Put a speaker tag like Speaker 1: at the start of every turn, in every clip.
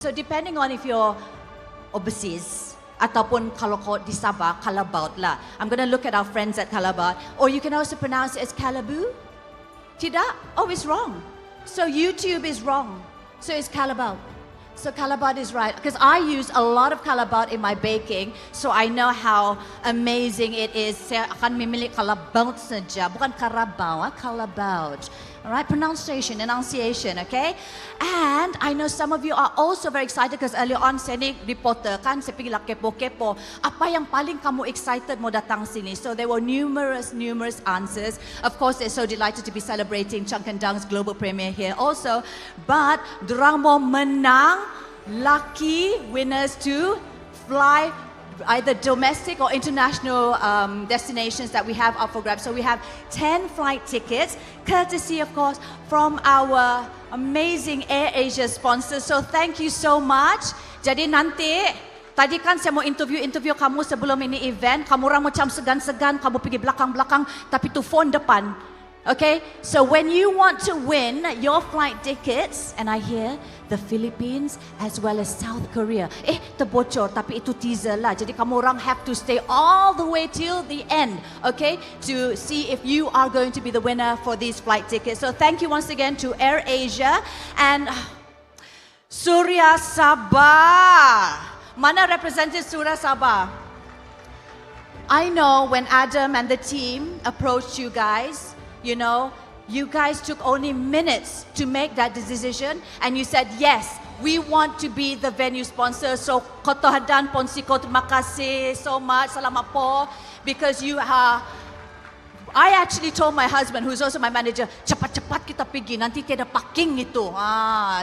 Speaker 1: So depending on if you're overseas, ataupun kalau di Sabah, Kalabaut lah. I'm going to look at our friends at Kalabaut. Or you can also pronounce it as Kalabu. Tidak? Oh, it's wrong. So YouTube is wrong. So it's Kalabaut. So Kalabaut is right. Because I use a lot of Kalabaut in my baking. So I know how amazing it is. Saya akan memilih Kalabaut saja. Bukan Carabao, Kalabaut. Alright, pronunciation, enunciation, okay? And I know some of you are also very excited because earlier on saya ni reporter kan, saya pergi lah kepo-kepo. Apa yang paling kamu excited mau datang sini? So there were numerous answers. Of course, they're so delighted to be celebrating 𝐶𝐶𝐁𝐀𝐋's global premiere here also. But dorang mau menang lucky winners to fly either domestic or international destinations that we have up for grabs. So we have 10 flight tickets, courtesy of course from our amazing AirAsia sponsors. So thank you so much. Jadi nanti, tadi kan saya mau interview kamu sebelum ini event, kamu orang macam segan-segan, kamu pergi belakang-belakang, tapi tu phone depan. Okay, so when you want to win your flight tickets, and I hear the Philippines as well as South Korea. Terbocor, tapi itu teaser lah. Jadi kamu orang have to stay all the way till the end, okay, to see if you are going to be the winner for these flight tickets. So thank you once again to AirAsia and Suria Sabah. Mana representative Suria Sabah? I know when Adam and the team approached you guys, you know, you guys took only minutes to make that decision and you said, yes, we want to be the venue sponsor. So, Kotohadan Ponsiko, terima kasih so much, salamat po, because you are, I actually told my husband, who's also my manager, cepat-cepat kita pergi, nanti tiada parking itu.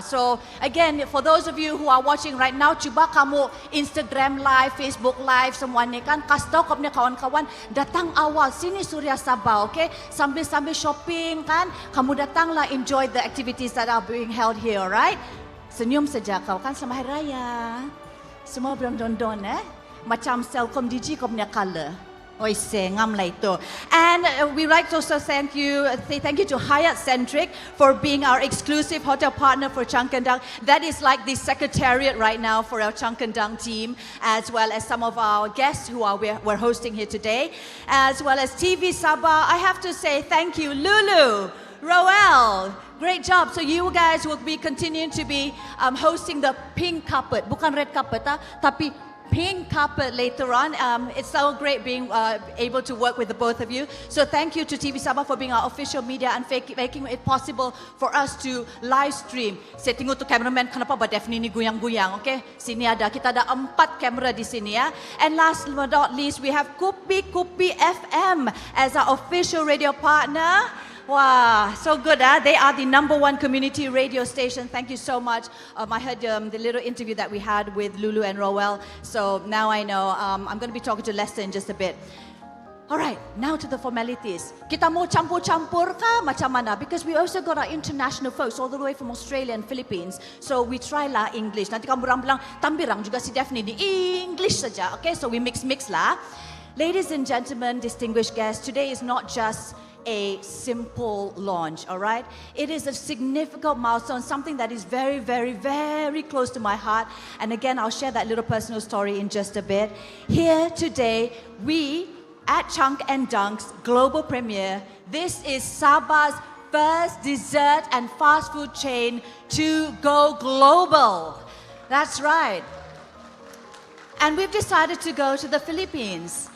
Speaker 1: So again, for those of you who are watching right now, cuba kamu Instagram live, Facebook live, semua ni kan, kasih tahu kamu punya kawan-kawan, datang awal, sini Suria Sabah, okay? Sambil-sambil shopping kan, kamu datanglah, enjoy the activities that are being held here, right? Senyum saja kau kan, selamat hari raya. Semua belum don-don macam Celcom Digi kau punya color. And we'd like to also say thank you to Hyatt Centric for being our exclusive hotel partner for 𝐶𝐶𝐁𝐀𝐋. That is like the secretariat right now for our 𝐶𝐶𝐁𝐀𝐋 team, as well as some of our guests who we're hosting here today, as well as TV Sabah. I have to say thank you, Lulu, Roel. Great job. So you guys will be continuing to be hosting the pink carpet, bukan red carpet, tapi pink carpet later on. It's so great being able to work with the both of you. So thank you to TV Sabah for being our official media and making it possible for us to live stream. Saya tengok tu cameraman, kenapa Daphne ni guyang-guyang, okay? Sini ada, kita ada 4 kamera di sini ya. And last but not least, we have Kupi FM as our official radio partner. Wow, so good, huh? They are the #1 community radio station. Thank you so much. I heard the little interview that we had with Lulu and Roel. So now I know. I'm going to be talking to Lester in just a bit. All right, now to the formalities. Kita mau campur-campur kah macam mana? Because we also got our international folks all the way from Australia and Philippines. So we try lah English. Nanti kamu orang bilang, tambirang juga si Daphne di English saja. Okay, so we mix lah. Ladies and gentlemen, distinguished guests, today is not just a simple launch, all right? It is a significant milestone, something that is very, very, very close to my heart. And again, I'll share that little personal story in just a bit. Here today, we at 𝐶𝐿&DUNK's global premiere, this is Sabah's first dessert and fast food chain to go global. That's right. And we've decided to go to the Philippines.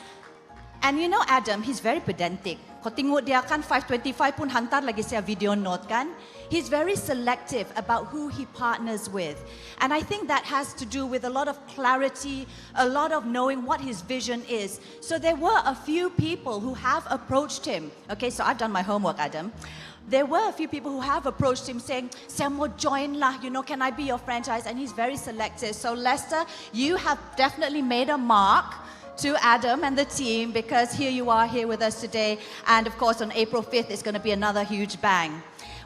Speaker 1: And you know Adam, he's very pedantic. Kau tengok dia kan 525 pun hantar lagi saya video note kan. He's very selective about who he partners with. And I think that has to do with a lot of clarity, a lot of knowing what his vision is. So there were a few people who have approached him. Okay, so I've done my homework, Adam. There were a few people who have approached him saying, saya mau join lah, you know, can I be your franchise? And he's very selective. So Lester, you have definitely made a mark to Adam and the team, because here you are here with us today, and of course on April 5th it's going to be another huge bang.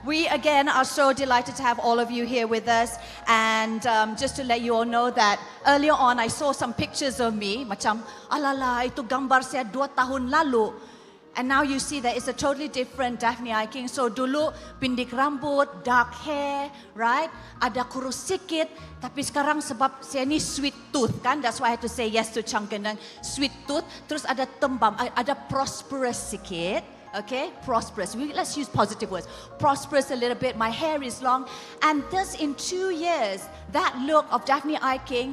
Speaker 1: We again are so delighted to have all of you here with us, and just to let you all know that earlier on I saw some pictures of me, macam alala itu gambar saya 2 tahun lalu, And now you see that it's a totally different Daphne Iking. So dulu pindik rambut, dark hair, right? Ada kurus sikit, tapi sekarang sebab saya ni sweet tooth kan, that's why I had to say yes to Changkendang, sweet tooth. Terus ada tembam, ada prosperous sikit. Okay, prosperous. Let's use positive words. Prosperous a little bit. My hair is long. And thus in 2 years, that look of Daphne Iking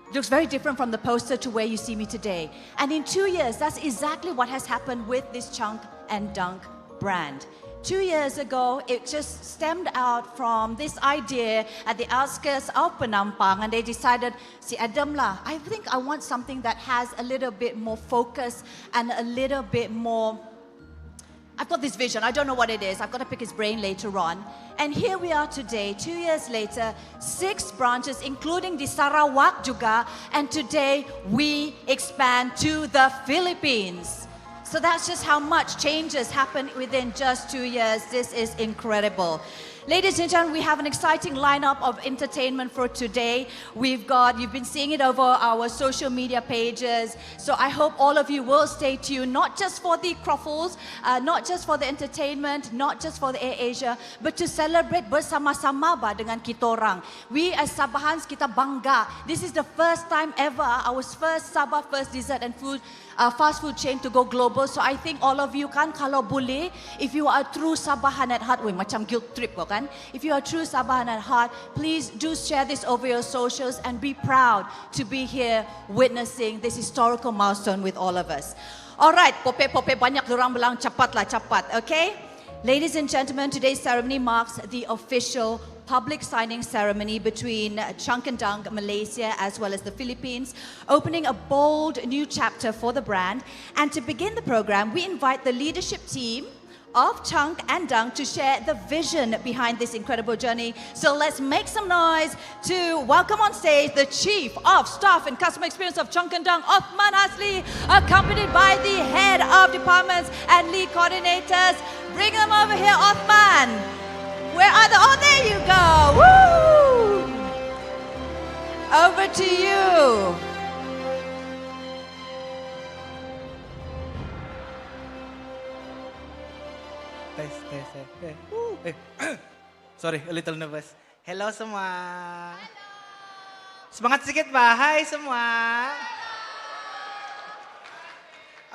Speaker 1: looks very different from the poster to where you see me today. And in 2 years, that's exactly what has happened with this Chunk and Dunk brand. 2 years ago, it just stemmed out from this idea at the outskirts of Penampang, and they decided, si Adam lah, I think I want something that has a little bit more focus and a little bit more, I've got this vision, I don't know what it is, I've got to pick his brain later on. And here we are today, 2 years later, 6 branches, including the Sarawak juga, and today we expand to the Philippines. So that's just how much changes happened within just 2 years. This is incredible. Ladies and gentlemen, we have an exciting lineup of entertainment for today. You've been seeing it over our social media pages. So I hope all of you will stay tuned, not just for the croffles, not just for the entertainment, not just for the AirAsia, but to celebrate bersama-sama dengan kita orang. We as Sabahans, kita bangga. This is the first time ever, our first Sabah, first dessert and food, fast food chain to go global. So I think all of you kan, kalau boleh, if you are a true Sabahan at heart, macam guilt trip kok kan? If you are a true Sabahan at heart, please do share this over your socials and be proud to be here witnessing this historical milestone with all of us. Alright, pope banyak orang bilang cepatlah cepat, okay? Ladies and gentlemen, today's ceremony marks the official public signing ceremony between Chunk and Dunk Malaysia as well as the Philippines, opening a bold new chapter for the brand. And to begin the program, we invite the leadership team of Chunk and Dunk to share the vision behind this incredible journey. So let's make some noise to welcome on stage the Chief of Staff and Customer Experience of Chunk and Dunk, Othman Hasli, accompanied by the Head of Departments and Lead Coordinators. Bring them over here, Othman. Where are the, oh, there you go, woo! Over to you.
Speaker 2: Sorry, a little nervous. Hello semua. Semangat sedikit ba? Hai semua.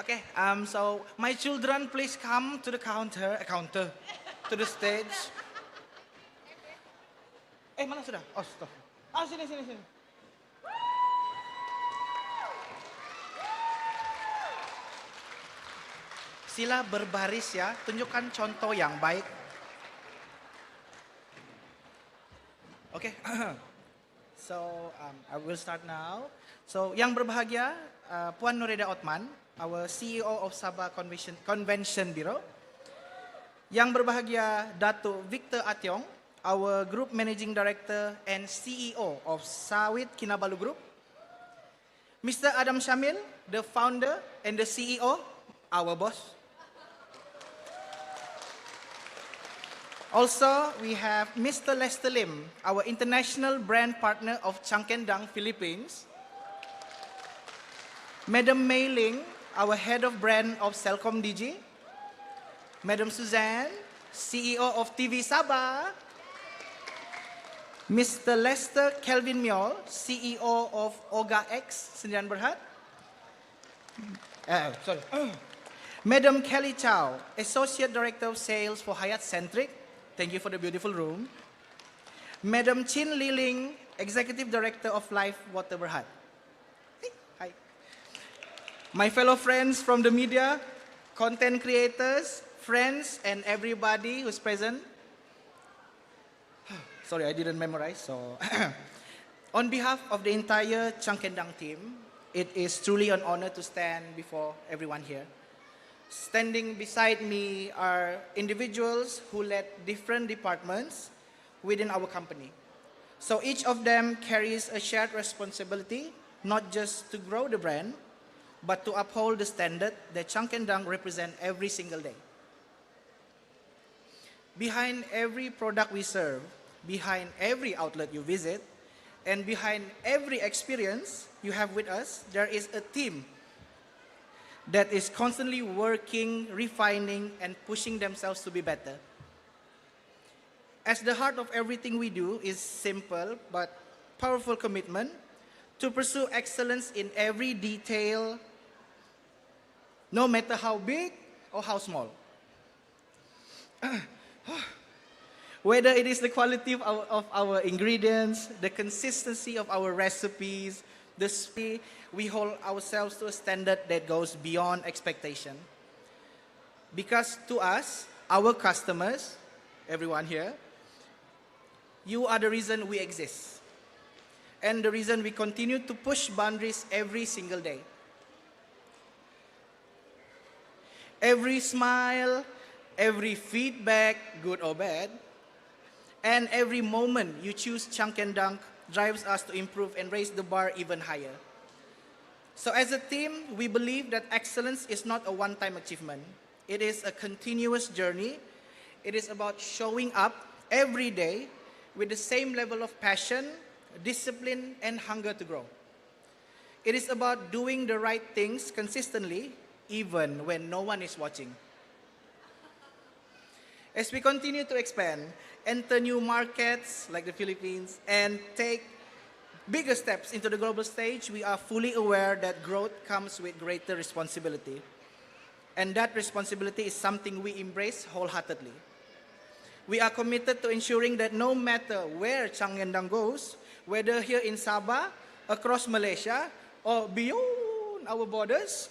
Speaker 2: Okay, so my children, please come to the counter, to the stage. Mana sudah? Oh, stop. Sini. Sila berbaris ya, tunjukkan contoh yang baik. Okay, so I will start now. So yang berbahagia, Puan Nurida Othman, our CEO of Sabah Convention Bureau. Yang berbahagia, Datuk Victor Ationg, our Group Managing Director and CEO of Sawit Kinabalu Group. Mr. Adam Shamil, the founder and the CEO, our boss. Also, we have Mr. Lester Lim, our international brand partner of Chunk and Dunk Philippines. Madam Mei Ling, our head of brand of Celcom DG. Madam Suzanne, CEO of TV Sabah. Mr. Lester Kelvin Miol, CEO of 𝐃𝐔𝐍𝐊 Sdn Bhd. Madam Kelly Chow, Associate Director of Sales for Hyatt Centric. Thank you for the beautiful room. Madam Chin Liling, Executive Director of Life Water Berhad. Hi. My fellow friends from the media, content creators, friends, and everybody who's present. Sorry, I didn't memorize. So, on behalf of the entire Chunk and Dunk team, it is truly an honor to stand before everyone here. Standing beside me are individuals who led different departments within our company. So each of them carries a shared responsibility, not just to grow the brand, but to uphold the standard that Chunk and Dunk represent every single day. Behind every product we serve, behind every outlet you visit, and behind every experience you have with us, there is a team. that is constantly working, refining, and pushing themselves to be better. As the heart of everything we do is simple but powerful commitment to pursue excellence in every detail, no matter how big or how small. Whether it is the quality of our ingredients, the consistency of our recipes, the speed, we hold ourselves to a standard that goes beyond expectation. Because to us, our customers, everyone here, you are the reason we exist. And the reason we continue to push boundaries every single day. Every smile, every feedback, good or bad, and every moment you choose Chunk and Dunk drives us to improve and raise the bar even higher. So as a team, we believe that excellence is not a one-time achievement. It is a continuous journey. It is about showing up every day with the same level of passion, discipline, and hunger to grow. It is about doing the right things consistently, even when no one is watching. As we continue to expand, enter new markets like the Philippines, and take bigger steps into the global stage, we are fully aware that growth comes with greater responsibility. And that responsibility is something we embrace wholeheartedly. We are committed to ensuring that no matter where Chunk and Dunk goes, whether here in Sabah, across Malaysia, or beyond our borders,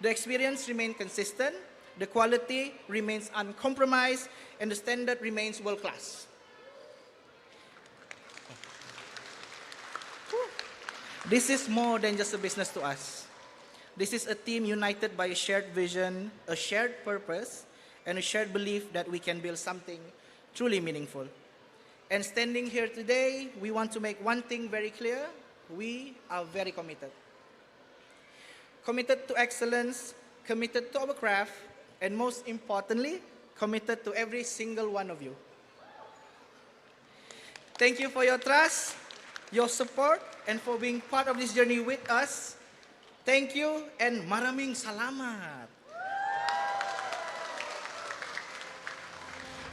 Speaker 2: the experience remains consistent, the quality remains uncompromised, and the standard remains world-class. This is more than just a business to us. This is a team united by a shared vision, a shared purpose, and a shared belief that we can build something truly meaningful. And standing here today, we want to make one thing very clear. We are very committed. Committed to excellence, committed to our craft, and most importantly, committed to every single one of you. Thank you for your trust, your support, and for being part of this journey with us. Thank you, and maraming salamat.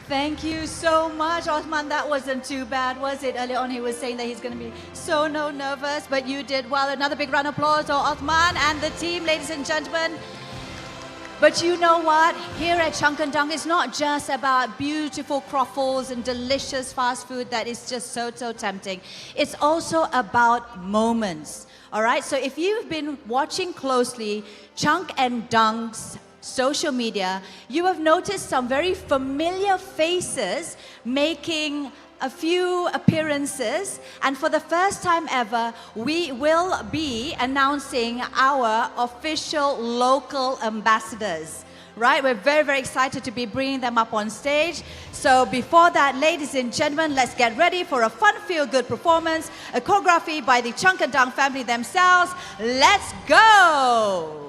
Speaker 1: Thank you so much, Othman. That wasn't too bad, was it? Earlier on, he was saying that he's going to be so nervous, but you did well. Another big round of applause for Othman and the team, ladies and gentlemen. But you know what? Here at Chunk and Dunk, it's not just about beautiful croffles and delicious fast food that is just so tempting. It's also about moments, all right? So if you've been watching closely Chunk and Dunk's social media, you have noticed some very familiar faces making a few appearances, and for the first time ever, we will be announcing our official local ambassadors. Right? We're very excited to be bringing them up on stage. So before that, ladies and gentlemen, let's get ready for a fun, feel-good performance, a choreography by the Chunk and Dunk family themselves. Let's go!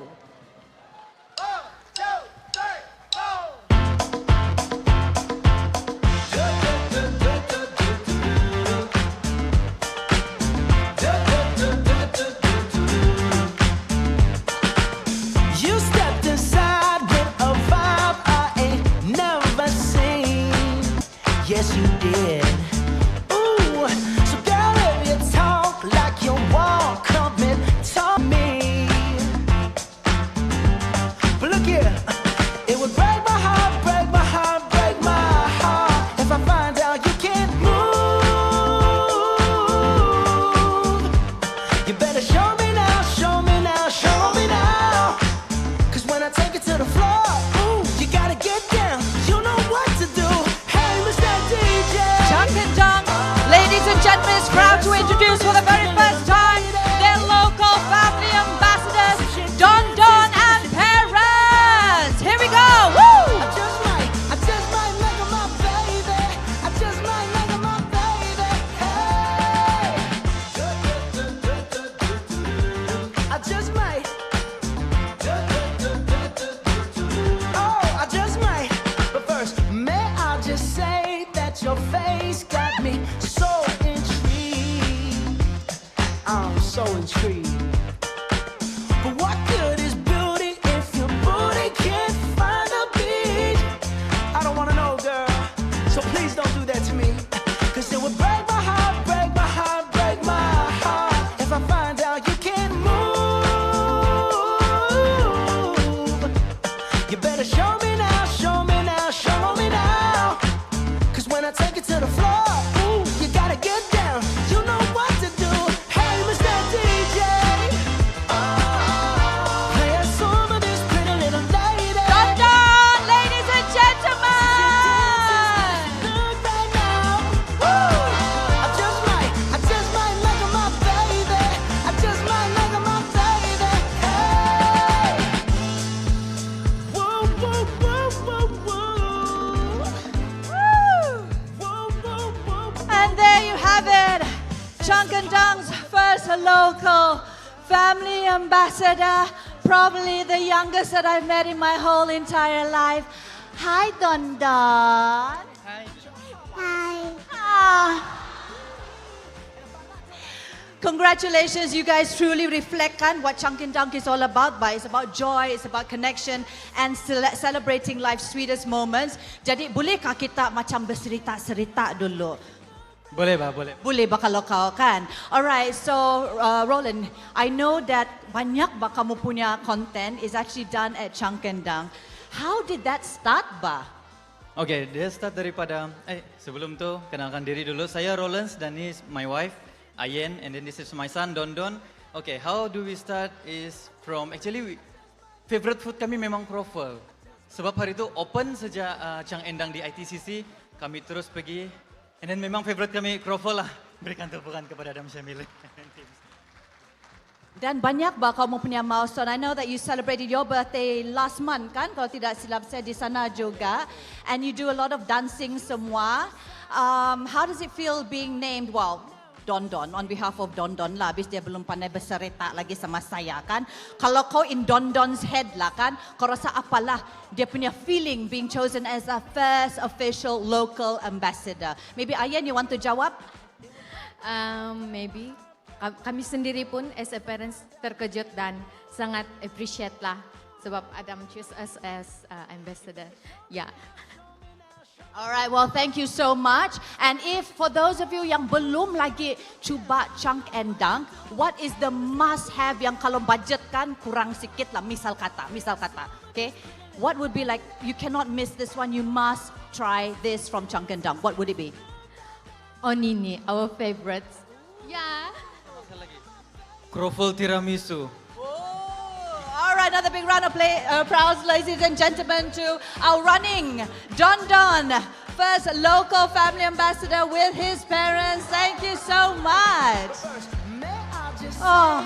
Speaker 3: Yes, you did. Ooh, so girl, if you talk like you walk, come and talk to me. But look here, it would break my heart, break my heart, break my heart if I find out you can't move. You better show me now, show me now, show me now. 'Cause when I take it to the floor, ooh, you gotta get down. You know what to do.
Speaker 1: Ladies and gentlemen, is proud to introduce for the very first time their local family ambassadors, Don and Perez. Here we go. Woo!
Speaker 3: I just might like my baby. I just might like my baby. Hey. I just might. Oh, I just might. But first, may I just say that your face got me so intrigued. I'm so intrigued. But what good is beauty?
Speaker 1: Dang's first local family ambassador, probably the youngest that I've met in my whole entire life. Hi, Don. Hi. Ah. Congratulations, you guys truly reflect what Changkendang is all about. But it's about joy, it's about connection and celebrating life's sweetest moments. Jadi bolehkah kita macam berserita-serita dulu?
Speaker 4: Boleh, boleh.
Speaker 1: Boleh ba kalau kau kan? Alright, so Roland, I know that banyak ba kamu punya content is actually done at Changkendang. How did that start ba?
Speaker 4: Okay, dia start daripada, sebelum tu kenalkan diri dulu. Saya Roland dan ini my wife, Ayen, and then this is my son, Don. Okay, how do we start is from, actually favorite food kami memang croffle. Sebab hari itu open saja Changkendang di ITCC, kami terus pergi. And then memang favorite kami croffle lah. Berikan tepukan kepada Adam Syamil.
Speaker 1: Dan banyak ba kamu punya milestone? I know that you celebrated your birthday last month kan? Kalau tidak silap saya di sana juga. And you do a lot of dancing semua. How does it feel being named? Well, Don on behalf of Don lah. Habis dia belum pandai berserita lagi sama saya kan. Kalau kau in Don's head lah kan. Kau rasa apalah dia punya feeling being chosen as a first official local ambassador. Maybe Ayen, you want to jawab?
Speaker 5: Maybe. Kami sendiri pun as a parents terkejut dan sangat appreciate lah. Sebab Adam choose us as ambassador. Yeah.
Speaker 1: Alright, well thank you so much. And if for those of you yang belum lagi cuba Changkendang, what is the must have yang kalau budget kan kurang sikit lah, misal kata, okay? What would be like, you cannot miss this one, you must try this from Changkendang. What would it be?
Speaker 5: Onini, our favorites. Yeah.
Speaker 4: Croffle tiramisu.
Speaker 1: Alright, another big round of applause, ladies and gentlemen, to our running Don, first local family ambassador with his parents. Thank you so much. Oh.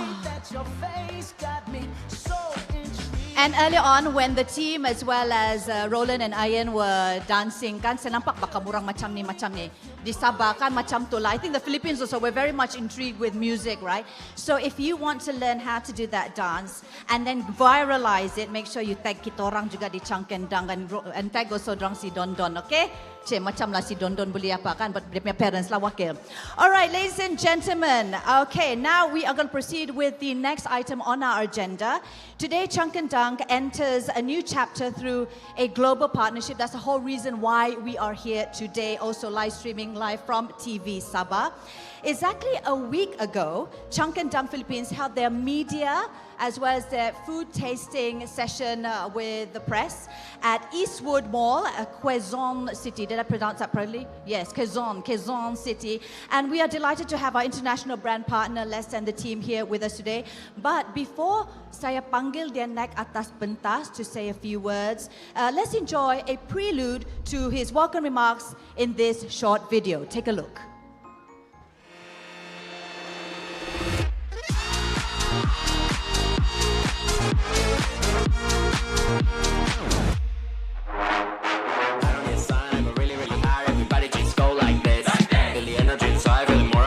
Speaker 1: And earlier on, when the team as well as Roland and Ayen were dancing, kan saya nampak baka murang macam ni. Di Sabah kan macam tu lah. I think the Philippines also were very much intrigued with music, right? So if you want to learn how to do that dance and then viralize it, make sure you tag kita orang juga di Changkendang and tag also dorang si Don, okay? Cik, macam lah si Don boleh apa kan, but dia punya parents lah wakil. Alright, ladies and gentlemen, okay, now we are going to proceed with the next item on our agenda. Today, Changkendang enters a new chapter through a global partnership. That's the whole reason why we are here today, also live streaming live from TV Sabah. Exactly a week ago, Changkendang Philippines held their media as well as their food tasting session with the press at Eastwood Mall, Quezon City. Did I pronounce that properly? Yes, Quezon City. And we are delighted to have our international brand partner, Les, and the team here with us today. But before saya panggil dia naik atas pentas to say a few words, let's enjoy a prelude to his welcome remarks in this short video. Take a look.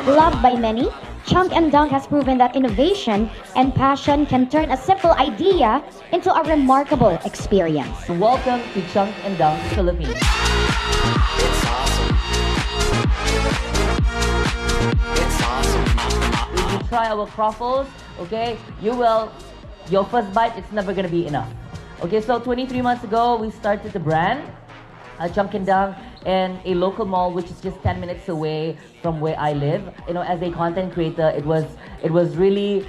Speaker 6: Loved by many, Changkendang has proven that innovation and passion can turn a simple idea into a remarkable experience.
Speaker 7: Welcome to Changkendang, Philippines.
Speaker 3: It's awesome. It's awesome.
Speaker 7: If you try our croffles, okay, your first bite, it's never gonna be enough. Okay, so 23 months ago, we started the brand, Changkendang, in a local mall which is just 10 minutes away from where I live. You know, as a content creator, it was really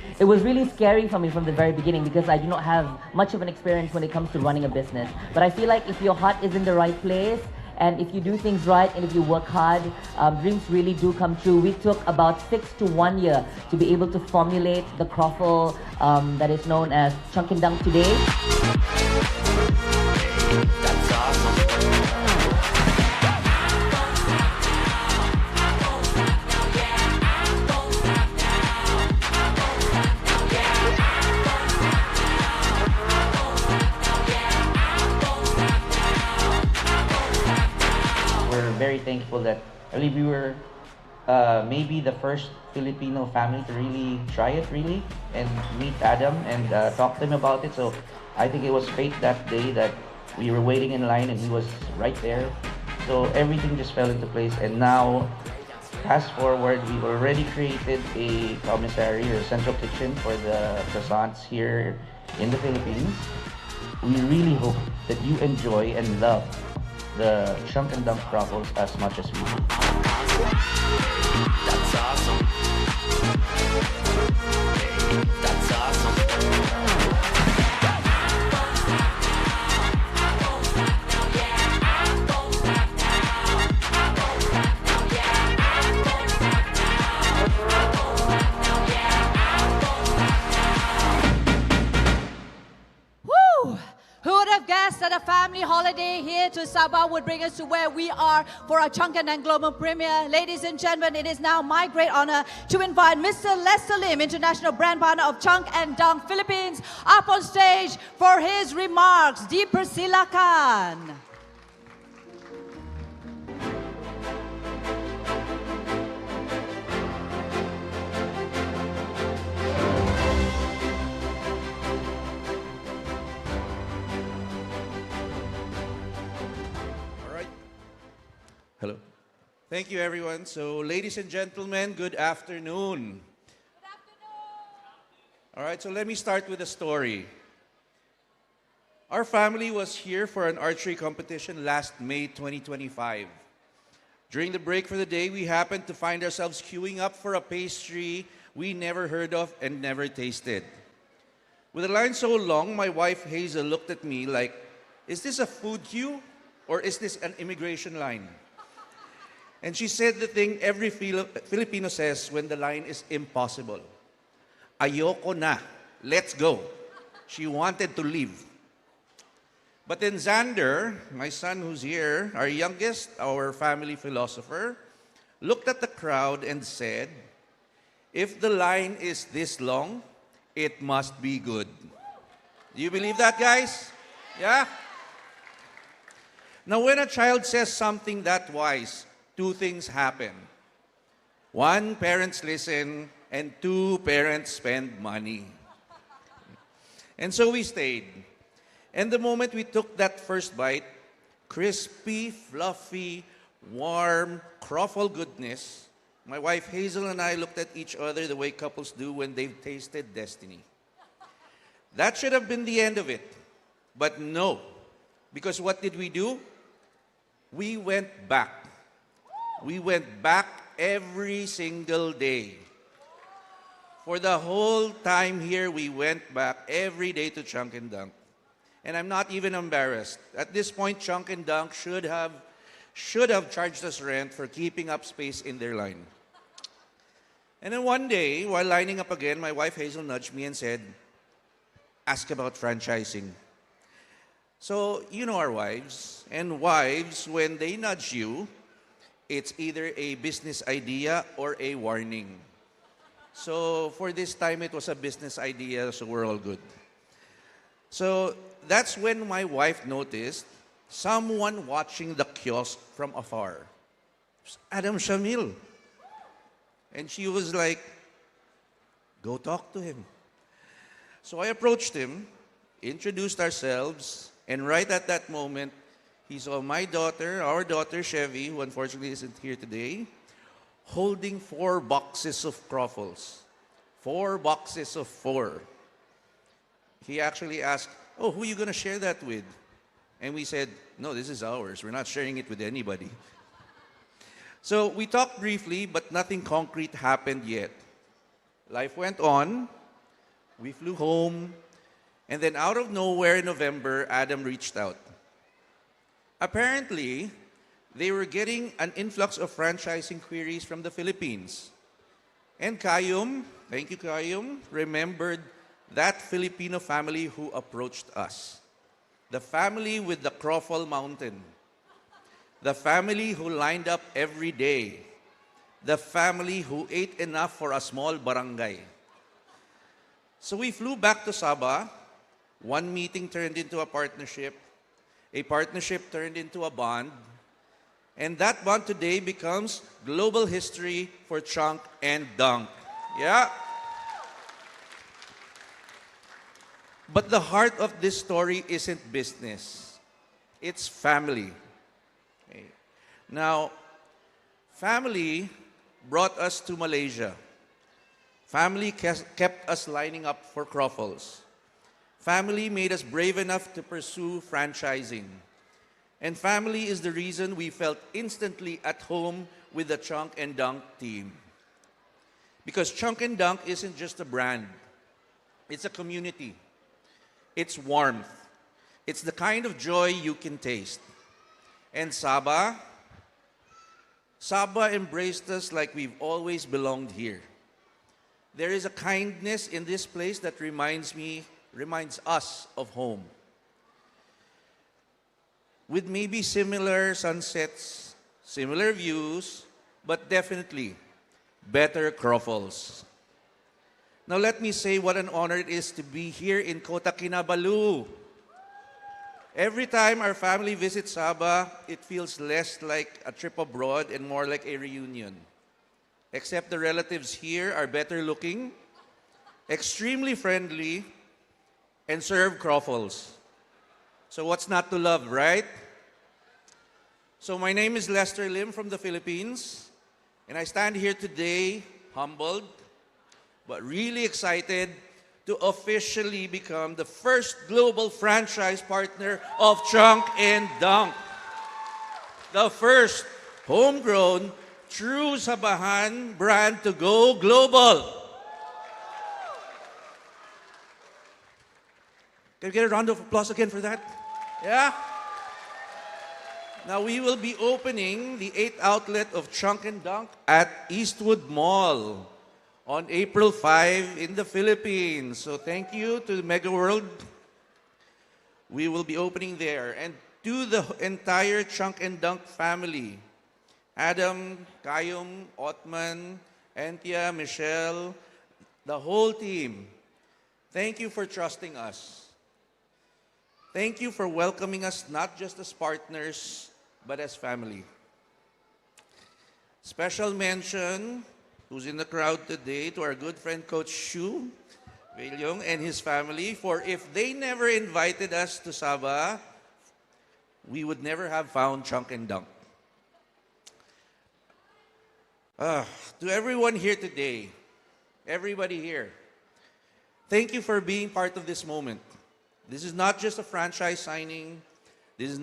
Speaker 7: scary for me from the very beginning because I do not have much of an experience when it comes to running a business. But I feel like if your heart is in the right place and if you do things right and if you work hard, dreams really do come true. We took about 6 to 1 year to be able to formulate the croffle that is known as Changkendang today.
Speaker 3: That's awesome.
Speaker 7: Very thankful that really we were
Speaker 8: maybe the first Filipino family to really try it and meet Adam and talk to him about it. So I think it was fate that day that we were waiting in line and he was right there. So everything just fell into place, and now fast forward, we've already created a commissary or central kitchen for the croissants here in the Philippines. We really hope that you enjoy and love the chunk and dunk croffles as much as we do.
Speaker 3: That's awesome. That's awesome.
Speaker 1: Woo! Who would have guessed that a family holiday here to Sabah would bring us to where we are for our Chunk and Dunk Global premiere? Ladies and gentlemen, it is now my great honor to invite Mr. Lester Lim, International Brand Partner of Chunk and Dunk Philippines, up on stage for his remarks. Dipersilakan.
Speaker 9: Hello. Thank you, everyone. So, ladies and gentlemen, good afternoon. Good afternoon. All right, so let me start with a story. Our family was here for an archery competition last May 2025. During the break for the day, we happened to find ourselves queuing up for a pastry we never heard of and never tasted. With a line so long, my wife Hazel looked at me like, is this a food queue or is this an immigration line? And she said the thing every Filipino says when the line is impossible. Ayoko na. Let's go. She wanted to leave. But then Xander, my son who's here, our youngest, our family philosopher, looked at the crowd and said, if the line is this long, it must be good. Do you believe that, guys? Yeah? Now, when a child says something that wise, two things happen. One, parents listen, and two, parents spend money. And so we stayed. And the moment we took that first bite, crispy, fluffy, warm, croffle goodness, my wife Hazel and I looked at each other the way couples do when they've tasted destiny. That should have been the end of it. But no, because what did we do? We went back. We went back every single day. For the whole time here, we went back every day to Chunk and Dunk. And I'm not even embarrassed. At this point, Chunk and Dunk should have charged us rent for keeping up space in their line. And then one day, while lining up again, my wife Hazel nudged me and said, ask about franchising. So, you know our wives. And wives, when they nudge you, it's either a business idea or a warning. So for this time, it was a business idea, so we're all good. So that's when my wife noticed someone watching the kiosk from afar. It was Adam Shamil. And she was like, go talk to him. So I approached him, introduced ourselves, and right at that moment, he saw my daughter, our daughter Chevy, who unfortunately isn't here today, holding 4 boxes of croffles. 4 boxes of 4. He actually asked, oh, who are you going to share that with? And we said, no, this is ours. We're not sharing it with anybody. So we talked briefly, but nothing concrete happened yet. Life went on. We flew home. And then out of nowhere in November, Adam reached out. Apparently, they were getting an influx of franchising queries from the Philippines. And Kayum, thank you Kayum, remembered that Filipino family who approached us. The family with the croffle mountain. The family who lined up every day. The family who ate enough for a small barangay. So we flew back to Sabah. One meeting turned into a partnership. A partnership turned into a bond. And that bond today becomes global history for Chunk and Dunk. Yeah? But the heart of this story isn't business. It's family. Okay. Now, family brought us to Malaysia. Family kept us lining up for croffles. Family made us brave enough to pursue franchising. And family is the reason we felt instantly at home with the Chunk and Dunk team. Because Chunk and Dunk isn't just a brand. It's a community. It's warmth. It's the kind of joy you can taste. And Sabah embraced us like we've always belonged here. There is a kindness in this place that reminds us of home. With maybe similar sunsets, similar views, but definitely better croffles. Now let me say what an honor it is to be here in Kota Kinabalu. Every time our family visits Sabah, it feels less like a trip abroad and more like a reunion. Except the relatives here are better looking, extremely friendly, and serve croffles. So what's not to love, right? So my name is Lester Lim from the Philippines, and I stand here today humbled, but really excited to officially become the first global franchise partner of Chunk and Dunk. The first homegrown, true Sabahan brand to go global. Can we get a round of applause again for that? Yeah? Now we will be opening the 8th outlet of Chunk and Dunk at Eastwood Mall on April 5 in the Philippines. So thank you to Mega World. We will be opening there. And to the entire Chunk and Dunk family, Adam, Kayum, Otman, Antia, Michelle, the whole team, thank you for trusting us. Thank you for welcoming us not just as partners, but as family. Special mention, who's in the crowd today, to our good friend Coach Shu Vilyong and his family, for if they never invited us to Sabah, we would never have found Chunk and Dunk. To everyone here today, everybody here, thank you for being part of this moment. This is not just a franchise signing. This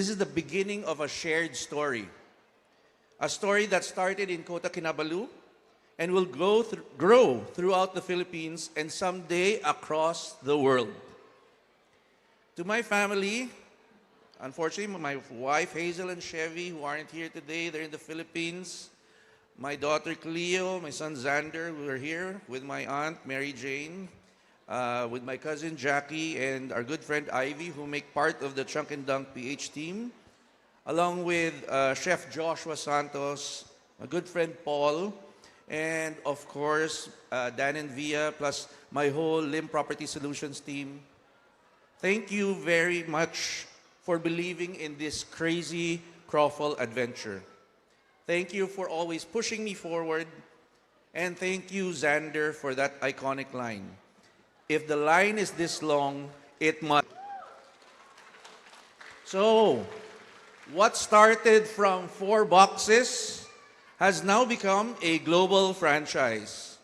Speaker 9: is the beginning of a shared story. A story that started in Kota Kinabalu and will grow throughout the Philippines and someday across the world. To my family, unfortunately, my wife Hazel and Chevy, who aren't here today, they're in the Philippines. My daughter Cleo, my son Xander, who are here with my aunt Mary Jane, with my cousin Jackie, and our good friend Ivy, who make part of the Chunk and Dunk PH team, along with Chef Joshua Santos, my good friend Paul, and of course, Dan and Via, plus my whole Lim Property Solutions team. Thank you very much for believing in this crazy croffle adventure. Thank you for always pushing me forward. And thank you, Xander, for that iconic line. If the line is this long, it must. So, what started from 4 boxes has now become a global franchise.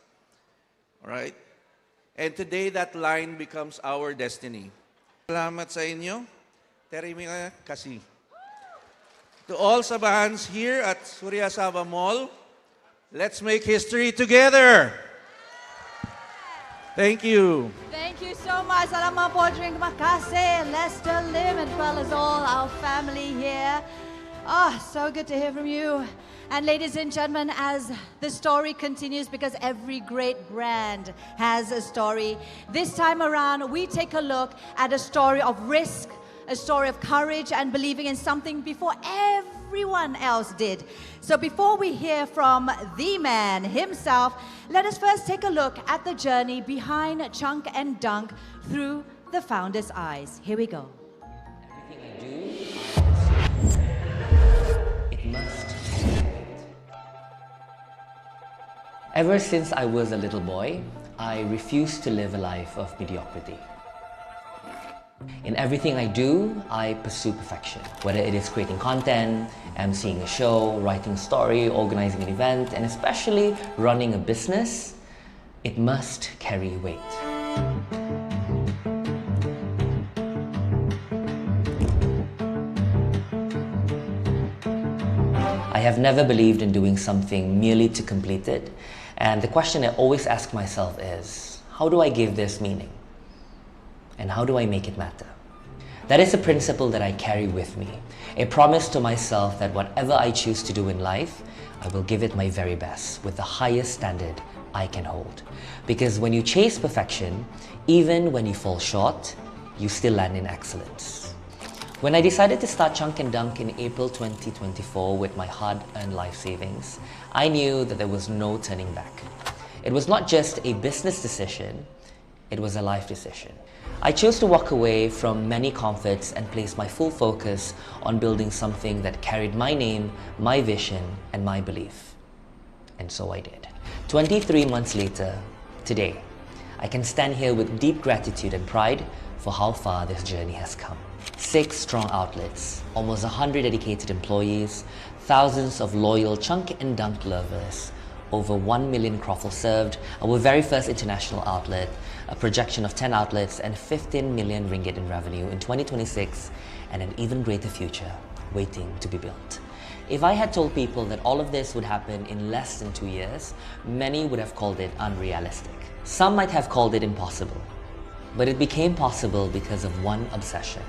Speaker 9: All right? And today, that line becomes our destiny. Salamat sa inyo. Terima kasih. To all Sabahans here at Suria Sabah Mall, let's make history together. Thank you.
Speaker 1: Thank you so much. Salamat po, terima kasih, Lester Lim, as well as all our family here. So good to hear from you. And ladies and gentlemen, as the story continues, because every great brand has a story, this time around, we take a look at a story of risk, a story of courage and believing in something before everyone else did. So before we hear from the man himself, let us first take a look at the journey behind Chunk and Dunk through the founder's eyes. Here we go.
Speaker 10: Everything I do, Ever since I was a little boy, I refused to live a life of mediocrity. In everything I do, I pursue perfection. Whether it is creating content, emceeing a show, writing a story, organizing an event, and especially running a business, it must carry weight. I have never believed in doing something merely to complete it, and the question I always ask myself is, how do I give this meaning? And how do I make it matter? That is a principle that I carry with me, a promise to myself that whatever I choose to do in life, I will give it my very best with the highest standard I can hold. Because when you chase perfection, even when you fall short, you still land in excellence. When I decided to start Chunk and Dunk in April 2024 with my hard-earned life savings, I knew that there was no turning back. It was not just a business decision, it was a life decision. I chose to walk away from many comforts and place my full focus on building something that carried my name, my vision, and my belief. And so I did. 23 months later, today, I can stand here with deep gratitude and pride for how far this journey has come. 6 strong outlets, almost 100 dedicated employees, thousands of loyal Chunk and Dunk lovers, over 1 million croffles served, our very first international outlet, a projection of 10 outlets and 15 million ringgit in revenue in 2026, and an even greater future waiting to be built. If I had told people that all of this would happen in less than 2 years, many would have called it unrealistic. Some might have called it impossible. But it became possible because of one obsession,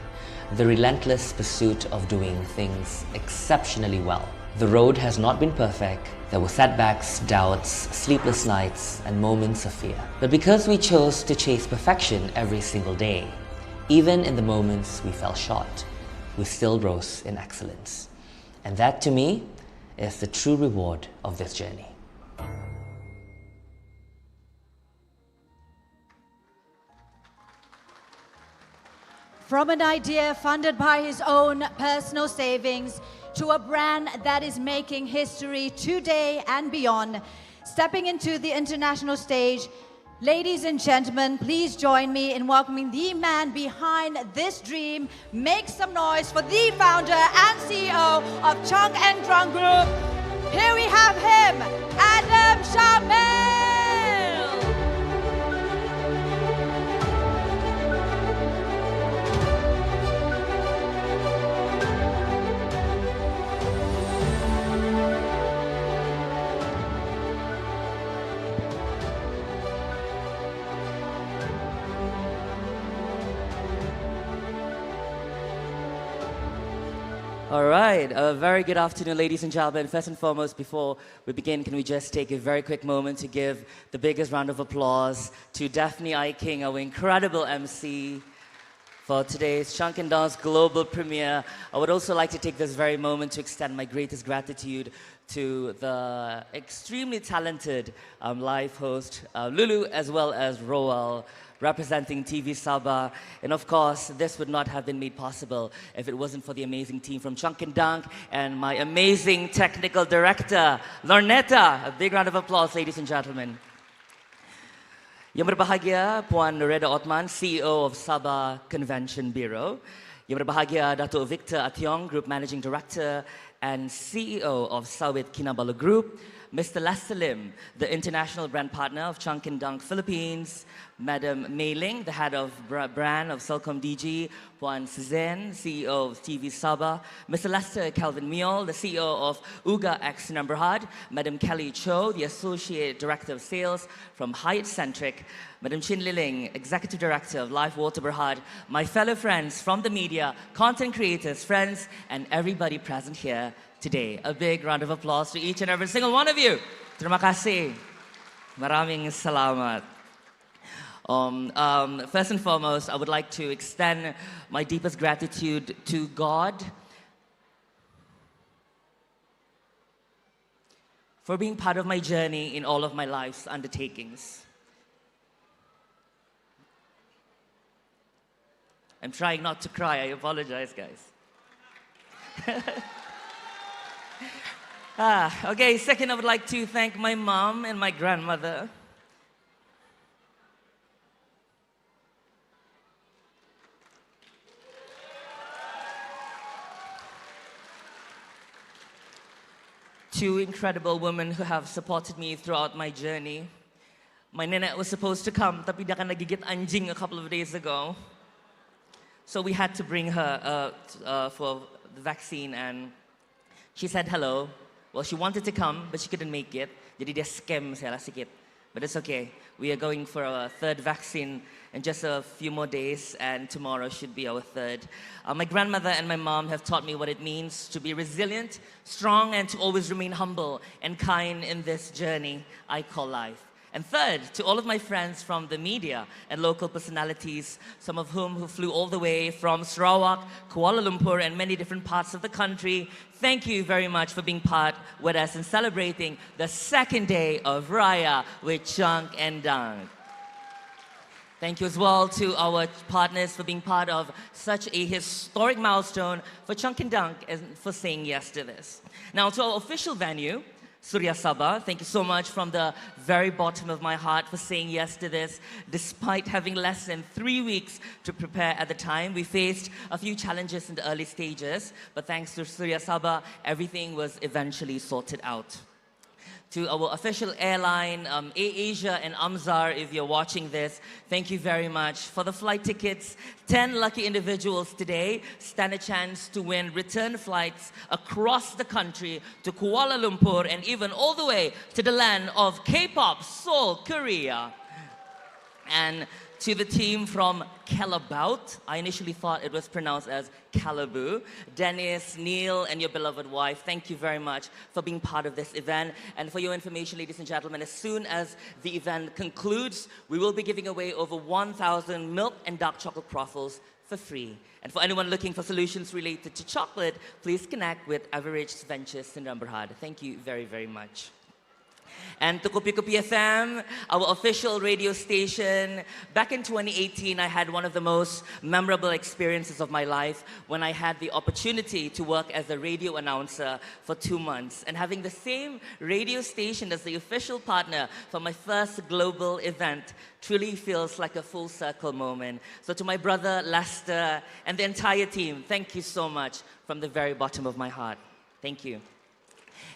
Speaker 10: the relentless pursuit of doing things exceptionally well. The road has not been perfect. There were setbacks, doubts, sleepless nights, and moments of fear. But because we chose to chase perfection every single day, even in the moments we fell short, we still rose in excellence. And that, to me, is the true reward of this journey.
Speaker 1: From an idea funded by his own personal savings to a brand that is making history today and beyond, stepping into the international stage, ladies and gentlemen, please join me in welcoming the man behind this dream. Make some noise for the founder and CEO of Chunk and Dunk Group. Here we have him, Adam Shamil.
Speaker 11: All right, a very good afternoon, ladies and gentlemen. First and foremost, before we begin, can we just take a very quick moment to give the biggest round of applause to Daphne Iking, our incredible MC, for today's Chunk and Dunk's global premiere. I would also like to take this very moment to extend my greatest gratitude to the extremely talented live host, Lulu, as well as Roel, representing TV Sabah. And of course, this would not have been made possible if it wasn't for the amazing team from Chunk and Dunk and my amazing technical director, Lornetta. A big round of applause, ladies and gentlemen. Yang berbahagia, Puan Noreda Othman, CEO of Sabah Convention Bureau. Yang berbahagia, Dato' Victor Ationg, Group Managing Director and CEO of Sawit Kinabalu Group. Mr. Lester Lim, the international brand partner of Chunk and Dunk Philippines. Madam Mei Ling, the head of brand of Celcom DG. Puan Suzanne, CEO of TV Sabah. Mr. Lester Calvin Miol, the CEO of Uga X Berhad. Madam Kelly Cho, the Associate Director of Sales from Hyatt Centric. Madam Chin Liling, Executive Director of Life Water Berhad. My fellow friends from the media, content creators, friends, and everybody present here today. A big round of applause to each and every single one of you. Terima kasih. Maraming salamat. First and foremost, I would like to extend my deepest gratitude to God for being part of my journey in all of my life's undertakings. I'm trying not to cry. I apologize, guys. Okay, second, I would like to thank my mom and my grandmother. Two incredible women who have supported me throughout my journey. My nana was supposed to come, tapi dia kan nagigit anjing a couple of days ago. So we had to bring her for the vaccine, and she said hello. Well, she wanted to come, but she couldn't make it. Jadi dia scam saya lah sikit. But it's okay. We are going for our third vaccine in just a few more days, and tomorrow should be our third. My grandmother and my mom have taught me what it means to be resilient, strong, and to always remain humble and kind in this journey I call life. And third, to all of my friends from the media and local personalities, some of whom who flew all the way from Sarawak, Kuala Lumpur, and many different parts of the country, thank you very much for being part with us and celebrating the second day of Raya with Chunk and Dunk. Thank you as well to our partners for being part of such a historic milestone for Chunk and Dunk and for saying yes to this. Now to our official venue, Suria Sabah, thank you so much from the very bottom of my heart for saying yes to this. Despite having less than 3 weeks to prepare at the time, we faced a few challenges in the early stages, but thanks to Suria Sabah, everything was eventually sorted out. To our official airline, AirAsia and Amzar, if you're watching this, thank you very much for the flight tickets. 10 lucky individuals today stand a chance to win return flights across the country to Kuala Lumpur and even all the way to the land of K-pop, Seoul, Korea. And to the team from Calabout, I initially thought it was pronounced as Calabu. Dennis, Neil, and your beloved wife, thank you very much for being part of this event. And for your information, ladies and gentlemen, as soon as the event concludes, we will be giving away over 1,000 milk and dark chocolate croffles for free. And for anyone looking for solutions related to chocolate, please connect with Average Ventures in Berhad. Thank you very, very much. And to Kopi FM, our official radio station. Back in 2018, I had one of the most memorable experiences of my life when I had the opportunity to work as a radio announcer for 2 months. And having the same radio station as the official partner for my first global event truly feels like a full circle moment. So to my brother, Lester, and the entire team, thank you so much from the very bottom of my heart. Thank you.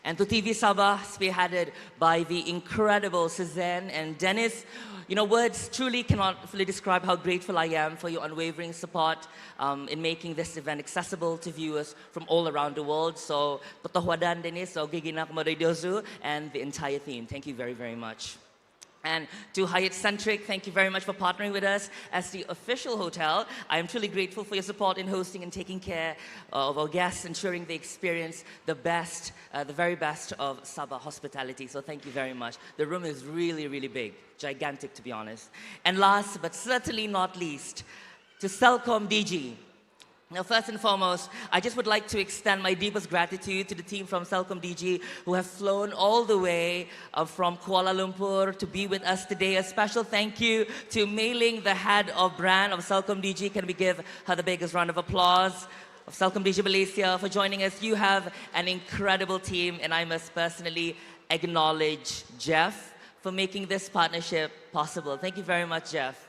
Speaker 11: And to TV Sabah, spearheaded by the incredible Suzanne and Dennis. You know, words truly cannot fully describe how grateful I am for your unwavering support in making this event accessible to viewers from all around the world. So, Potahwadan Dennis, Giginak Moridozu, and the entire team. Thank you very, very much. And to Hyatt Centric, thank you very much for partnering with us as the official hotel. I am truly grateful for your support in hosting and taking care of our guests, ensuring they experience the best, the very best of Sabah hospitality. So thank you very much. The room is really, really big, gigantic to be honest. And last but certainly not least, to Celcom DG. Now, first and foremost, I just would like to extend my deepest gratitude to the team from Celcom DG who have flown all the way from Kuala Lumpur to be with us today. A special thank you to Mei Ling, the head of brand of Celcom DG. Can we give her the biggest round of applause? Of Celcom DG Malaysia for joining us. You have an incredible team, and I must personally acknowledge Jeff for making this partnership possible. Thank you very much, Jeff.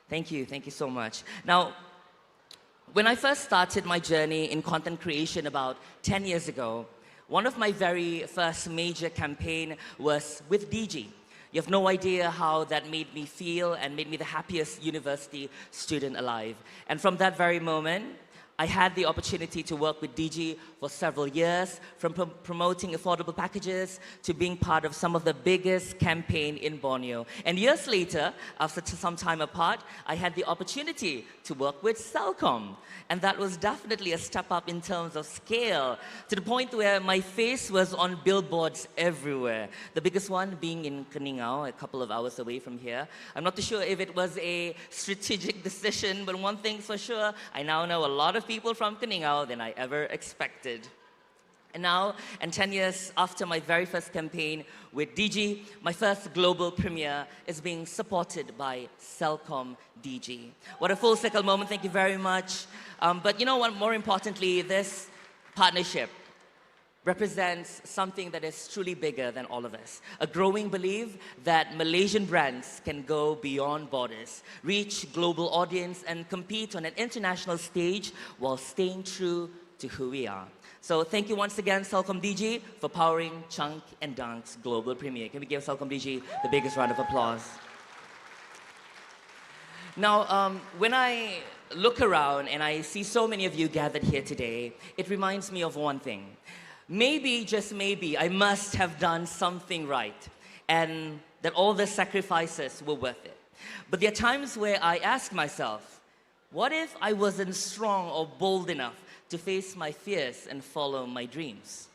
Speaker 11: Thank you so much. Now, when I first started my journey in content creation about 10 years ago, one of my very first major campaign was with DG. You have no idea how that made me feel and made me the happiest university student alive. And from that very moment, I had the opportunity to work with DG for several years, from promoting affordable packages to being part of some of the biggest campaign in Borneo. And years later, after some time apart, I had the opportunity to work with Celcom. And that was definitely a step up in terms of scale, to the point where my face was on billboards everywhere. The biggest one being in Keningau, a couple of hours away from here. I'm not too sure if it was a strategic decision, but one thing's for sure, I now know a lot of people from Keningau than I ever expected. And now, and 10 years after my very first campaign with DG, my first global premiere is being supported by Celcom DG. What a full circle moment, thank you very much. But you know what, more importantly, this partnership represents something that is truly bigger than all of us. A growing belief that Malaysian brands can go beyond borders, reach global audience, and compete on an international stage while staying true to who we are. So thank you once again, 𝐂𝐶𝐍𝐊, for powering Chunk and Dunk's global premiere. Can we give 𝐂𝐶𝐍𝐊 the biggest round of applause? Now, when I look around and I see so many of you gathered here today, it reminds me of one thing. Maybe, just maybe, I must have done something right and that all the sacrifices were worth it. But there are times where I ask myself, what if I wasn't strong or bold enough to face my fears and follow my dreams?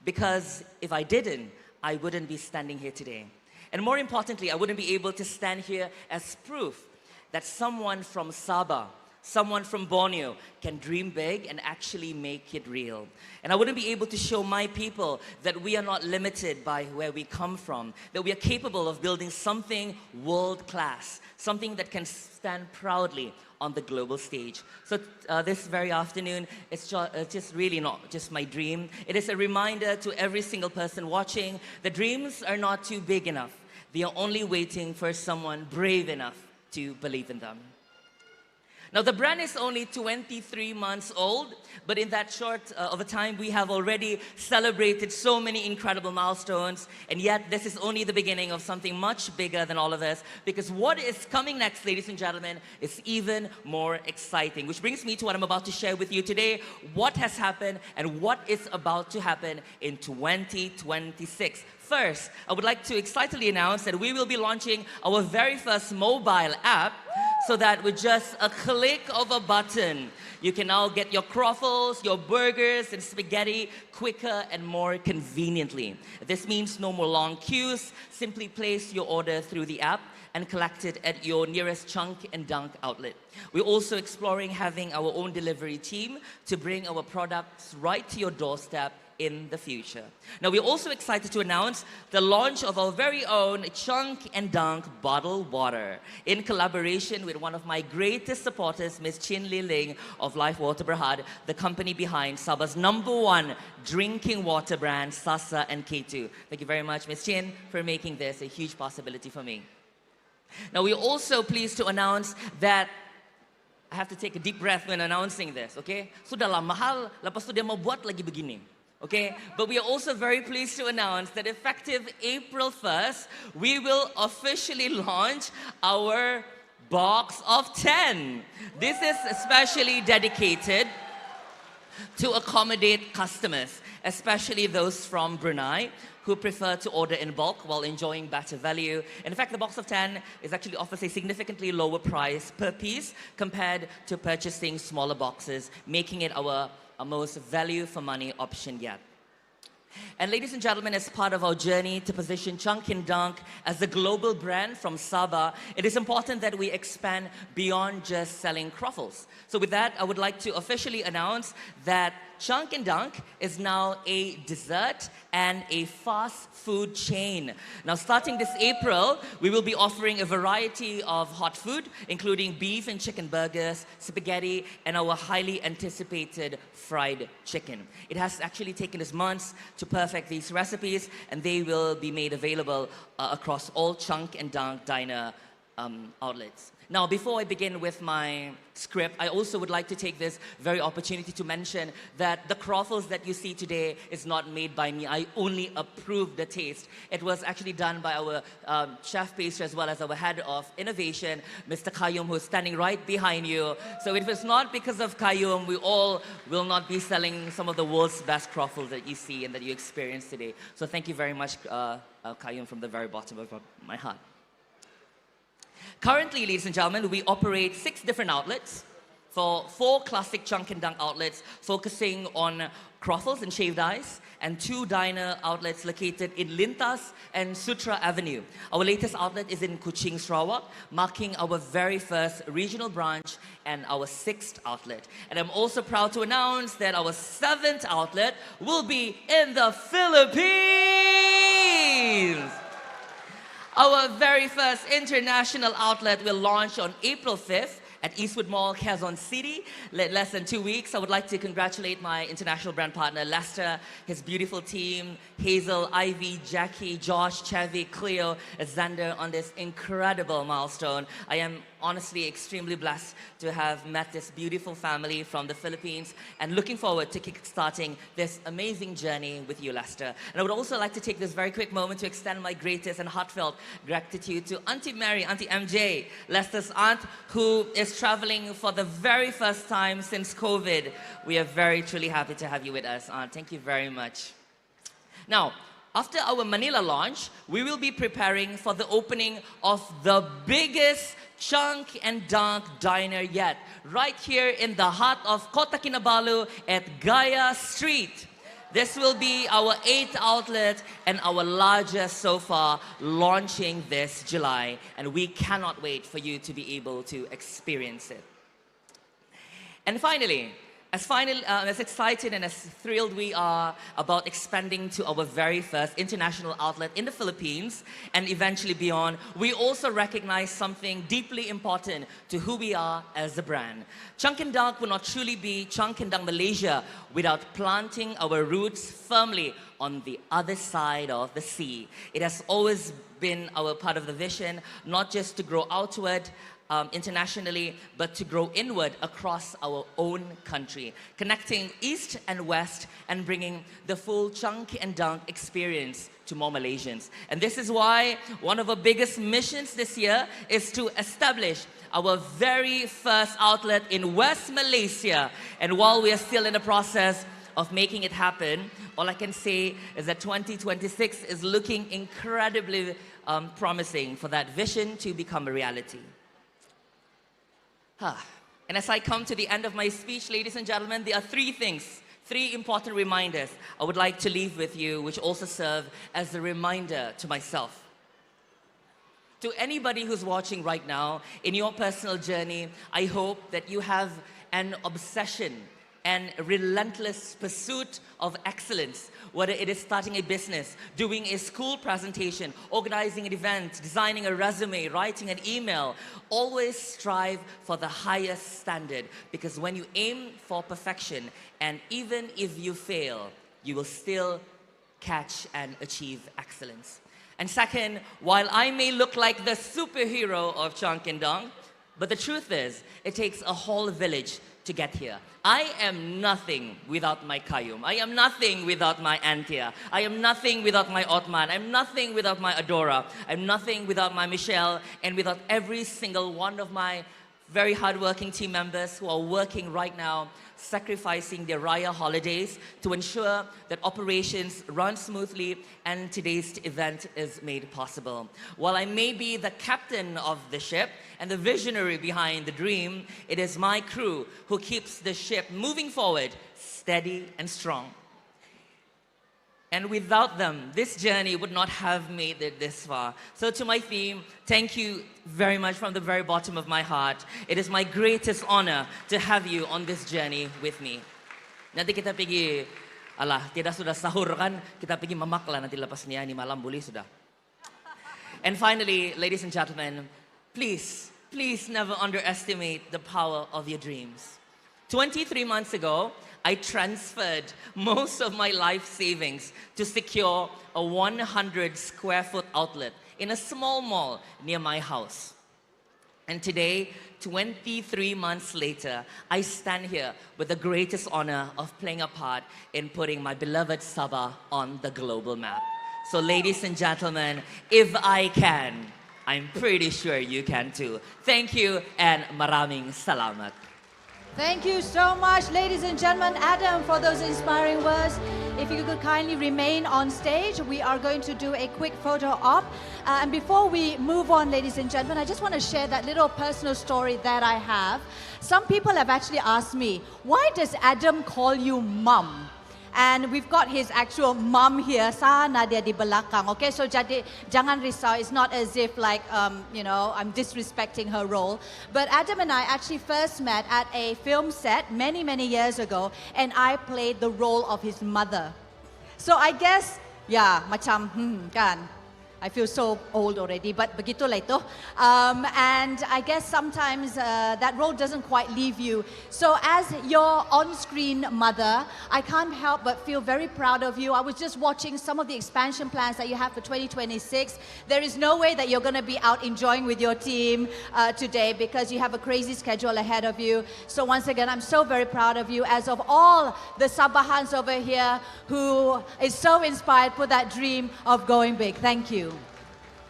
Speaker 11: Because if I didn't, I wouldn't be standing here today. And more importantly, I wouldn't be able to stand here as proof that someone from Sabah, someone from Borneo can dream big and actually make it real. And I wouldn't be able to show my people that we are not limited by where we come from, that we are capable of building something world-class, something that can stand proudly on the global stage. So this very afternoon, it's just really not just my dream. It is a reminder to every single person watching that dreams are not too big enough. They are only waiting for someone brave enough to believe in them. Now, the brand is only 23 months old, but in that short of a time, we have already celebrated so many incredible milestones, and yet this is only the beginning of something much bigger than all of us, because what is coming next, ladies and gentlemen, is even more exciting. Which brings me to what I'm about to share with you today, what has happened and what is about to happen in 2026. First, I would like to excitedly announce that we will be launching our very first mobile app, so that with just a click of a button, you can now get your croffles, your burgers, and spaghetti quicker and more conveniently. This means no more long queues. Simply place your order through the app and collect it at your nearest Chunk and Dunk outlet. We're also exploring having our own delivery team to bring our products right to your doorstep in the future. Now, we're also excited to announce the launch of our very own Chunk and Dunk bottled water in collaboration with one of my greatest supporters, Ms. Chin Lee Ling of Life Water Berhad, the company behind Sabah's #1 drinking water brand, Sasa and K2. Thank you very much, Ms. Chin, for making this a huge possibility for me. Now, we're also pleased to announce that I have to take a deep breath when announcing this, okay? Sudahlah mahal, lepas tu dia mau buat lagi begini. Okay, but we are also very pleased to announce that effective April 1st, we will officially launch our box of 10. This is especially dedicated to accommodate customers, especially those from Brunei who prefer to order in bulk while enjoying better value. In fact, the box of 10 is actually offers a significantly lower price per piece compared to purchasing smaller boxes, making it our most value for money option yet. And ladies and gentlemen, as part of our journey to position Chunk and Dunk as a global brand from Sabah, it is important that we expand beyond just selling croffles. So with that, I would like to officially announce that Chunk and Dunk is now a dessert and a fast food chain. Now, starting this April, we will be offering a variety of hot food, including beef and chicken burgers, spaghetti, and our highly anticipated fried chicken. It has actually taken us months to perfect these recipes, and they will be made available across all Chunk and Dunk diner outlets. Now, before I begin with my script, I also would like to take this very opportunity to mention that the croffles that you see today is not made by me. I only approve the taste. It was actually done by our chef pastry as well as our head of innovation, Mr. Qayyum, who is standing right behind you. So if it's not because of Qayyum, we all will not be selling some of the world's best croffles that you see and that you experience today. So thank you very much, Qayyum, from the very bottom of my heart. Currently, ladies and gentlemen, we operate 6 different outlets for 4 classic Chunk and Dunk outlets focusing on croffles and shaved ice, and 2 diner outlets located in Lintas and Sutra Avenue. Our latest outlet is in Kuching, Sarawak, marking our very first regional branch and our 6th outlet. And I'm also proud to announce that our 7th outlet will be in the Philippines. Our very first international outlet will launch on April 5th at Eastwood Mall, Quezon City, less than 2 weeks. I would like to congratulate my international brand partner, Lester, his beautiful team, Hazel, Ivy, Jackie, Josh, Chavi, Cleo, Xander, on this incredible milestone. I am honestly extremely blessed to have met this beautiful family from the Philippines and looking forward to kickstarting this amazing journey with you, Lester. And I would also like to take this very quick moment to extend my greatest and heartfelt gratitude to Auntie Mary, Auntie MJ, Lester's aunt, who is traveling for the very first time since COVID. We are very truly happy to have you with us, Aunt. Thank you very much. Now, after our Manila launch, we will be preparing for the opening of the biggest Chunk and Dunk diner yet, right here in the heart of Kota Kinabalu at Gaya Street. This will be our 8th outlet and our largest so far, launching this July, and we cannot wait for you to be able to experience it. And finally, as excited and as thrilled we are about expanding to our very first international outlet in the Philippines and eventually beyond, we also recognize something deeply important to who we are as a brand. Chunk and Dunk will not truly be Chunk and Dunk Malaysia without planting our roots firmly on the other side of the sea. It has always been our part of the vision, not just to grow outward, internationally, but to grow inward across our own country, connecting East and West and bringing the full Chunk and Dunk experience to more Malaysians. And this is why one of our biggest missions this year is to establish our very first outlet in West Malaysia. And while we are still in the process of making it happen, all I can say is that 2026 is looking incredibly promising for that vision to become a reality. And as I come to the end of my speech, ladies and gentlemen, there are three important reminders I would like to leave with you, which also serve as a reminder to myself. To anybody who's watching right now, in your personal journey, I hope that you have an obsession and relentless pursuit of excellence, whether it is starting a business, doing a school presentation, organizing an event, designing a resume, writing an email. Always strive for the highest standard, because when you aim for perfection, and even if you fail, you will still catch and achieve excellence. And second, while I may look like the superhero of Chunk and Dunk, but the truth is, it takes a whole village to get here. I am nothing without my Kayum. I am nothing without my Antia. I am nothing without my Otman. I'm nothing without my Adora. I'm nothing without my Michelle, and without every single one of my very hardworking team members who are working right now, sacrificing their Raya holidays to ensure that operations run smoothly and today's event is made possible. While I may be the captain of the ship and the visionary behind the dream, it is my crew who keeps the ship moving forward, steady and strong. And without them, this journey would not have made it this far. So to my team, thank you very much from the very bottom of my heart. It is my greatest honor to have you on this journey with me. Nanti kita pergi, tidak sudah sahur kan, kita pergi mamakla nanti lepas niya ni malam boleh sudah. And finally, ladies and gentlemen, please never underestimate the power of your dreams. 23 months ago, I transferred most of my life savings to secure a 100 square foot outlet in a small mall near my house. And today, 23 months later, I stand here with the greatest honor of playing a part in putting my beloved Sabah on the global map. So ladies and gentlemen, if I can, I'm pretty sure you can too. Thank you and maraming salamat.
Speaker 1: Thank you so much, ladies and gentlemen. Adam, for those inspiring words. If you could kindly remain on stage, we are going to do a quick photo op. And before we move on, ladies and gentlemen, I just want to share that little personal story that I have. Some people have actually asked me, why does Adam call you mum? And we've got his actual mum here, sana dia di belakang. Okay, so jadi jangan risau. It's not as if like you know, I'm disrespecting her role. But Adam and I actually first met at a film set many years ago, and I played the role of his mother. So I guess, yeah, macam kan. I feel so old already, but begitulah itu. And I guess sometimes that role doesn't quite leave you. So as your on-screen mother, I can't help but feel very proud of you. I was just watching some of the expansion plans that you have for 2026. There is no way that you're going to be out enjoying with your team today because you have a crazy schedule ahead of you. So once again, I'm so very proud of you, as of all the Sabahans over here who is so inspired for that dream of going big. Thank you.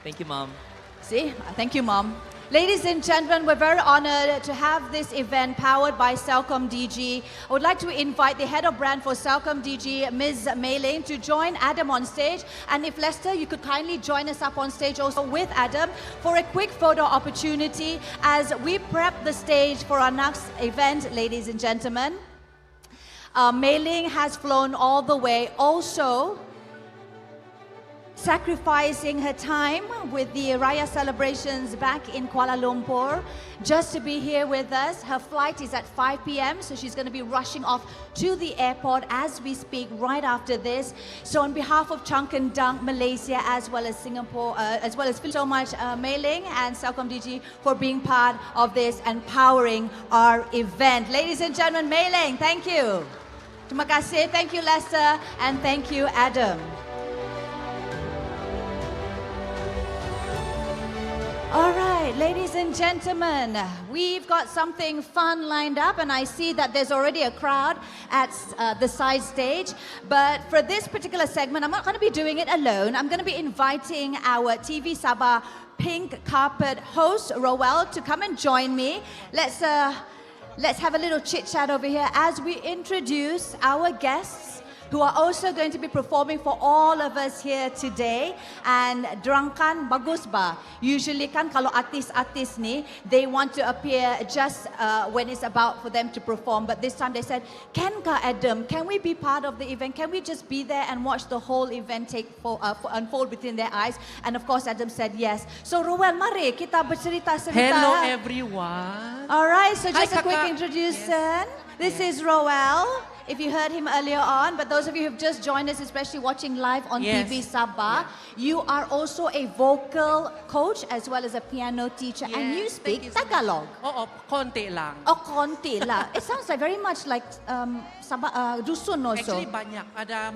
Speaker 11: Thank you, Mom.
Speaker 1: See, thank you, Mom. Ladies and gentlemen, we're very honored to have this event powered by 𝐶𝐿𝐶𝐶𝐷. I would like to invite the head of brand for 𝐶𝐿𝐶𝐷, Ms. Mei Ling, to join Adam on stage. And if Lester, you could kindly join us up on stage also with Adam for a quick photo opportunity as we prep the stage for our next event, ladies and gentlemen. Mei Ling has flown all the way, also sacrificing her time with the Raya celebrations back in Kuala Lumpur just to be here with us. Her flight is at 5 p.m. so she's going to be rushing off to the airport as we speak right after this. So on behalf of 𝐶𝐿𝐶𝐷 Malaysia as well as Singapore, as well as so much Mei Ling and 𝐶𝐿𝐶𝐷 for being part of this and powering our event. Ladies and gentlemen, Mei Ling, thank you. Terima kasih, thank you Lester, and thank you Adam. All right, ladies and gentlemen, we've got something fun lined up, and I see that there's already a crowd at the side stage. But for this particular segment, I'm not going to be doing it alone. I'm going to be inviting our TV Sabah pink carpet host, Roel, to come and join me. Let's have a little chit-chat over here as we introduce our guests who are also going to be performing for all of us here today. And dorang kan bagus ba? Usually kan kalau artis-artis ni, they want to appear just when it's about for them to perform. But this time they said, Adam, can we be part of the event? Can we just be there and watch the whole event unfold within their eyes? And of course Adam said yes. So Roel, mari kita bercerita-cerita.
Speaker 12: Hello everyone.
Speaker 1: All right, so just a quick introduction. This is Roel, if you heard him earlier on, but those of you who have just joined us, especially watching live on TV Sabah, you are also a vocal coach as well as a piano teacher, and you speak Tagalog.
Speaker 12: Oo, konti lang.
Speaker 1: Oh, konti lang. It sounds like very much like Sabah, Dusun also.
Speaker 12: Actually, banyak. Ada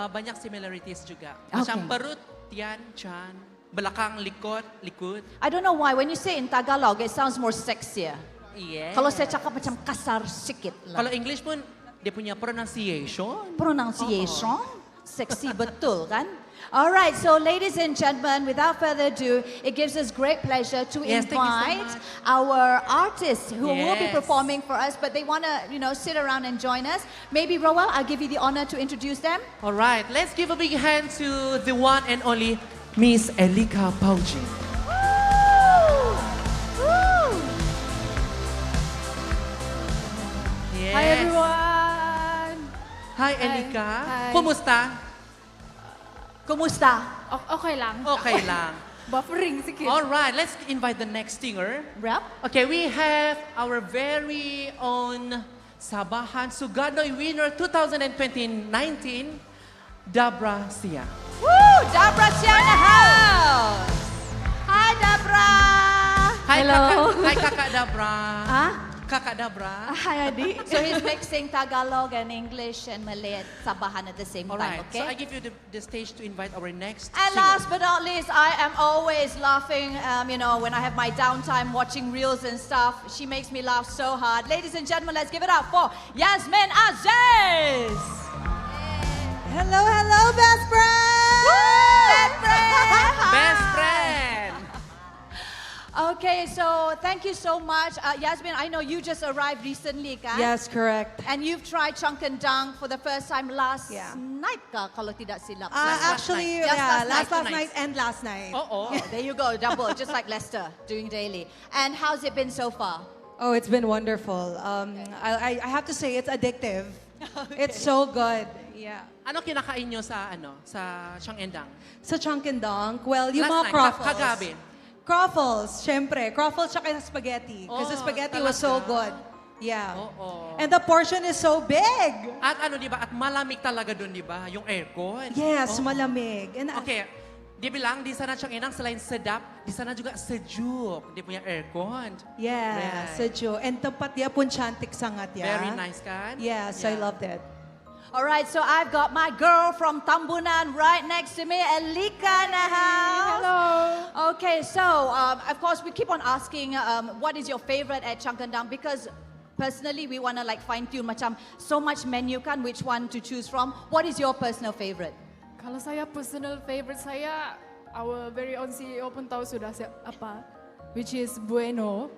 Speaker 12: banyak similarities juga.
Speaker 1: Okay.
Speaker 12: Macam perut, tiyan, tiyan, belakang, likod, likod.
Speaker 1: I don't know why, when you say in Tagalog, it sounds more sexier.
Speaker 12: Yeah.
Speaker 1: Kalau saya cakap macam kasar sikit lah.
Speaker 12: Kalau English pun, dia punya pronunciation.
Speaker 1: Pronunciation. Sexy betul kan? All right, so ladies and gentlemen, without further ado, it gives us great pleasure to invite our artists who will be performing for us, but they want to, sit around and join us. Maybe, Roel, I'll give you the honor to introduce them.
Speaker 12: All right, let's give a big hand to the one and only Miss Elica Paujin. Yes.
Speaker 13: Hi everyone!
Speaker 12: Hi Elica.
Speaker 13: Hi.
Speaker 12: Kumusta?
Speaker 1: Kumusta?
Speaker 13: Okay lang.
Speaker 12: Okay lang.
Speaker 13: Buffering sikit.
Speaker 12: All right, let's invite the next singer.
Speaker 1: Rep.
Speaker 12: Okay, we have our very own Sabahan Sugadoy winner 2019, Dabra Sia.
Speaker 1: Woo! Dabra Sia in the house! Hi, Dabra!
Speaker 12: Hi,
Speaker 13: Hello.
Speaker 12: Hi, Kakak Dabra.
Speaker 1: Huh?
Speaker 12: Kakak Dabra.
Speaker 13: Hi, Adi.
Speaker 1: So he's mixing Tagalog and English and Malay at Sabahan at the same
Speaker 12: All
Speaker 1: time,
Speaker 12: right,
Speaker 1: okay?
Speaker 12: so I give you the stage to invite our next
Speaker 1: And
Speaker 12: singer.
Speaker 1: last but not least, I am always laughing, when I have my downtime watching reels and stuff. She makes me laugh so hard. Ladies and gentlemen, let's give it up for Yazmin Aziz!
Speaker 14: Hello, hello, best friend!
Speaker 1: Best friend!
Speaker 12: Best friend!
Speaker 1: Okay, so thank you so much. Yazmin, I know you just arrived recently, kan?
Speaker 14: Yes, correct.
Speaker 1: And you've tried 𝐶𝐿𝐶𝐷 for the first time last night, kalau tidak silap.
Speaker 14: Actually, last night and last night.
Speaker 12: Oh.
Speaker 1: There you go, double, just like Lester doing daily. And how's it been so far?
Speaker 14: Oh, it's been wonderful. I have to say, it's addictive. It's so good. Yeah.
Speaker 12: Ano kinakain nyo sa 𝐶𝐿𝐶𝐷?
Speaker 14: Sa 𝐶𝐿𝐶𝐷, well, yung
Speaker 12: Last
Speaker 14: mga
Speaker 12: night,
Speaker 14: croffles.
Speaker 12: kagabi.
Speaker 14: Croffles, syempre. Croffles tsaka spaghetti. Because the spaghetti was so good. Yeah.
Speaker 12: Oo.
Speaker 14: And the portion is so big.
Speaker 12: At di ba? At malamig talaga doon, di ba? Yung aircon.
Speaker 14: Yes, malamig. And
Speaker 12: Okay. Dia bilang di sana Chang Endang selain sedap, di sana juga sejuk. Dia punya aircon.
Speaker 14: Yeah,
Speaker 12: Right.
Speaker 14: sejuk. And tempat dia pun cantik sangat ya.
Speaker 12: Very nice kan?
Speaker 14: Yes, I love that.
Speaker 1: All right, so I've got my girl from Tambunan right next to me, Elica in the house.
Speaker 13: Hello.
Speaker 1: Okay, so of course we keep on asking what is your favorite at Changkendang, because personally we want to like fine tune macam so much menu kan, which one to choose from. What is your personal favorite?
Speaker 13: Kalau saya personal favorite saya, our very own CEO pun tahu sudah apa, which is Bueno.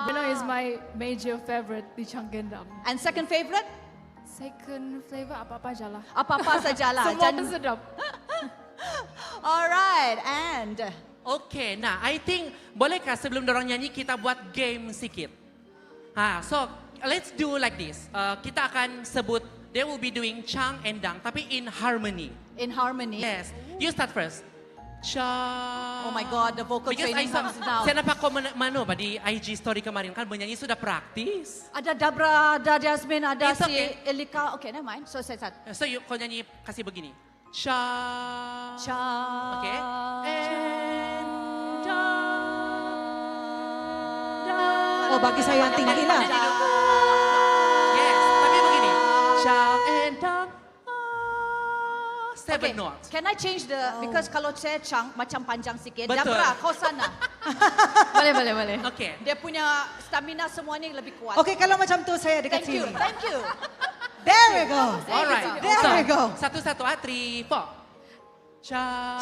Speaker 13: Bueno is my major favorite di Changkendang.
Speaker 1: And second favorite?
Speaker 13: Second flavor apa-apa aja lah.
Speaker 1: Apa-apa sajalah.
Speaker 13: Semua pun sedap.
Speaker 1: Alright, and
Speaker 12: Okay, nah I think bolehkah sebelum dorang nyanyi kita buat game sikit? So let's do like this. Kita akan sebut, they will be doing Chang and Dang tapi in harmony.
Speaker 1: In harmony?
Speaker 12: Yes. You start first. Chang.
Speaker 1: Oh my God, the vocal
Speaker 12: Because
Speaker 1: training
Speaker 12: I saw,
Speaker 1: comes now.
Speaker 12: saya nampak kau di IG story kemarin kan menyanyi sudah praktis.
Speaker 1: Ada Dabra, ada Yazmin, ada
Speaker 12: It's
Speaker 1: si
Speaker 12: okay.
Speaker 1: Elica. Okay, never mind. So saya start.
Speaker 12: So kau nyanyi kasih begini. Chang.
Speaker 1: Chang.
Speaker 12: Okay.
Speaker 14: Oh, bagi saya yang tinggi lah.
Speaker 12: Yes, tapi begini. Chang and Dang. Seven
Speaker 1: Okay,
Speaker 12: notes.
Speaker 1: can I change the, because kalau saya Chang macam panjang sikit.
Speaker 12: Betul.
Speaker 1: Dabra, kau sana.
Speaker 13: Boleh.
Speaker 12: Okay.
Speaker 1: Dia punya stamina semuanya lebih kuat.
Speaker 14: Okay, kalau macam tu saya dekat
Speaker 1: Thank you,
Speaker 14: sini.
Speaker 1: thank you.
Speaker 14: There we go.
Speaker 12: Alright.
Speaker 14: There
Speaker 12: So,
Speaker 14: we go.
Speaker 12: Satu-satu, 3, 4. Chang.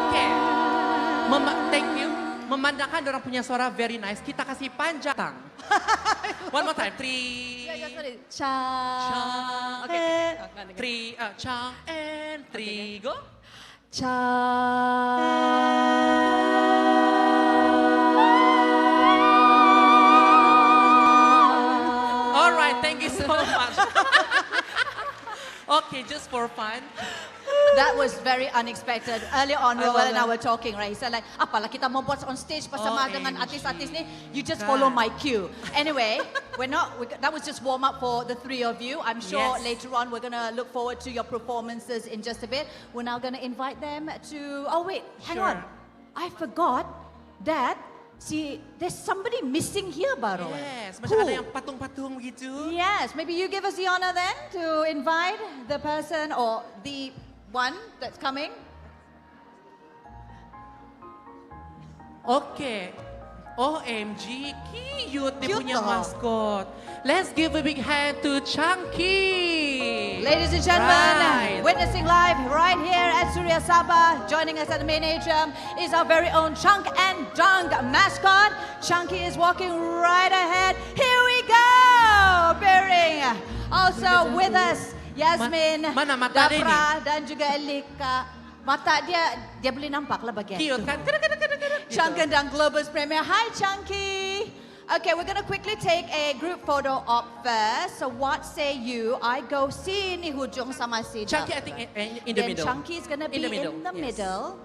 Speaker 12: Okay. Thank you. Memandangkan orang punya suara very nice, kita kasih panjang. One more time. 3.
Speaker 1: Chang.
Speaker 12: Okay. 3. Chang and 3. Go. All right. Thank you so much. Okay, just for fun.
Speaker 1: That was very unexpected. Earlier on, Roel and I were talking, right? He said like, apalah kita mau buat on stage bersama dengan artis-artis ni, you just follow my cue. Anyway, that was just warm up for the three of you. I'm sure later on we're gonna look forward to your performances in just a bit. We're now gonna invite them to, oh wait, hang on. I forgot that, see, there's somebody missing here, Baro.
Speaker 12: Yes, macam ada yang patung-patung begitu.
Speaker 1: Yes, maybe you give us the honor then to invite the person or the one that's coming.
Speaker 12: Okay. OMG, cute dia
Speaker 1: Cute
Speaker 12: punya
Speaker 1: toh.
Speaker 12: mascot. Let's give a big hand to Chunky.
Speaker 1: Ladies and gentlemen,
Speaker 12: Right.
Speaker 1: witnessing live right here at Suria Sabah, joining us at the main atrium is our very own Chunk and Dunk mascot. Chunky is walking right ahead. Here we go! Bearing also with us, Yazmin,
Speaker 12: Mana mata dia
Speaker 1: Dabra, dan juga Elica. Mata dia boleh nampak lah bagian
Speaker 12: Cute
Speaker 1: tu.
Speaker 12: kan?
Speaker 1: Chunk and Dunk Global's premiere. Hi, Chunky. Okay, we're going to quickly take a group photo op first. So what say you? I go sini hujung sama si
Speaker 12: Chunky, I think in the
Speaker 1: Then
Speaker 12: middle.
Speaker 1: Chunky is going to be in the
Speaker 12: yes.
Speaker 1: middle.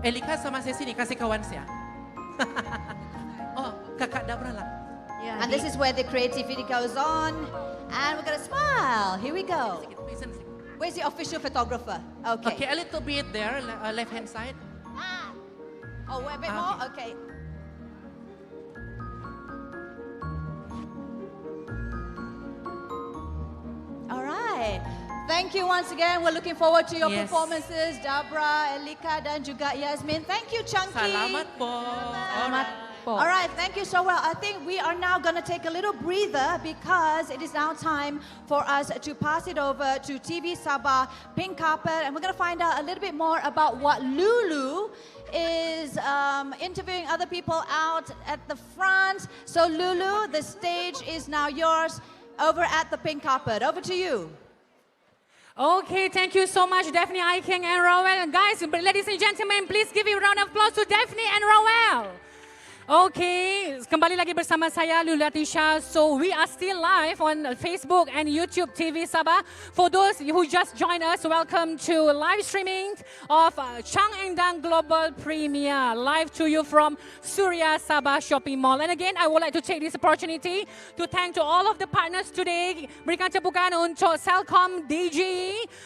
Speaker 12: Elica sama saya sini, kasih kawan saya. Oh, kakak Dabra lah.
Speaker 1: And this is where the creativity goes on. And we're going to smile. Here we go. Where's the official photographer? Okay.
Speaker 12: Okay, a little bit there, left hand side.
Speaker 1: Oh, a bit more? Okay. All right. Thank you once again. We're looking forward to your
Speaker 12: Yes.
Speaker 1: performances, Dabra, Elica, dan juga Yazmin. Thank you, Chunky.
Speaker 12: Salamat po.
Speaker 1: All right, thank you so well. I think we are now going to take a little breather because it is now time for us to pass it over to TV Sabah Pink Carpet, and we're going to find out a little bit more about what Lulu is interviewing other people out at the front. So Lulu, the stage is now yours over at the Pink Carpet. Over to you.
Speaker 15: Okay, thank you so much, Daphne Iking and Roel. Guys, ladies and gentlemen, please give a round of applause to Daphne and Roel. Okay, kembali lagi bersama saya Lulatisha. So we are still live on Facebook and YouTube TV Sabah. For those who just joined us, welcome to live streaming of 𝐶𝐻𝐻 Global Premier, live to you from Suria Sabah Shopping Mall. And again, I would like to take this opportunity to thank to all of the partners today. Berikan tepukan untuk Celcom DG,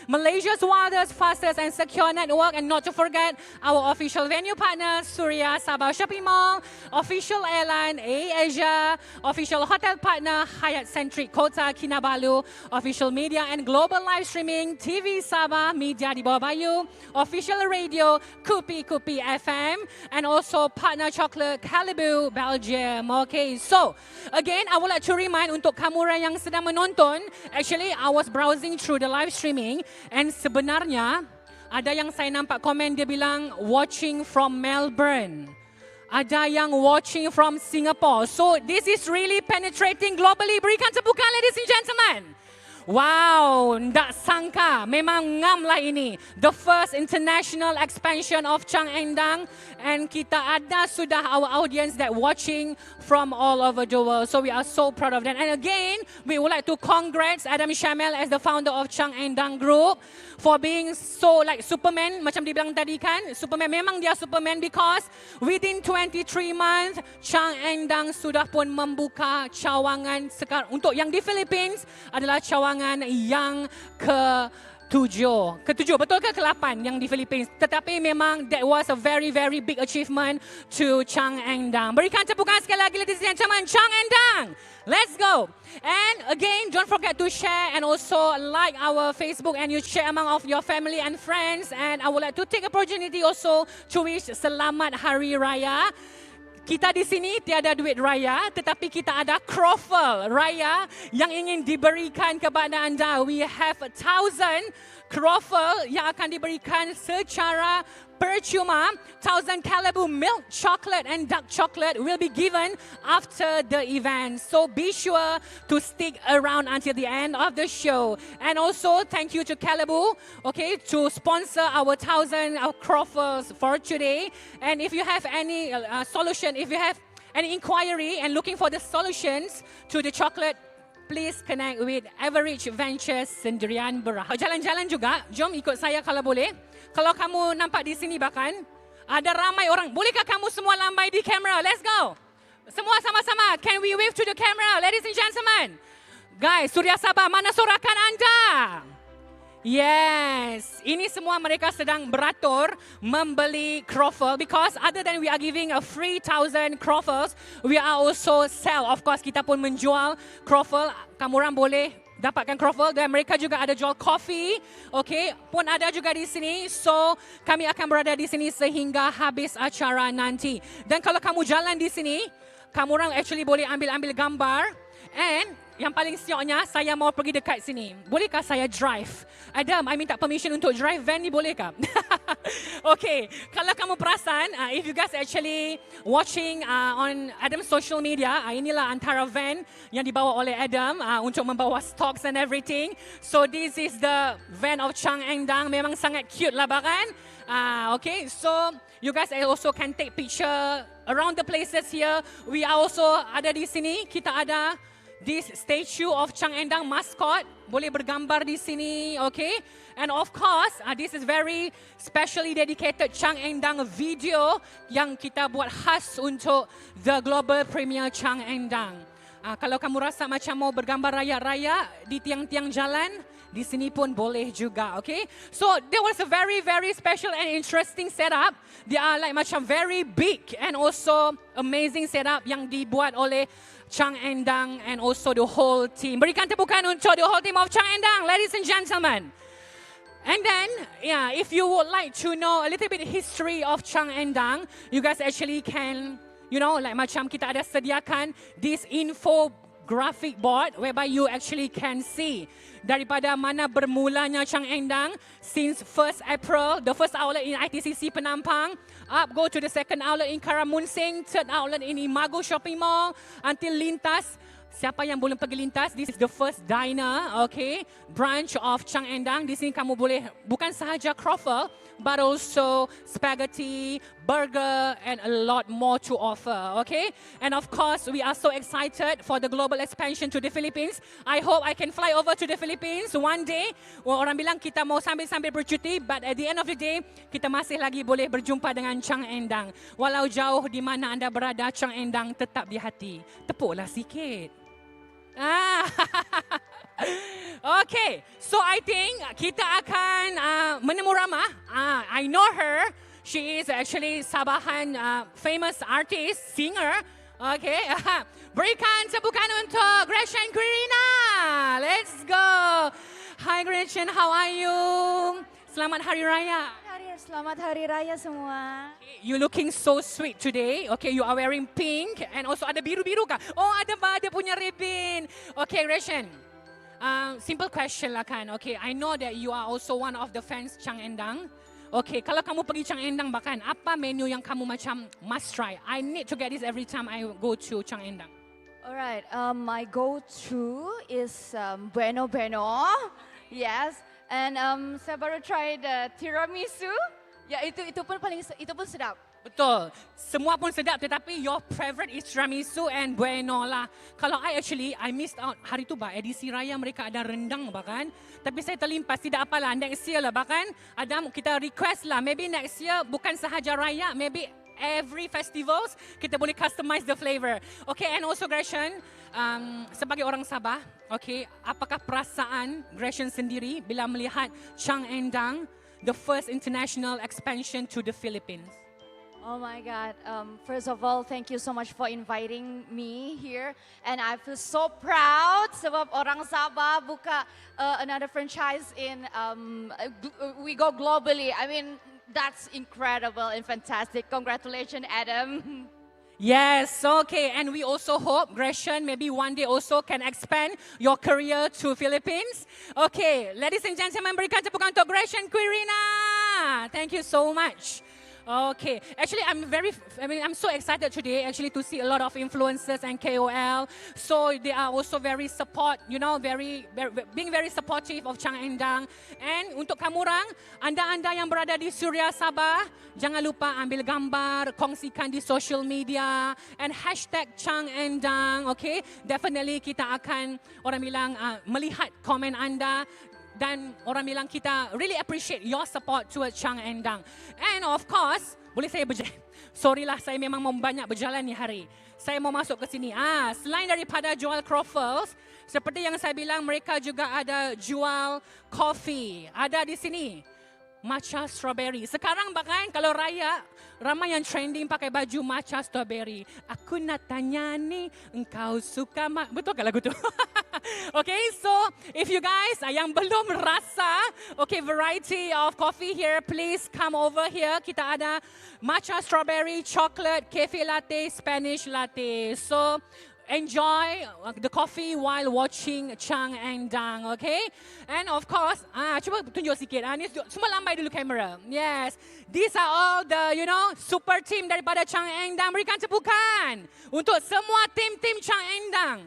Speaker 15: Malaysia's wildest, fastest and secure network, and not to forget our official venue partners, Suria Sabah Shopping Mall, official airline AirAsia, official hotel partner Hyatt Centric Kota Kinabalu, official media and global live streaming TV Sabah Media di Bawah Bayu, official radio 𝐃𝐔𝐍𝐊 FM, and also partner chocolate 𝐃𝐔𝐍𝐊 Belgium. Okay, so again I would like to remind untuk kamu yang sedang menonton, actually I was browsing through the live streaming and sebenarnya ada yang saya nampak komen dia bilang watching from Melbourne. Ada yang watching from Singapore. So this is really penetrating globally. Berikan tepukan, ladies and gentlemen. Wow, tak sangka. Memang ngam lah ini. The first international expansion of 𝐶𝐻𝐻. And kita ada sudah our audience that watching from all over the world. So we are so proud of that. And again, we would like to congrats Adam Shamel as the founder of 𝐶𝐻𝐻 Group for being so like Superman. Macam dibilang tadi kan, Superman memang dia Superman because within 23 months, 𝐶𝐻𝐻 sudah pun membuka cawangan sekarang. Untuk yang di Philippines adalah cawangan yang ke-7, betul ke ke-8 yang di Philippines. Tetapi memang that was a very very big achievement to 𝐶𝐻𝐻. Berikan tepukan sekali lagi ladies and gentlemen, 𝐶𝐻𝐻. Let's go. And again, don't forget to share and also like our Facebook and you share among of your family and friends. And I would like to take opportunity also to wish Selamat Hari Raya. Kita di sini tiada duit raya, tetapi kita ada croffle raya yang ingin diberikan kepada anda. We have 1,000 croffle yang akan diberikan secara percuma. 1,000 𝐃𝐔𝐍𝐊 milk chocolate and dark chocolate will be given after the event. So be sure to stick around until the end of the show. And also thank you to 𝐃𝐔𝐍𝐊, okay, to sponsor our 1,000 croffles for today. And if you have any solution, if you have any inquiry and looking for the solutions to the chocolate, please connect with Average Ventures Sendirian Berhad. Jalan-jalan juga, jom ikut saya kalau boleh. Kalau kamu nampak di sini bahkan, ada ramai orang. Bolehkah kamu semua lambai di kamera? Let's go. Semua sama-sama. Can we wave to the camera, ladies and gentlemen? Guys, Suria Sabah, mana sorakan anda? Yes, ini semua mereka sedang beratur membeli croffle because other than we are giving a free 1,000 croffles, we are also sell. Of course, kita pun menjual croffle. Kamu orang boleh dapatkan croffle dan mereka juga ada jual coffee, okay, pun ada juga di sini. So kami akan berada di sini sehingga habis acara nanti. Dan kalau kamu jalan di sini, kamu orang actually boleh ambil gambar. And yang paling sioknya, saya mau pergi dekat sini. Bolehkah saya drive? Adam, I minta permission untuk drive van ni, bolehkah? Okay, kalau kamu perasan, if you guys actually watching on Adam's social media, inilah antara van yang dibawa oleh Adam untuk membawa stocks and everything. So this is the van of 𝐶𝐻𝐻. Memang sangat cute lah bahkan. Okay, so you guys also can take picture around the places here. We are also ada di sini, kita ada this statue of 𝐶𝐻𝐻 mascot, boleh bergambar di sini, okay? And of course, this is very specially dedicated 𝐶𝐻𝐻 video yang kita buat khas untuk the global premier 𝐶𝐻𝐻. Kalau kamu rasa macam mau bergambar raya-raya di tiang-tiang jalan, di sini pun boleh juga, okay? So there was a very very special and interesting setup. They are like macam very big and also amazing setup yang dibuat oleh 𝐶𝐻𝐻 and also the whole team. Berikan tepukan untuk the whole team of 𝐶𝐻𝐻, ladies and gentlemen. And then, yeah, if you would like to know a little bit history of 𝐶𝐻𝐻, you guys actually can, you know, like macam kita ada sediakan this infographic board whereby you actually can see daripada mana bermulanya 𝐶𝐻𝐻 since 1st April, the first outlet in ITCC Penampang, up go to the second outlet in Karamunsing, third outlet in Imago Shopping Mall, until lintas Siapa yang belum pergi lintas, this is the first diner, okay, branch of Chang Endang. Di sini kamu boleh bukan sahaja croffle, but also spaghetti, burger, and a lot more to offer, okay? And of course, we are so excited for the global expansion to the Philippines. I hope I can fly over to the Philippines one day. Orang bilang kita mau sambil-sambil bercuti, but at the end of the day, kita masih lagi boleh berjumpa dengan Chang Endang. Walau jauh di mana anda berada, Chang Endang tetap di hati. Tepuklah sikit. Okay, so I think kita akan menemu Rama. I know her. She is actually Sabahan famous artist, singer. Okay, berikan tepukan untuk Gretchen Quirina. Let's go. Hi Gretchen, how are you? Selamat Hari Raya.
Speaker 16: Selamat Hari Raya semua.
Speaker 15: You looking so sweet today. Okay, you are wearing pink and also ada biru-biru kah? Oh, ada punya ribbon. Okay, Gretchen. Simple question lah kan. Okay, I know that you are also one of the fans Chang Endang. Okay, kalau kamu pergi Chang Endang bahkan, apa menu yang kamu macam must try? I need to get this every time I go to Chang Endang.
Speaker 16: Alright, my go-to is Bueno. Yes. And saya baru try the tiramisu. Ya, itu pun sedap.
Speaker 15: Betul. Semua pun sedap tetapi your favorite is tiramisu and bueno lah. Kalau I missed out hari tu edisi raya mereka ada rendang bahkan. Tapi saya terlimpas, tidak apalah, next year lah bahkan. Kita request lah, maybe next year bukan sahaja raya, maybe every festivals kita boleh customize the flavor. Okay, and also Gretchen, sebagai orang Sabah, okay, apakah perasaan Gretchen sendiri bila melihat Chang Endang, the first international expansion to the Philippines?
Speaker 16: Oh my God. First of all, thank you so much for inviting me here. And I feel so proud sebab orang Sabah buka another franchise in, we go globally. I mean, that's incredible and fantastic. Congratulations, Adam.
Speaker 15: Yes, okay. And we also hope, Gretchen, maybe one day also can expand your career to Philippines. Okay, ladies and gentlemen, berikan tepukan untuk Gretchen Quirina. Thank you so much. Okay, actually I'm so excited today actually to see a lot of influencers and KOL. So they are also very being very supportive of Chang Endang. And untuk kamu orang, anda yang berada di Suria, Sabah, jangan lupa ambil gambar, kongsikan di social media and hashtag Chang Endang. Okay, definitely kita akan melihat komen anda. Dan orang bilang kita really appreciate your support towards Chang Endang. And of course, boleh saya sorry lah, saya memang mau banyak berjalan ni hari. Saya mau masuk ke sini. Selain daripada jual croffles, seperti yang saya bilang, mereka juga ada jual coffee. Ada di sini. Matcha strawberry. Sekarang bahkan kalau raya, ramai yang trending pakai baju matcha strawberry. Aku nak tanya ni, engkau suka betul ke lagu tu? Okay, so if you guys yang belum rasa, okay, variety of coffee here, please come over here. Kita ada matcha strawberry, chocolate, cafe latte, Spanish latte. So enjoy the coffee while watching Chang Endang, okay? And of course, cuba tunjuk sikit. Ni semua lambai dulu kamera. Yes, these are all the super team daripada Chang Endang. Berikan tepukan untuk semua tim Chang Endang.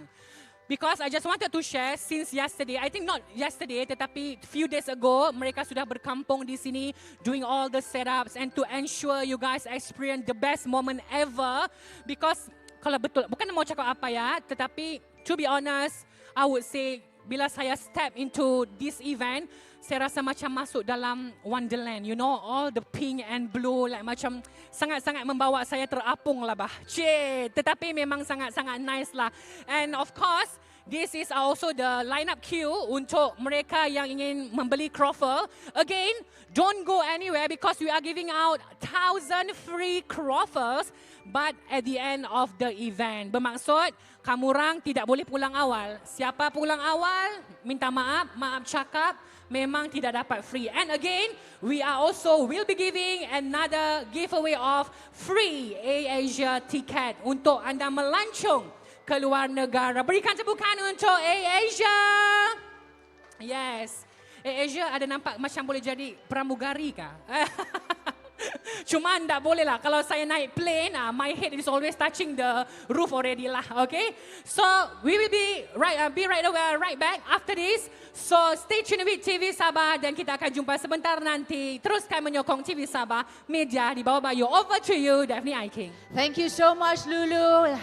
Speaker 15: Because I just wanted to share since yesterday, I think not yesterday, tetapi few days ago, mereka sudah berkampung di sini doing all the setups and to ensure you guys experience the best moment ever. Because kalau betul, bukan mau cakap apa ya, tetapi to be honest, I would say bila saya step into this event, saya rasa macam masuk dalam Wonderland. You know, all the pink and blue, like macam sangat-sangat membawa saya terapung lah bah. Tetapi memang sangat-sangat nice lah. And of course, this is also the lineup queue untuk mereka yang ingin membeli croffle. Again, don't go anywhere because we are giving out 1,000 free croffles. But at the end of the event, bermaksud kamu orang tidak boleh pulang awal. Siapa pulang awal, minta maaf cakap, memang tidak dapat free. And again, we are also will be giving another giveaway of free AirAsia ticket untuk anda melancong ke luar negara. Berikan tepukan untuk AirAsia. Yes, AirAsia ada nampak macam boleh jadi pramugari kah? Cuman tak boleh lah. Kalau saya naik plane, my head is always touching the roof already lah. Okay. So we will be right back after this. So stay tuned with TV Sabah dan kita akan jumpa sebentar nanti. Teruskan menyokong TV Sabah Media di bawah Bayu. Over to you, Daphne Iking.
Speaker 1: Thank you so much, Lulu.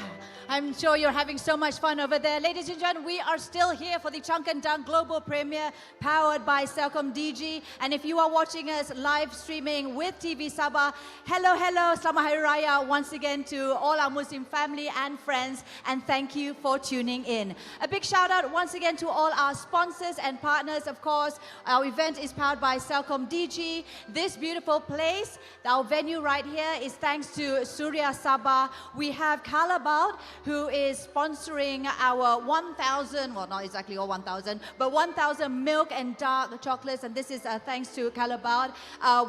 Speaker 1: I'm sure you're having so much fun over there. Ladies and gentlemen, we are still here for the 𝐶𝐿 Global Premiere powered by 𝐶𝐿. And if you are watching us live streaming with TV Sabah, hello, Selamat Hari Raya once again to all our Muslim family and friends. And thank you for tuning in. A big shout out once again to all our sponsors and partners. Of course, our event is powered by 𝐶𝐿. This beautiful place, our venue right here, is thanks to Suria Sabah. We have 𝐶𝐿, who is sponsoring our 1,000, well not exactly all 1,000, but 1,000 milk and dark chocolates, and this is thanks to 𝐶𝐿.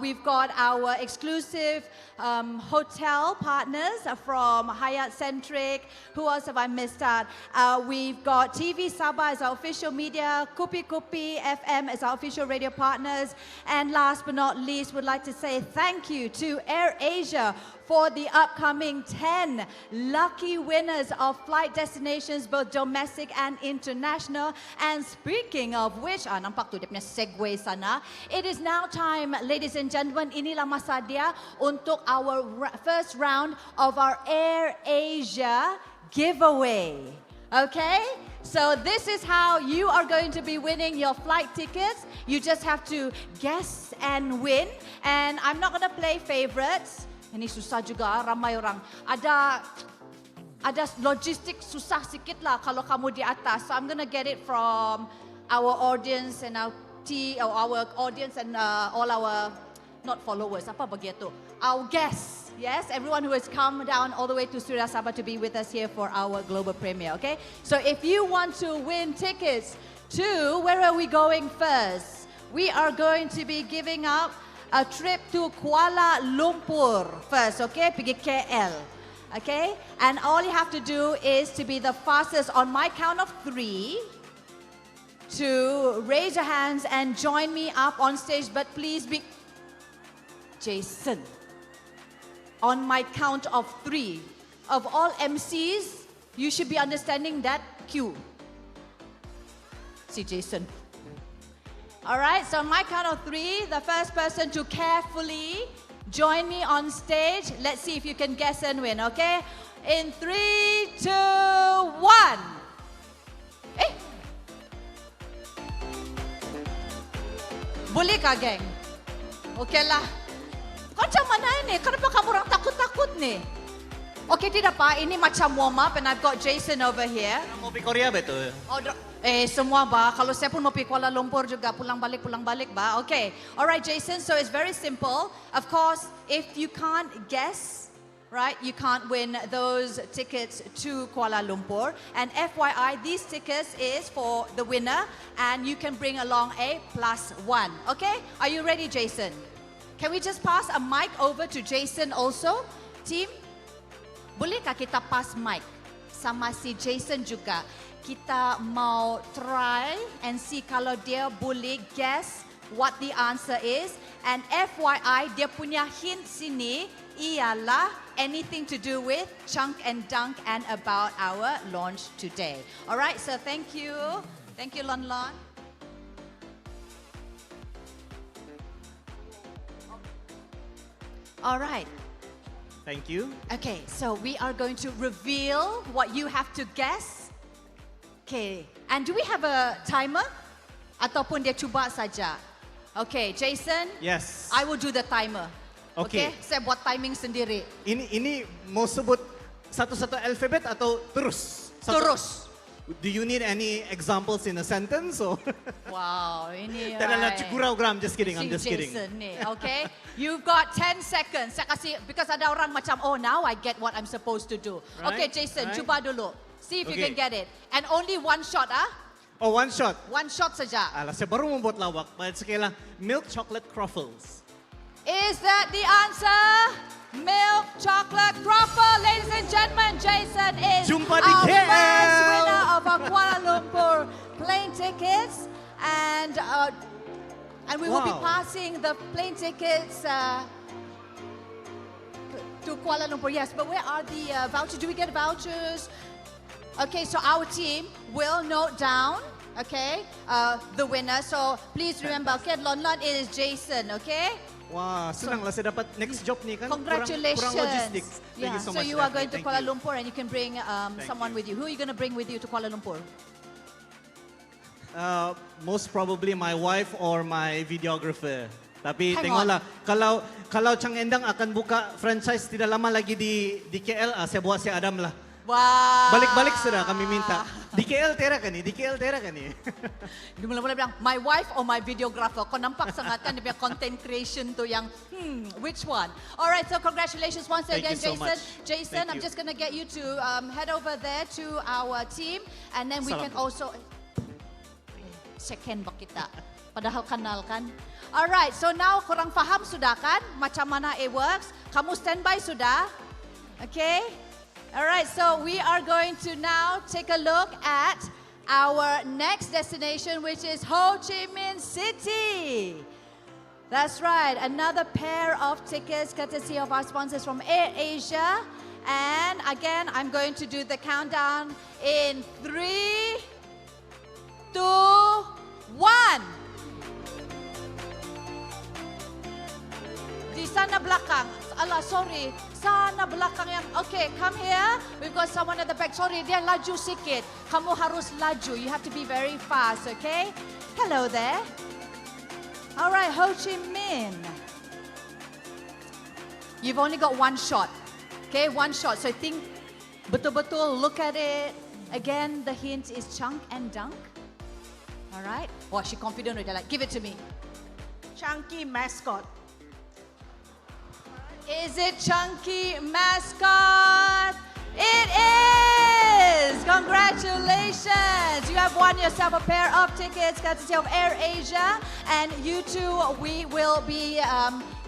Speaker 1: We've got our exclusive hotel partners from Hyatt Centric. Who else have I missed out? We've got TV Sabah as our official media, Kupi FM as our official radio partners, and last but not least, would like to say thank you to AirAsia for the upcoming 10 lucky winners of flight destinations, both domestic and international. And speaking of which, nampak tu dia punya segue sana. It is now time, ladies and gentlemen, inilah masa dia untuk our first round of our AirAsia giveaway. Okay? So this is how you are going to be winning your flight tickets. You just have to guess and win. And I'm not going to play favorites. Ini susah juga, ramai orang. Ada logistik susah sikit lah kalau kamu di atas. So I'm gonna get it from our audience and our audience and all our, not followers, apa begitu? Our guests, yes, everyone who has come down all the way to Suria Sabah to be with us here for our global premiere, okay? So if you want to win tickets to, where are we going first? We are going to be giving up a trip to Kuala Lumpur first, okay? Pergi KL, okay? And all you have to do is to be the fastest on my count of 3 to raise your hands and join me up on stage, but please be Jason. On my count of 3, of all MCs, you should be understanding that cue. See Jason. All right, so on my count of 3, the first person to carefully join me on stage. Let's see if you can guess and win, okay? In 3, 2, 1. Boleh kah, geng? Okay lah. Kau macam mana ni? Kenapa kamu orang takut-takut ni? Okay, tidak apa. Ini macam warm up and I've got Jason over here.
Speaker 17: Mau pergi Korea betul?
Speaker 1: Semua ba. Kalau saya pun mau pergi Kuala Lumpur juga, pulang balik ba. Okay. Alright, Jason. So it's very simple. Of course, if you can't guess, right, you can't win those tickets to Kuala Lumpur. And FYI, these tickets is for the winner and you can bring along a +1. Okay? Are you ready, Jason? Can we just pass a mic over to Jason also? Team? Bolehkah kita pass mic sama si Jason juga? Kita mau try and see kalau dia boleh guess what the answer is. And FYI, dia punya hint sini ialah anything to do with 𝐶𝐿 and about our launch today. Alright, so thank you. Thank you, Lon Lon. Alright.
Speaker 17: Thank you.
Speaker 1: Okay, so we are going to reveal what you have to guess. Okay, and do we have a timer? Ataupun dia cuba saja? Okay, Jason.
Speaker 17: Yes.
Speaker 1: I will do the timer.
Speaker 17: Okay.
Speaker 1: Saya buat timing sendiri.
Speaker 17: Ini mau sebut satu-satu alfabet atau terus?
Speaker 1: Terus.
Speaker 17: Do you need any examples in a sentence or?
Speaker 1: Wow, ini.
Speaker 17: Tadala cukuragram, just kidding. I'm just kidding.
Speaker 1: Jason ni, okay? You've got 10 seconds. Saya kasih because ada orang macam, oh now I get what I'm supposed to do.
Speaker 17: Right,
Speaker 1: Okay, Jason,
Speaker 17: right.
Speaker 1: cuba dulu. See if you
Speaker 17: Okay.
Speaker 1: can get it. And only one shot, ah?
Speaker 17: Oh, one shot.
Speaker 1: One shot saja.
Speaker 17: Alah, saya baru membuat lawak. But sige lang, milk chocolate croffles.
Speaker 1: Is that the answer? Milk chocolate croffle, ladies and gentlemen. Jason is
Speaker 17: Jumpa di
Speaker 1: our
Speaker 17: KL.
Speaker 1: first winner of our Kuala Lumpur plane tickets, and we will be
Speaker 17: Wow.
Speaker 1: passing the plane tickets to Kuala Lumpur. Yes, but where are the vouchers? Do we get vouchers? Okay, so our team will note down, okay, the winner. So please remember, okay, Lon is Jason, okay?
Speaker 17: Wah, senang lah saya dapat next job ni kan.
Speaker 1: Congratulations.
Speaker 17: Kurang logistics. Thank you so much.
Speaker 1: So you are going to
Speaker 17: Daphne.
Speaker 1: Kuala
Speaker 17: Thank you.
Speaker 1: Lumpur and you can bring someone with you. Who are you going to bring with you to Kuala Lumpur?
Speaker 17: Most probably my wife or my videographer. Tapi
Speaker 1: Hang
Speaker 17: tengoklah, kalau Chang Endang akan buka franchise tidak lama lagi di KL, saya buat si Adam lah.
Speaker 1: Wah.
Speaker 17: Balik-balik sudah kami minta. Di KL tera kan ni? Di KL tera kan ni?
Speaker 1: Dia mula-mula bilang, my wife or my videographer? Kau nampak sangat kan dia punya content creation tu yang, which one? Alright, so congratulations once
Speaker 17: Thank
Speaker 1: again,
Speaker 17: you so
Speaker 1: Jason.
Speaker 17: much.
Speaker 1: Jason,
Speaker 17: Thank
Speaker 1: I'm
Speaker 17: you.
Speaker 1: just going to get you to head over there to our team. And then we
Speaker 17: Salam.
Speaker 1: can also... Second ba kita? Padahal kanal kan? Alright, so now korang faham sudah kan macam mana it works? Kamu standby sudah? Okay? Alright, so we are going to now take a look at our next destination, which is Ho Chi Minh City. That's right, another pair of tickets courtesy of our sponsors from AirAsia. And again, I'm going to do the countdown in 3, 2, 1. Di sana belakang. Allah, sorry. Sana belakang yang... Okay, come here. We've got someone at the back. Sorry, dia laju sikit. Kamu harus laju. You have to be very fast, okay? Hello there. All right, Ho Chi Minh. You've only got one shot. Okay, one shot. So I think betul-betul look at it. Again, the hint is chunk and dunk. All right. Oh, she confident already. Like, give it to me.
Speaker 18: Chunky mascot.
Speaker 1: Is it Chunky Mascot? It is! Congratulations! You have won yourself a pair of tickets courtesy of AirAsia. And you too, we will be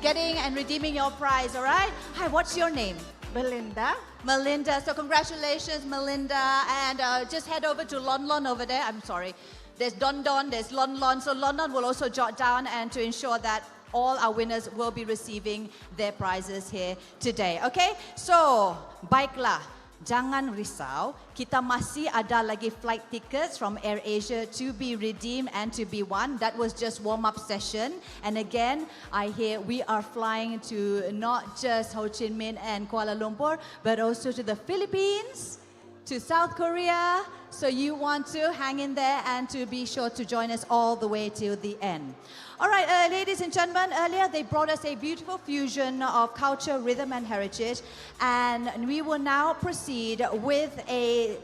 Speaker 1: getting and redeeming your prize, all right? Hi, what's your name?
Speaker 18: Belinda.
Speaker 1: Melinda. So congratulations, Melinda. And just head over to Lon over there. I'm sorry. There's Don, there's Lon. So Lon will also jot down and to ensure that all our winners will be receiving their prizes here today. Okay, so baiklah, jangan risau. Kita masih ada lagi flight tickets from AirAsia to be redeemed and to be won. That was just warm-up session. And again, I hear we are flying to not just Ho Chi Minh and Kuala Lumpur, but also to the Philippines, to South Korea. So you want to hang in there and to be sure to join us all the way till the end. All right, ladies and gentlemen, earlier they brought us a beautiful fusion of culture, rhythm and heritage. And we will now proceed with a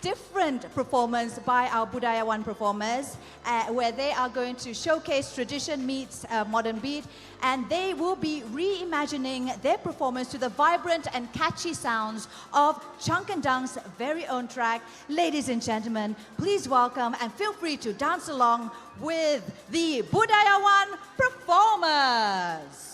Speaker 1: different performance by our Budayawan performers where they are going to showcase tradition meets modern beat, and they will be reimagining their performance to the vibrant and catchy sounds of Changkendang's very own track. Ladies and gentlemen, please welcome and feel free to dance along with the Budayawan performers.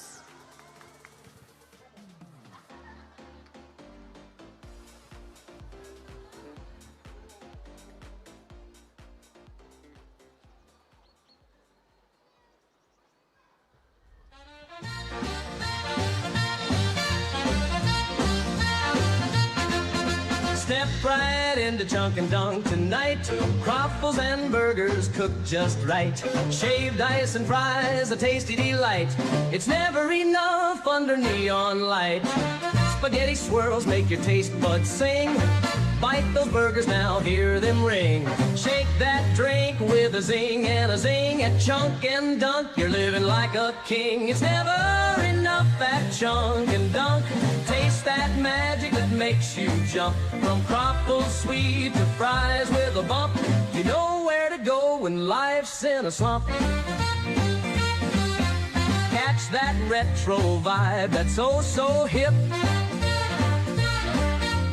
Speaker 3: Step right into Chunk and Dunk tonight. Croffles and burgers cooked just right. Shaved ice and fries, a tasty delight. It's never enough under neon light. Spaghetti swirls make your taste buds sing. Bite those burgers now, hear them ring. Shake that drink with a zing and a zing. At Chunk and Dunk, you're living like a king. It's never enough at Chunk and Dunk. Taste that magic that makes you jump. From croffles sweet to fries with a bump. You know where to go when life's in a slump. Catch that retro vibe that's oh so hip.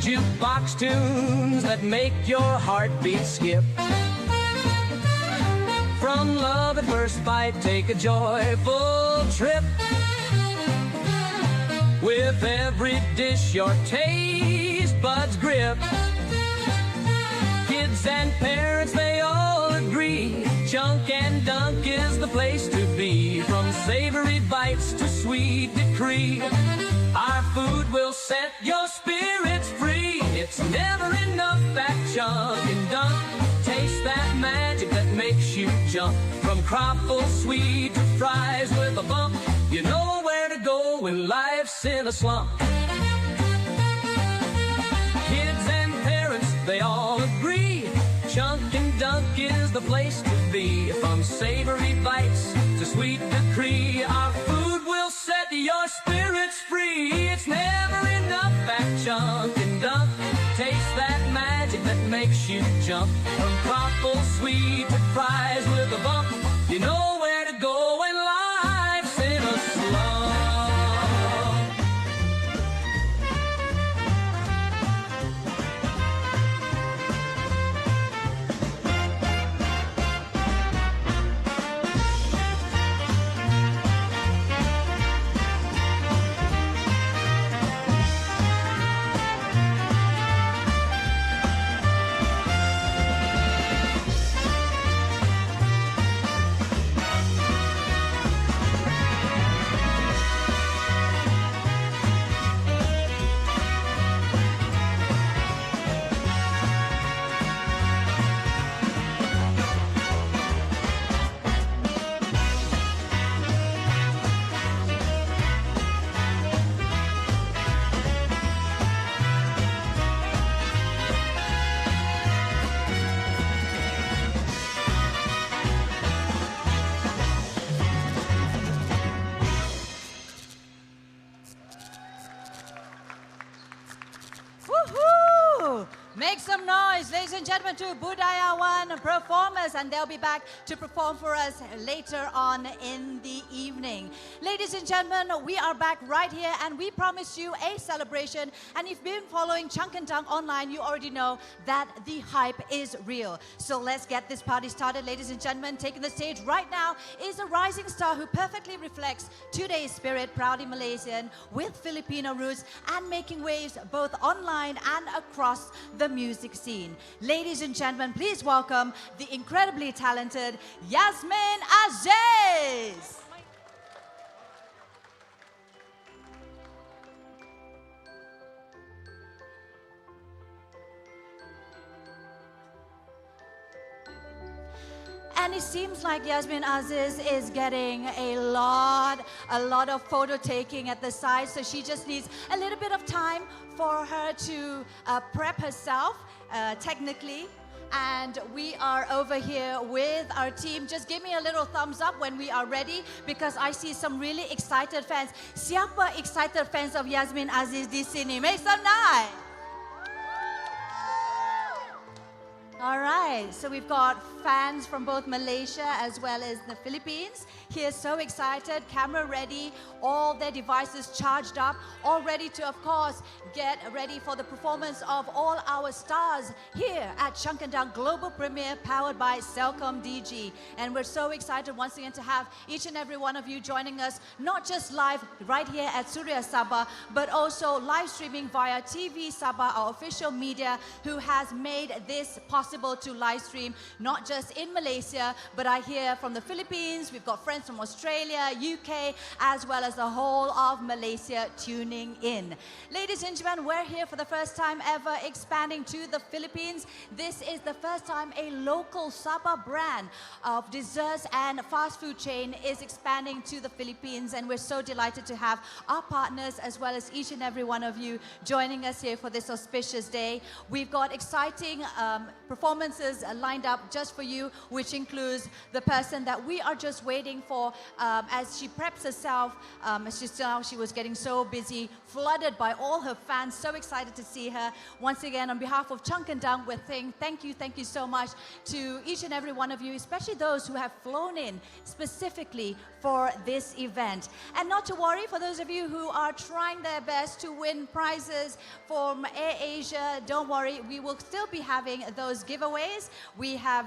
Speaker 3: Jukebox tunes that make your heartbeat skip. From love at first bite, take a joyful trip. With every dish your taste buds grip. Kids and parents, they all agree Chunk and Dunk is the place to be. From savory bites to sweet decree, our food set your spirits free. It's never enough at Chunk and Dunk. Taste that magic that makes you jump. From croffles sweet to fries with a bump, you know where to go when life's in a slump. Kids and parents, they all agree, Chunk and Dunk is the place to be. From savory bites to sweet decree, our food will set your spirits free. It's never enough at Chunk and Dunk. Taste that magic that makes you jump. From croffles sweet to fries with a bump, you know where to go when life's in a slump.
Speaker 1: Woohoo! Make some noise, ladies and gentlemen, to Budayawan performers, and they'll be back to perform for us later on in the evening. Ladies and gentlemen, we are back right here, and we promised you a celebration. And if you've been following Chunk and Dunk online, you already know that the hype is real. So let's get this party started, ladies and gentlemen. Taking the stage right now is a rising star who perfectly reflects today's spirit, proudly Malaysian, with Filipino roots, and making waves both online and across the music scene. Ladies and gentlemen, please welcome the incredibly talented Yazmin Aziz. And it seems like Yazmin Aziz is getting a lot of photo taking at the side, so she just needs a little bit of time for her to prep herself technically. And we are over here with our team. Just give me a little thumbs up when we are ready, because I see some really excited fans. Siapa excited fans of Yazmin Aziz di sini? Make some noise! All right, so we've got fans from both Malaysia as well as the Philippines here, so excited, camera ready, all their devices charged up, all ready to, of course, get ready for the performance of all our stars here at Chunk and Dunk Global Premiere, powered by 𝐂𝐿𝐶𝐍. And we're so excited once again to have each and every one of you joining us, not just live right here at Suria Sabah, but also live streaming via TV Sabah, our official media, who has made this possible to live stream, not just in Malaysia, but I hear from the Philippines. We've got friends from Australia, UK, as well as the whole of Malaysia tuning in. Ladies and gentlemen, we're here for the first time ever expanding to the Philippines. This is the first time a local Sabah brand of desserts and fast food chain is expanding to the Philippines, and we're so delighted to have our partners as well as each and every one of you joining us here for this auspicious day. We've got exciting performances lined up just for you, which includes the person that we are just waiting for as she preps herself. She was getting so busy, flooded by all her fans, so excited to see her. Once again, on behalf of Chunk and Dunk, we're saying thank you so much to each and every one of you, especially those who have flown in specifically for this event. And not to worry, for those of you who are trying their best to win prizes from AirAsia, don't worry, we will still be having those giveaways. We have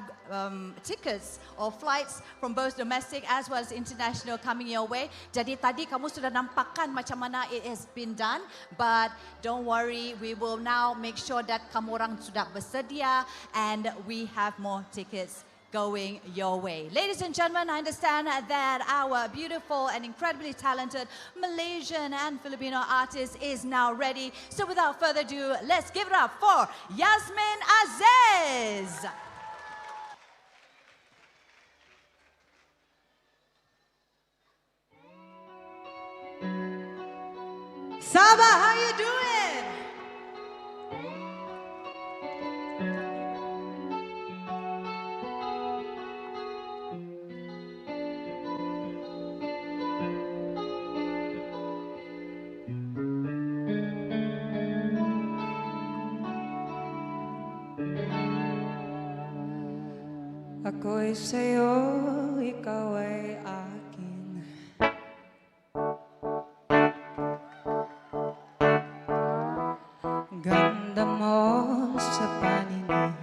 Speaker 1: tickets or flights from both domestic as well as international coming your way. Jadi tadi kamu sudah nampakkan macam mana it has been done, but don't worry, we will now make sure that kamu orang sudah bersedia and we have more tickets going your way. Ladies and gentlemen, I understand that our beautiful and incredibly talented Malaysian and Filipino artist is now ready. So without further ado, let's give it up for Yazmin Aziz.
Speaker 14: Sabah, how you doing?
Speaker 19: Ako'y sa'yo, ikaw ay akin. Ganda mo sa paningin.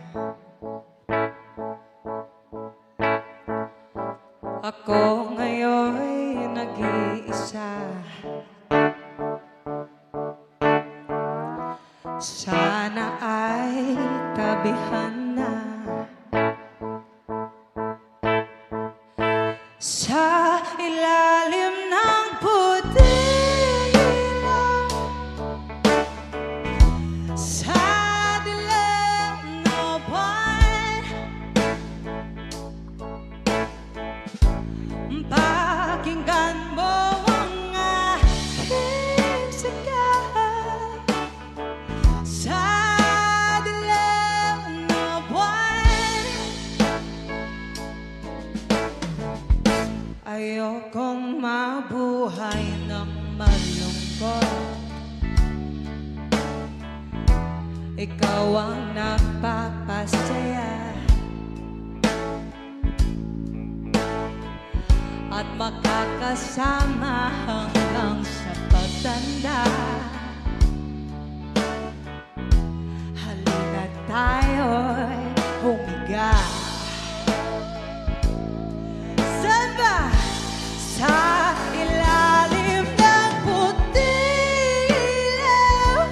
Speaker 19: Ako ngayon'y nag-iisa. Sana ay tabihan na. Sa ilalim ng puting ilaw, sa dilim na buwan, pakinggan mo ang aking sigaw. Sa dilim na buwan, ayokong mabuhay ng malungkot. Ikaw ang nagpapasaya at makakasama hanggang sa pagtanda. Halina tayo'y humiga. Samba! Sa ilalim ng puting ilaw,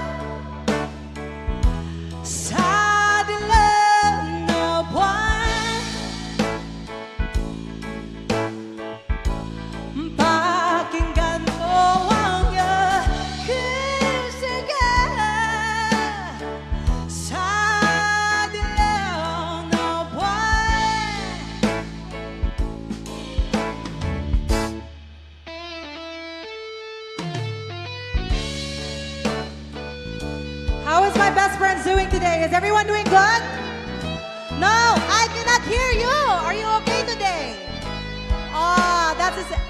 Speaker 19: sa dilim na buwan, pakinggan mo ang aking sigaw. Sa dilim na buwan,
Speaker 14: How is my best friend doing today? Is everyone doing good? No, I cannot hear you. Are you okay today?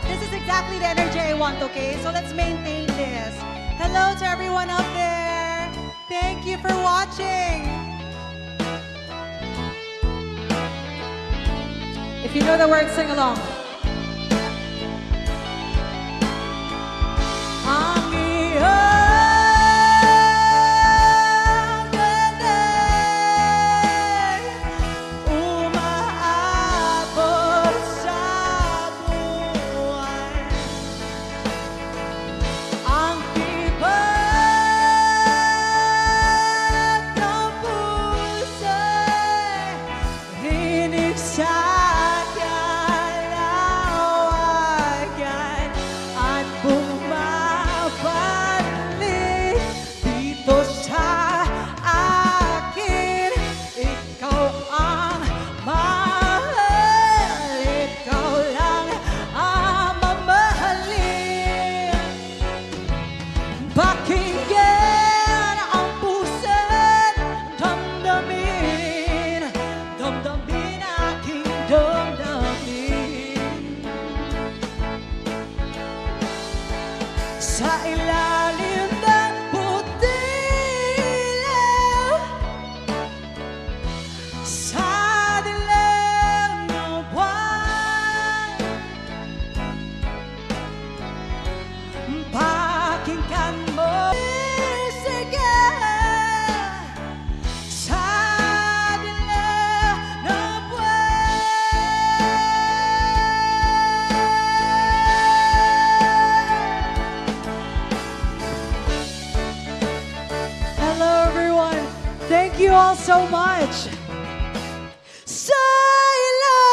Speaker 14: This is exactly the energy I want, okay? So let's maintain this. Hello to everyone out there. Thank you for watching. If you know the words, sing along. Ang iyong umaabot sa buwan. Ang tibag ng puso'y hinig sa kalawagan at bumabalik dito sa akin. Ikaw ang mahal, ikaw lang ang mamahalin. Pakinggan ang puso't damdamin, damdamin aking damdamin. Sa ilalim ng puting ilaw, sa dilim ng buwan, pakinggan mo ang sigaw. Sa dilim ng Hello everyone. Thank you all so much. Sa ilalim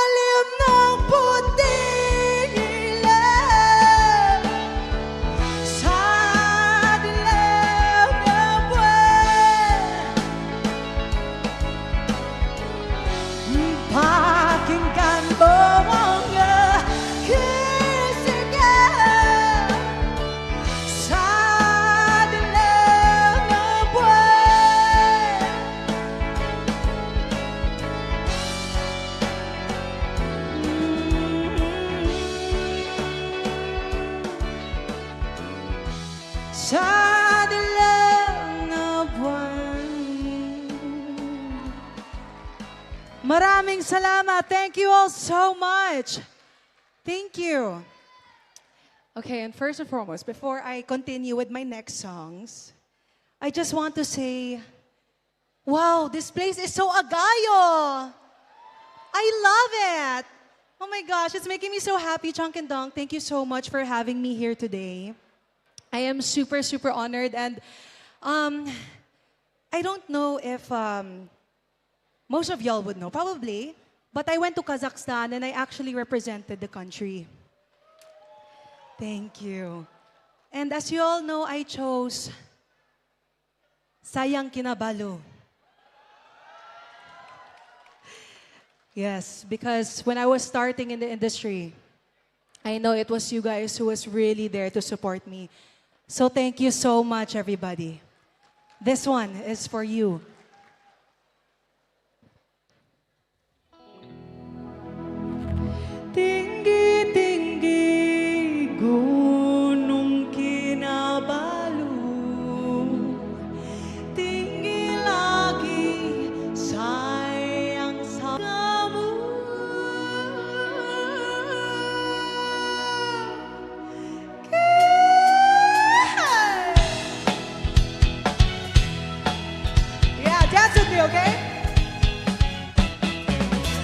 Speaker 14: Maraming salamat. Thank you all so much. Thank you. Okay, and first and foremost, before I continue with my next songs, I just want to say, wow, this place is so agayo. I love it. Oh my gosh, it's making me so happy, Chunk and Dong. Thank you so much for having me here today. I am super, super honored, and I don't know if most of y'all would know, probably, but I went to Kazakhstan and I actually represented the country. Thank you. And as you all know, I chose Sayang Kinabalu. Yes, because when I was starting in the industry, I know it was you guys who was really there to support me. So thank you so much, everybody. This one is for you. Tinggi-tinggi gunung Kinabalu, tinggi lagi sayang kamu. Yeah, dance with me, okay?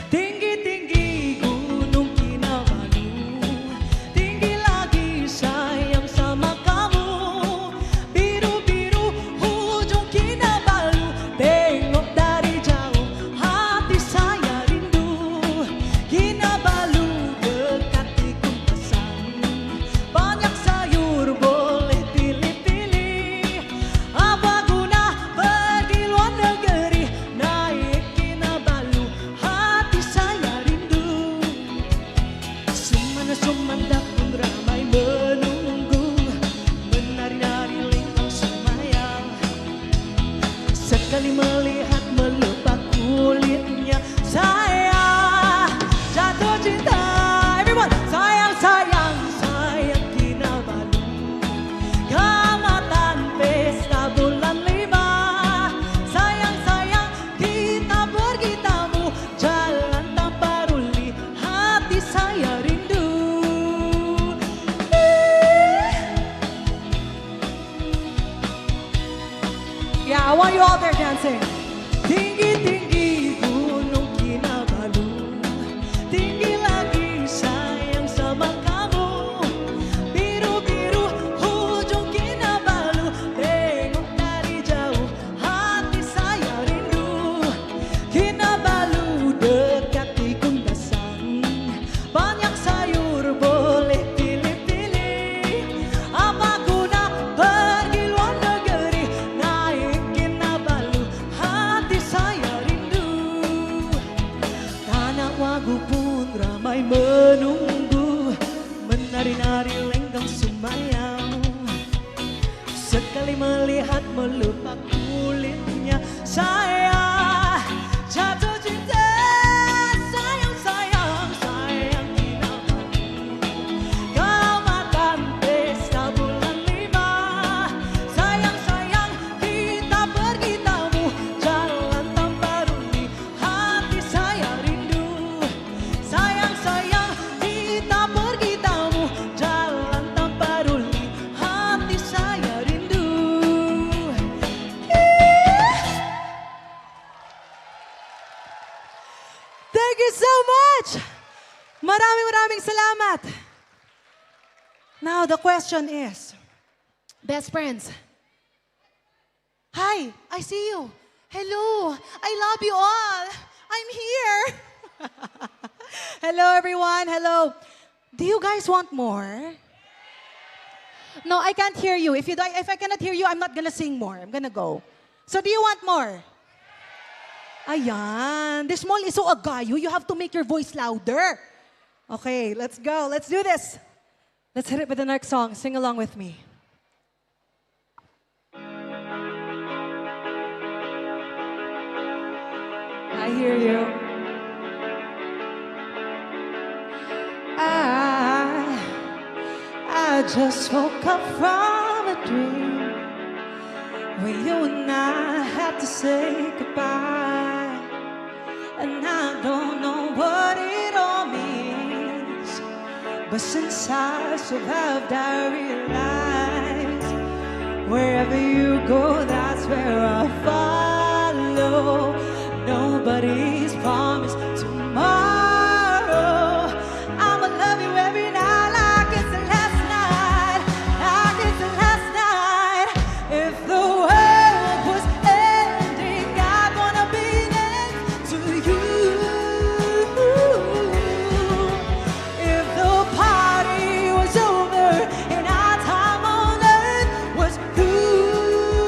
Speaker 14: Tinggi-tinggi gunung Kinabalu, tinggi lagi sayang sama kamu. Biru-biru ujung Kinabalu, tengok dari jauh hati saya rindu. Kinabalu dekat di kumpasan, banyak sayur boleh pilih-pilih. Apa guna pergi luar negeri, naik Kinabalu hati saya rindu. Sumanda-sumanda pun ramai menunggu, menari-nari lingkung semayang. Sekali melihat melepas kulitnya, saya jatuh cinta. Everyone, sayang, sayang, sayang Kinabalu. Kamatan pesta bulan 5. Sayang, sayang, kita pergi tamu, jalan tanpa ruli, hati saya rindu. Yeah, I want you all there dancing. Tinggi-tinggi gunung Kinabalu, tinggi lagi sayang sama kamu. Biru-biru ujung Kinabalu, tengok dari jauh hati saya rindu. Kinabalu dekat di kundasan, banyak sayur boleh pilih-pilih. Apa guna pergi luar negeri, naik Kinabalu hati saya rindu. Tanah Wagu pun ramai menunggu, menari-nari lenggang semayang. Sekali melihat melupak kulitnya, saya jatuh cinta. Sayang, sayang, sayang Kinabalu. Kamatan pesta bulan 5. Sayang, sayang, kita pergi tamu, jalan tanpa ruli, hati saya rindu. Sayang, sayang, kita pergi tamu, jalan tanpa ruli, hati saya rindu. Thank you so much! Maraming salamat! Now the question is, best friends, hi, I see you. Hello, I love you all. I'm here. Hello everyone, hello. Do you guys want more? No, I can't hear you. If I cannot hear you, I'm not gonna sing more. I'm gonna go. So do you want more? Ayan. This mall is so agayo. You have to make your voice louder. Okay, let's go. Let's do this. Let's hit it with the next song. Sing along with me. I hear you. I just woke up from a dream where you and I had to say goodbye.
Speaker 19: and I don't know what it all means. But since I survived, I realized wherever you go, that's where I follow. Nobody's promised tomorrow. I'ma love you every night like it's the last night, like it's the last night. If the world was ending, I'd wanna be next to you. If the party was over and our time on earth was through,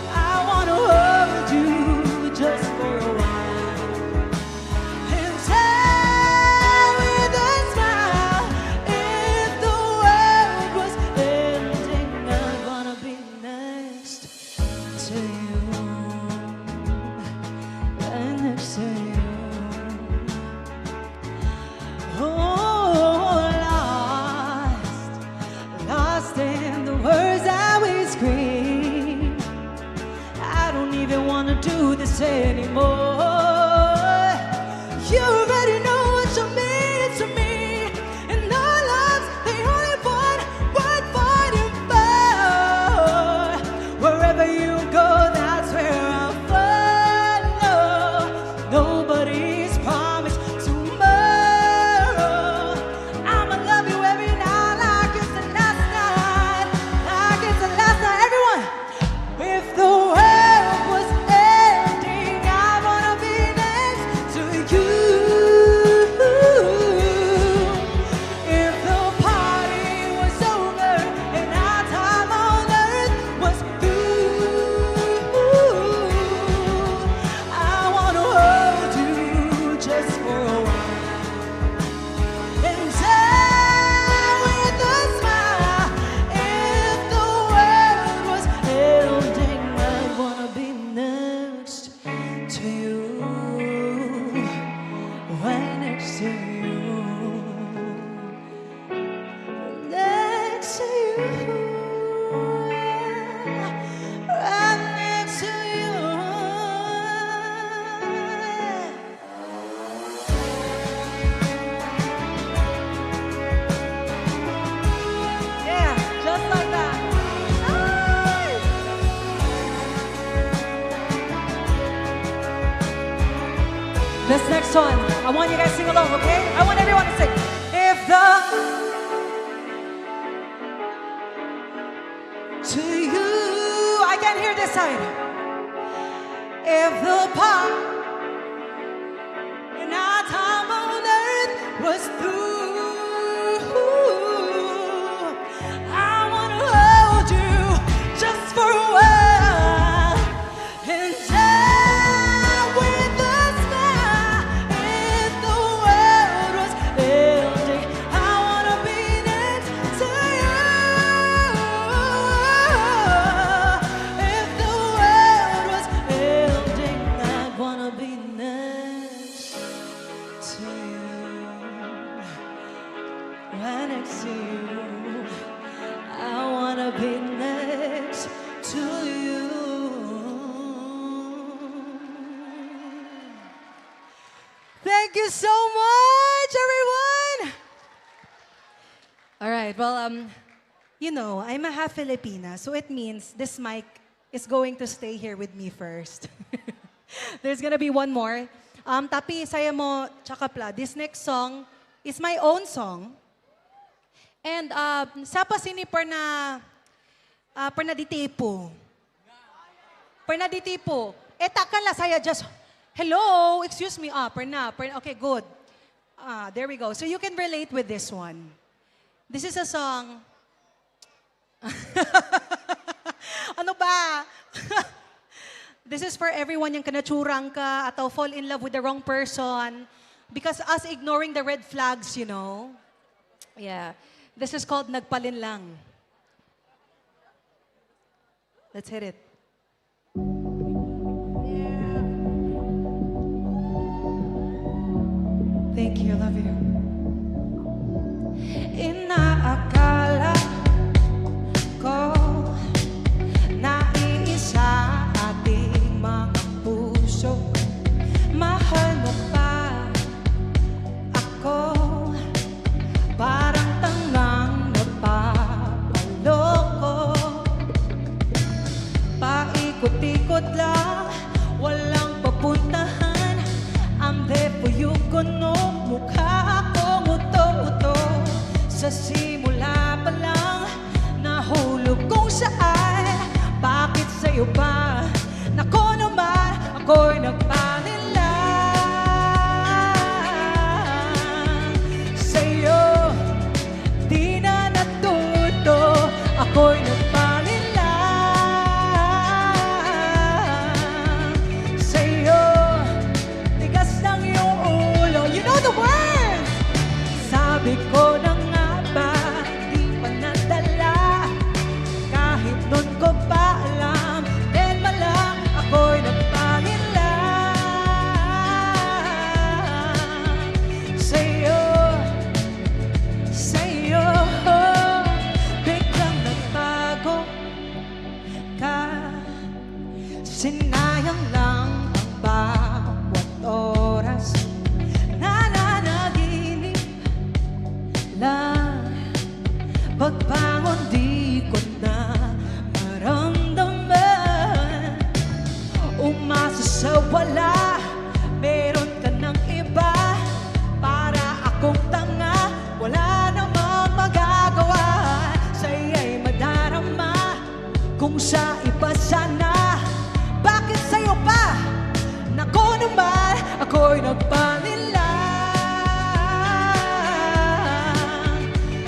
Speaker 19: I wanna hold you just for a while and say with a smile, if the world was ending, I'd wanna be next to you, right next to you. Oh, lost in the words that we scream. I don't even wanna do this anymore. You already know what you mean to me, and our love's the only one worth fighting for. Wherever you go, that's where I'll follow. Nobody's promised tomorrow. I'ma love you every night like it's the last night, like it's the last night. Everyone, if the world was ending, I wanna be next to you. If the party was over and our time on earth was through, I wanna hold you just for a while and say with a smile, if the world was ending, I'd wanna be next to you, right next to you, next to you, right next to you. Yeah, just like that. Nice. This next one, I want you guys to sing along, okay? I want everyone to sing. If the to you, I can't hear this side. If the part in our time on earth was through, I wanna hold you just for a while and say with a smile, if the world was ending, I wanna be next to you. If the world was ending, I'd wanna be next to you, right next to you. I wanna be next to you. Thank you so much, everyone. All right, well, you know, I'm a half Filipina, so it means this mic is going to stay here with me first. There's gonna be one more. Tapi saya mo Chakapla, this next song is my own song. And sapa sini pernah ditipu. Pernah ditipu. Takkan lah saya just, hello, excuse me, pernah. Okay, good. There we go. So you can relate with this one. This is a song. Ano ba? This is for everyone yung kanatsurang ka ataw fall in love with the wrong person because us ignoring the red flags, you know. Yeah. This is called Nagpalin Lang. Let's hit it. Thank you, I love you. Inaakala ko na iisa ating mga puso sa'yo pa. Nako naman, ako'y nagpanilang. Sa'yo, di na natuto, ako'y nagpanilang. Sa'yo, tigas ng iyong ulo. You know the words! Sabi ko na nga ba, di pa nadala. Kahit nun ko pa alam, then malang ako'y nagpanilang. Sa'yo, sa'yo, biglang nagbago ka. Sinayang lang ang bawat oras na nanaginip lang. Pagbangon di ko na maramdaman. Umasa sa wala, meron ka ng iba. Para akong tanga, wala namang magagawa. Sa'yo'y madarama, kung sa iba sana. Bakit sa'yo pa? Nako naman, ako'y nagpanilang.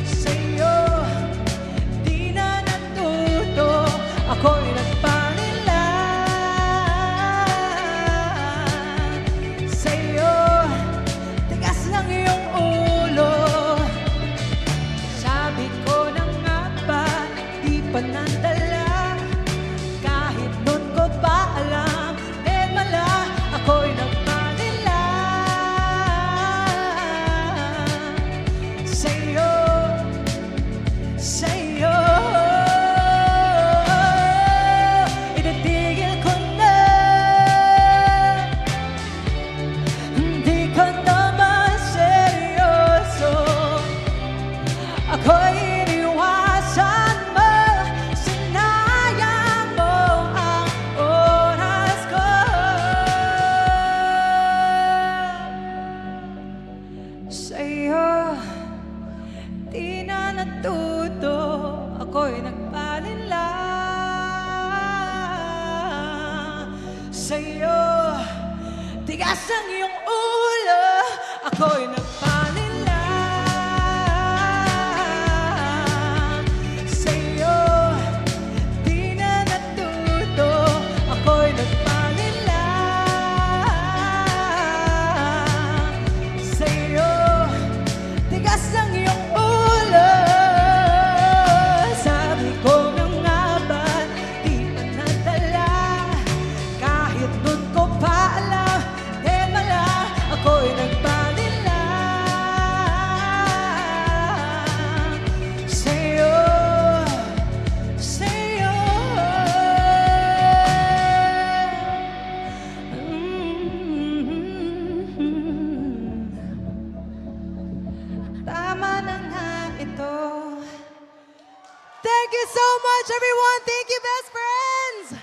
Speaker 19: Sa'yo, di na natuto, ako'y nagpanilang. Sa'yo, tigas ng iyong ulo. Sabi ko na nga ba, di pa nadala. Kahit nun ko pa alam, eh mala, ako'y nagpanilang. Sa'yo, sa'yo, ititigil ko na. Hindi ka naman seryoso. Ako'y iniwasan mo. Sinayang mo ang oras ko. Sa'yo, di na natuto, ako'y nagpanilang. Sa'yo, tigas ang iyong ulo, ako'y nagpanilang. Sa'yo, di na natuto, ako'y nagpanilang. Sa'yo, tigas ang iyong ulo. Sabi ko na nga ba, di pa nadala. Kahit nun ko pa alam, eh mala, ako'y nagpanilang. Sa'yo, sa'yo. Tama na nga ito. Thank you so much, everyone. Thank you, best friends.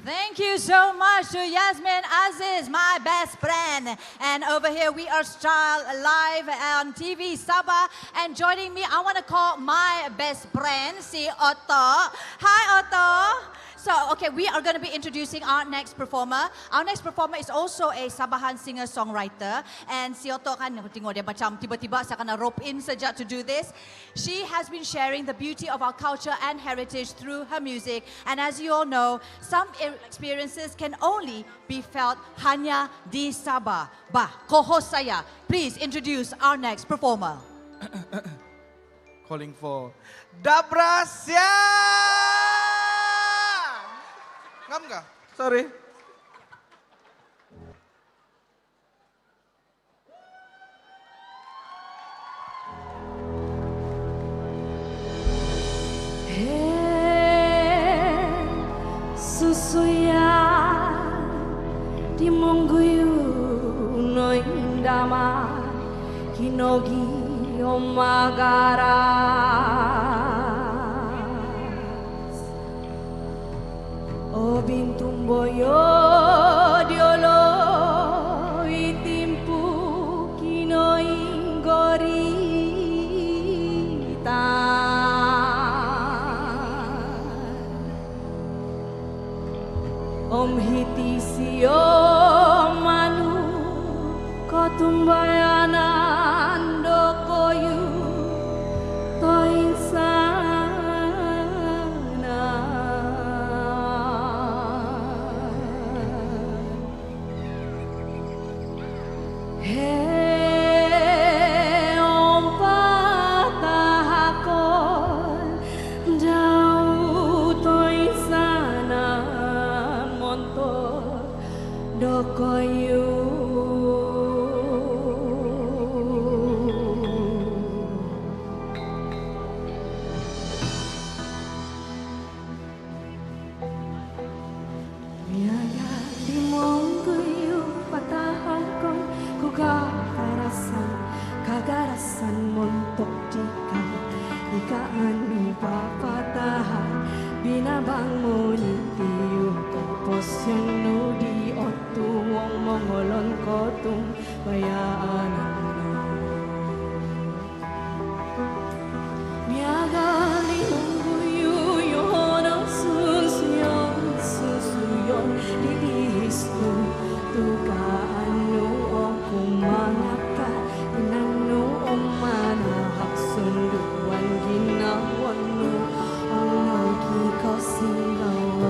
Speaker 1: Thank you so much to Yazmin Aziz, my best friend. And over here we are Style live on TV Sabah. And joining me, I want to call my best friend, si Otto. Hi, Otto. So, okay, we are going to be introducing our next performer. Our next performer is also a Sabahan singer-songwriter. And si Otto kan, tengok dia macam tiba-tiba saya kena rope in saja to do this. She has been sharing the beauty of our culture and heritage through her music. And as you all know, some experiences can only be felt hanya di Sabah. Co-host saya, please introduce our next performer.
Speaker 2: Calling for Dabra Sia! Ngam ka? Sorry.
Speaker 19: Susuya di mongguyu no indama kinogi omagaras o bintumboyo diolo itimpu kino ingorita Om hiti sio manu kotumbayanan dokoyu toin sana Hey om patahakon jauh toin sana montor dokoyu Miaga di mongguyu patahakon kuga kagarasan montok dikau ika anu papatahan binabang mo nitiyo tapos yung nudi otu wong mongolon kotung bayaan miaga limong guyu yon ang susuyon didihis tu tukaanu o kumangaka inanu o manahak sunduan ginawan mo ang 𝐃𝐔𝐍𝐊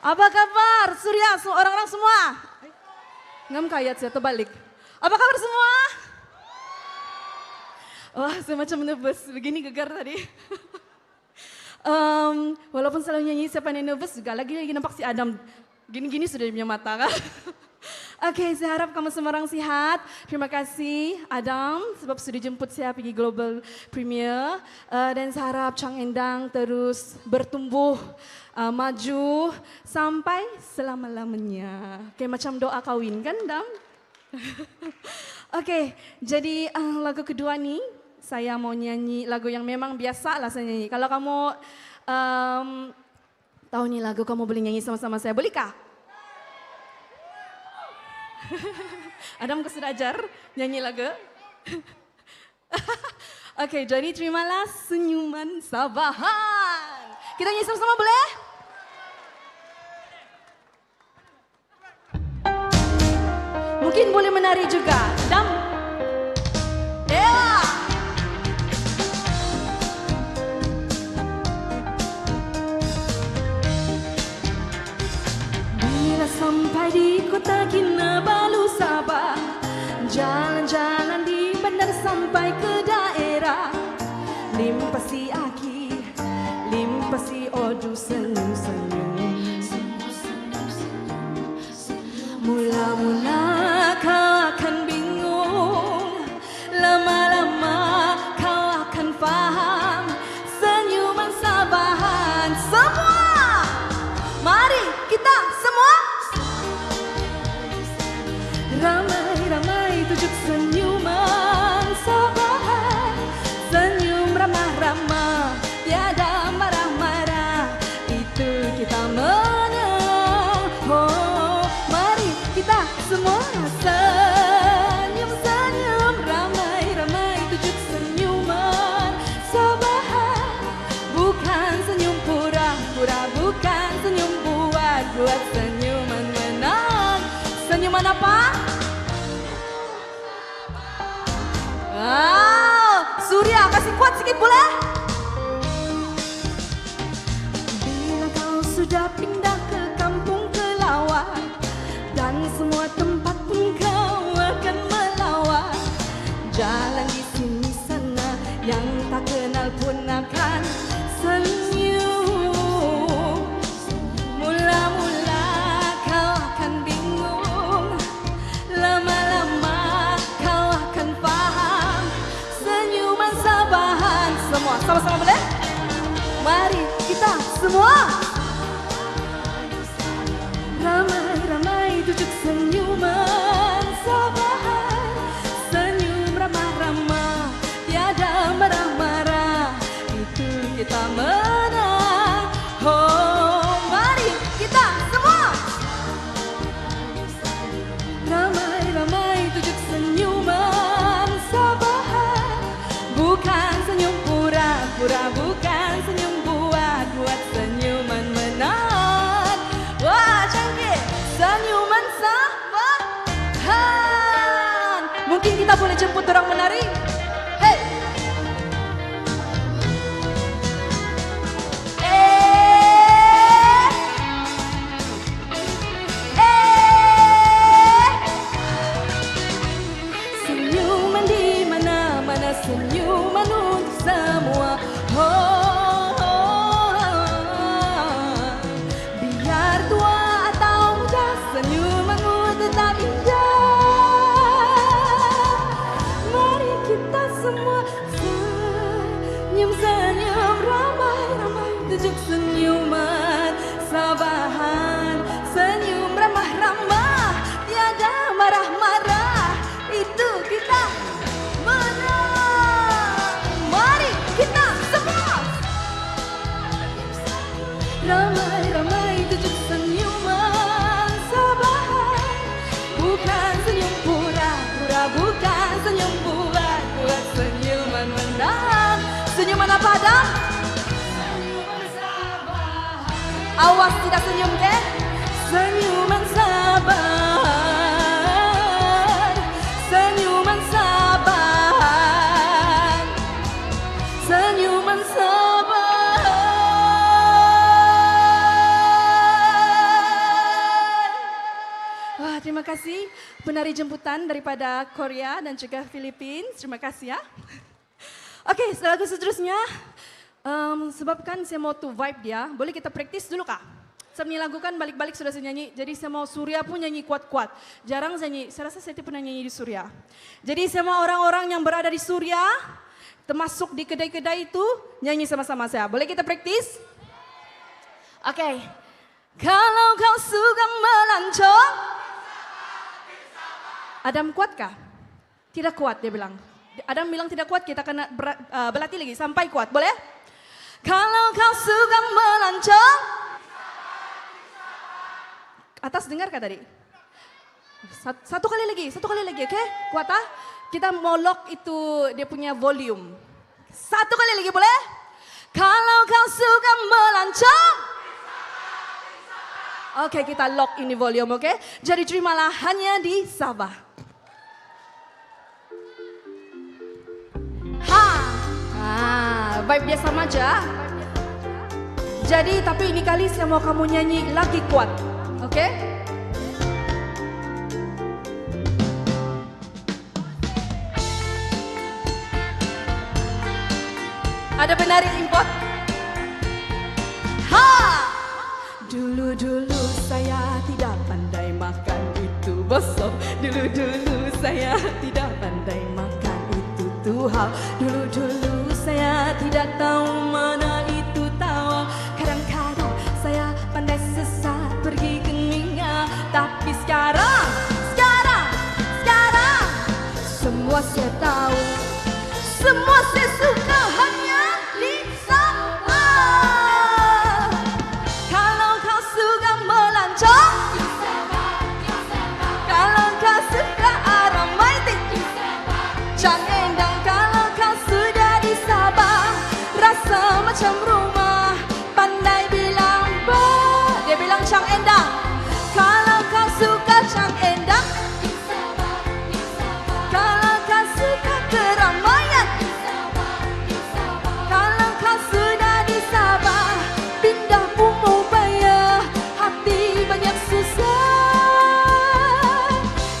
Speaker 20: Apa kabar Suria, orang-orang semua? Ngam kayat saya terbalik. Apa kabar semua? Wah, saya macam nervous, begini gegar tadi. Walaupun selalu nyanyi, saya pandai nervous juga. Lagi-lagi nampak si Adam, gini-gini sudah punya mata kan? Oke, saya harap kamu semua orang sihat. Terima kasih Adam sebab sudah jemput saya pergi Global Premier. Dan saya harap Chang Endang terus bertumbuh, maju sampai selama-lamanya. Oke, macam doa kawin kan, Dam? Oke, jadi lagu kedua nih, saya mau nyanyi lagu yang memang biasa lah saya nyanyi. Kalau kamu tahu nih lagu, kamu boleh nyanyi sama-sama saya, boleh kah? Adam kau sudah ajar nyanyi lagu? Oke, jadi terimalah senyuman Sabahan. Kita nyanyi sama-sama boleh? Mungkin boleh menari juga. Dam. Dewa. Bila sampai di kota Kinabalu Sabah, jalan-jalan di bandar sampai ke daerah, limpasi aki, limpasi odu senyum-senyum. Mula-mula kau akan bingung, lama-lama kau akan faham senyuman Sabahan. Semua, mari kita semua ramai-ramai tujuh senyuman Sabahan, senyum ramah-ramah, tiada marah-marah, itu kita menang. Oh, mari kita semua senyum-senyum, ramai-ramai tujuh senyuman Sabahan, bukan senyum pura-pura, bukan senyum buat senyuman menang. Senyuman apa? Suria, kasih kuat sedikit boleh? Bila kau sudah pindah ke kampung kelawar, dan semua tempat pun kau akan melawar, jalan di sini sana yang tak kenal pun akan senyum. Mula-mula kau akan bingung, lama-lama kau akan faham senyuman Sabahan. Semua sama-sama boleh? Mari kita semua ramai-ramai tujuh senyuman Sabahan, senyum ramah-ramah, tiada marah-marah, itu kita menang. Oh, mari kita semua ramai-ramai tujuh senyuman Sabahan, bukan senyum pura-pura, bukan senyum buat senyuman menang. Wah, canggih, senyuman Sabahan. Mungkin kita boleh jemput orang menari. Hey. Senyuman di mana-mana, senyuman untuk semua. Biar tua atau muda, senyumanmu tetap indah. Mari kita semua senyum-senyum, ramai-ramai tujuh senyuman Sabahan, senyum ramah-ramah, tiada marah-marah, itu kita menang. Mari kita semua ramai-ramai tujuh senyuman Sabahan, bukan senyum pura-pura, bukan senyum buat senyuman menang. Senyuman apa, Adam? Awas tidak senyum, ke? Senyuman Sabahan, senyuman Sabahan, senyuman Sabahan. terima kasih penari jemputan daripada Korea dan juga Philippines. Terima kasih ya. Okey, lagu seterusnya. Sebabkan saya mau tu vibe dia, boleh kita praktis dulu kah? Saya punya lagu kan balik-balik sudah saya nyanyi, jadi saya mau Suria pun nyanyi kuat-kuat. Jarang saya nyanyi, saya rasa saya tidak pernah nyanyi di Suria. Jadi saya mau orang-orang yang berada di Suria, termasuk di kedai-kedai itu, nyanyi sama-sama saya. Boleh kita praktis? Okey. Kalau kau suka melancong. Adam kuatkah? Tidak kuat dia bilang. Adam bilang tidak kuat, kita kena berlatih lagi sampai kuat. Boleh? Kalau kau suka melancong. Atas dengar kah tadi? Satu kali lagi, oke? Kuat ah? Kita mau lock itu dia punya volume. Satu kali lagi boleh? Kalau kau suka melancong. Oke, kita lock ini volume, oke? Jadi terimalah hanya di Sabah. Vibe dia sama aja. Jadi, tapi ini kali saya mau kamu nyanyi lagi kuat, oke? Ada penari import? Dulu-dulu saya tidak pandai makan itu bosok. Dulu-dulu saya tidak pandai makan itu tuhau. Dulu-dulu saya tidak tahu mana itu tawa. Kadang-kadang saya pandai sesat pergi ke Ninga. Tapi sekarang semua saya tahu. Semua saya suka hanya di Sabah. Kalau kau suka melancong, kalau kau suka aromatik, jangan endang. Kalau kau sudah di Sabah, rasa macam rumah. Pandai bilang bah, dia bilang cang endang. Kalau kau suka cang endang, kalau kau suka keramaian, kalau kau sudah di Sabah, pindah pun mau bayar, hati banyak susah.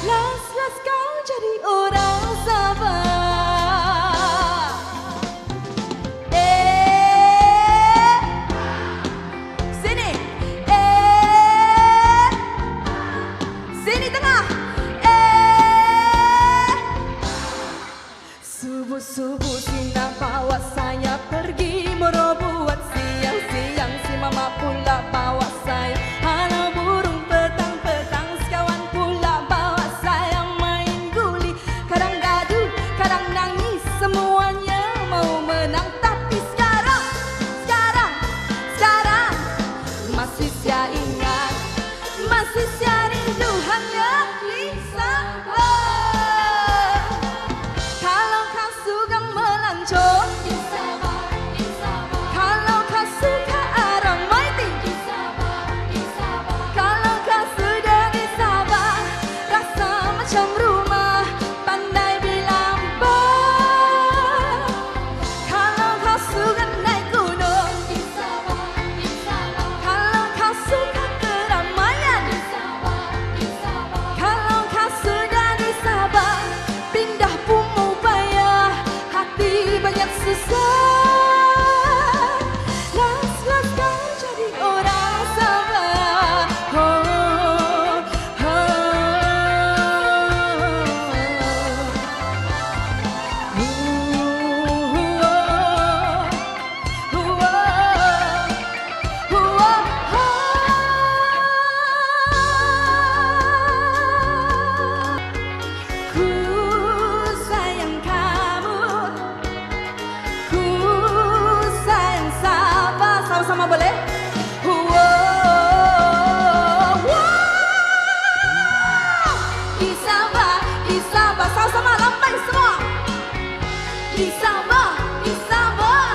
Speaker 20: Las kau jadi orang Sabah. Sini. Sini tengah. Subuh-subuh Sina bawa saya pergi merobuat siang-siang. Si mama pula bawa saya halau burung petang-petang. Sekawan pula bawa saya main guli. Kadang gaduh, kadang nangis, semuanya mau menang. Tapi sekarang masih saya ingat, masih saya rindu hanya di Sabah. Kalau kau suka melancong, kalau kau suka aromatik, kalau kau sudah di Sabah, rasa macam rumah. Pandai bilang bah. Kalau kau suka naik gunung, kalau kau suka keramaian, kalau kau sudah di Sabah, pindah pun mau bayar, hati banyak susah. Las kau jadi orang Sabah. Ku sayang kamu, ku sayang Sabah. Sama-sama boleh? Di Sabah, sama-sama lambai semua. Di Sabah, di Sabah,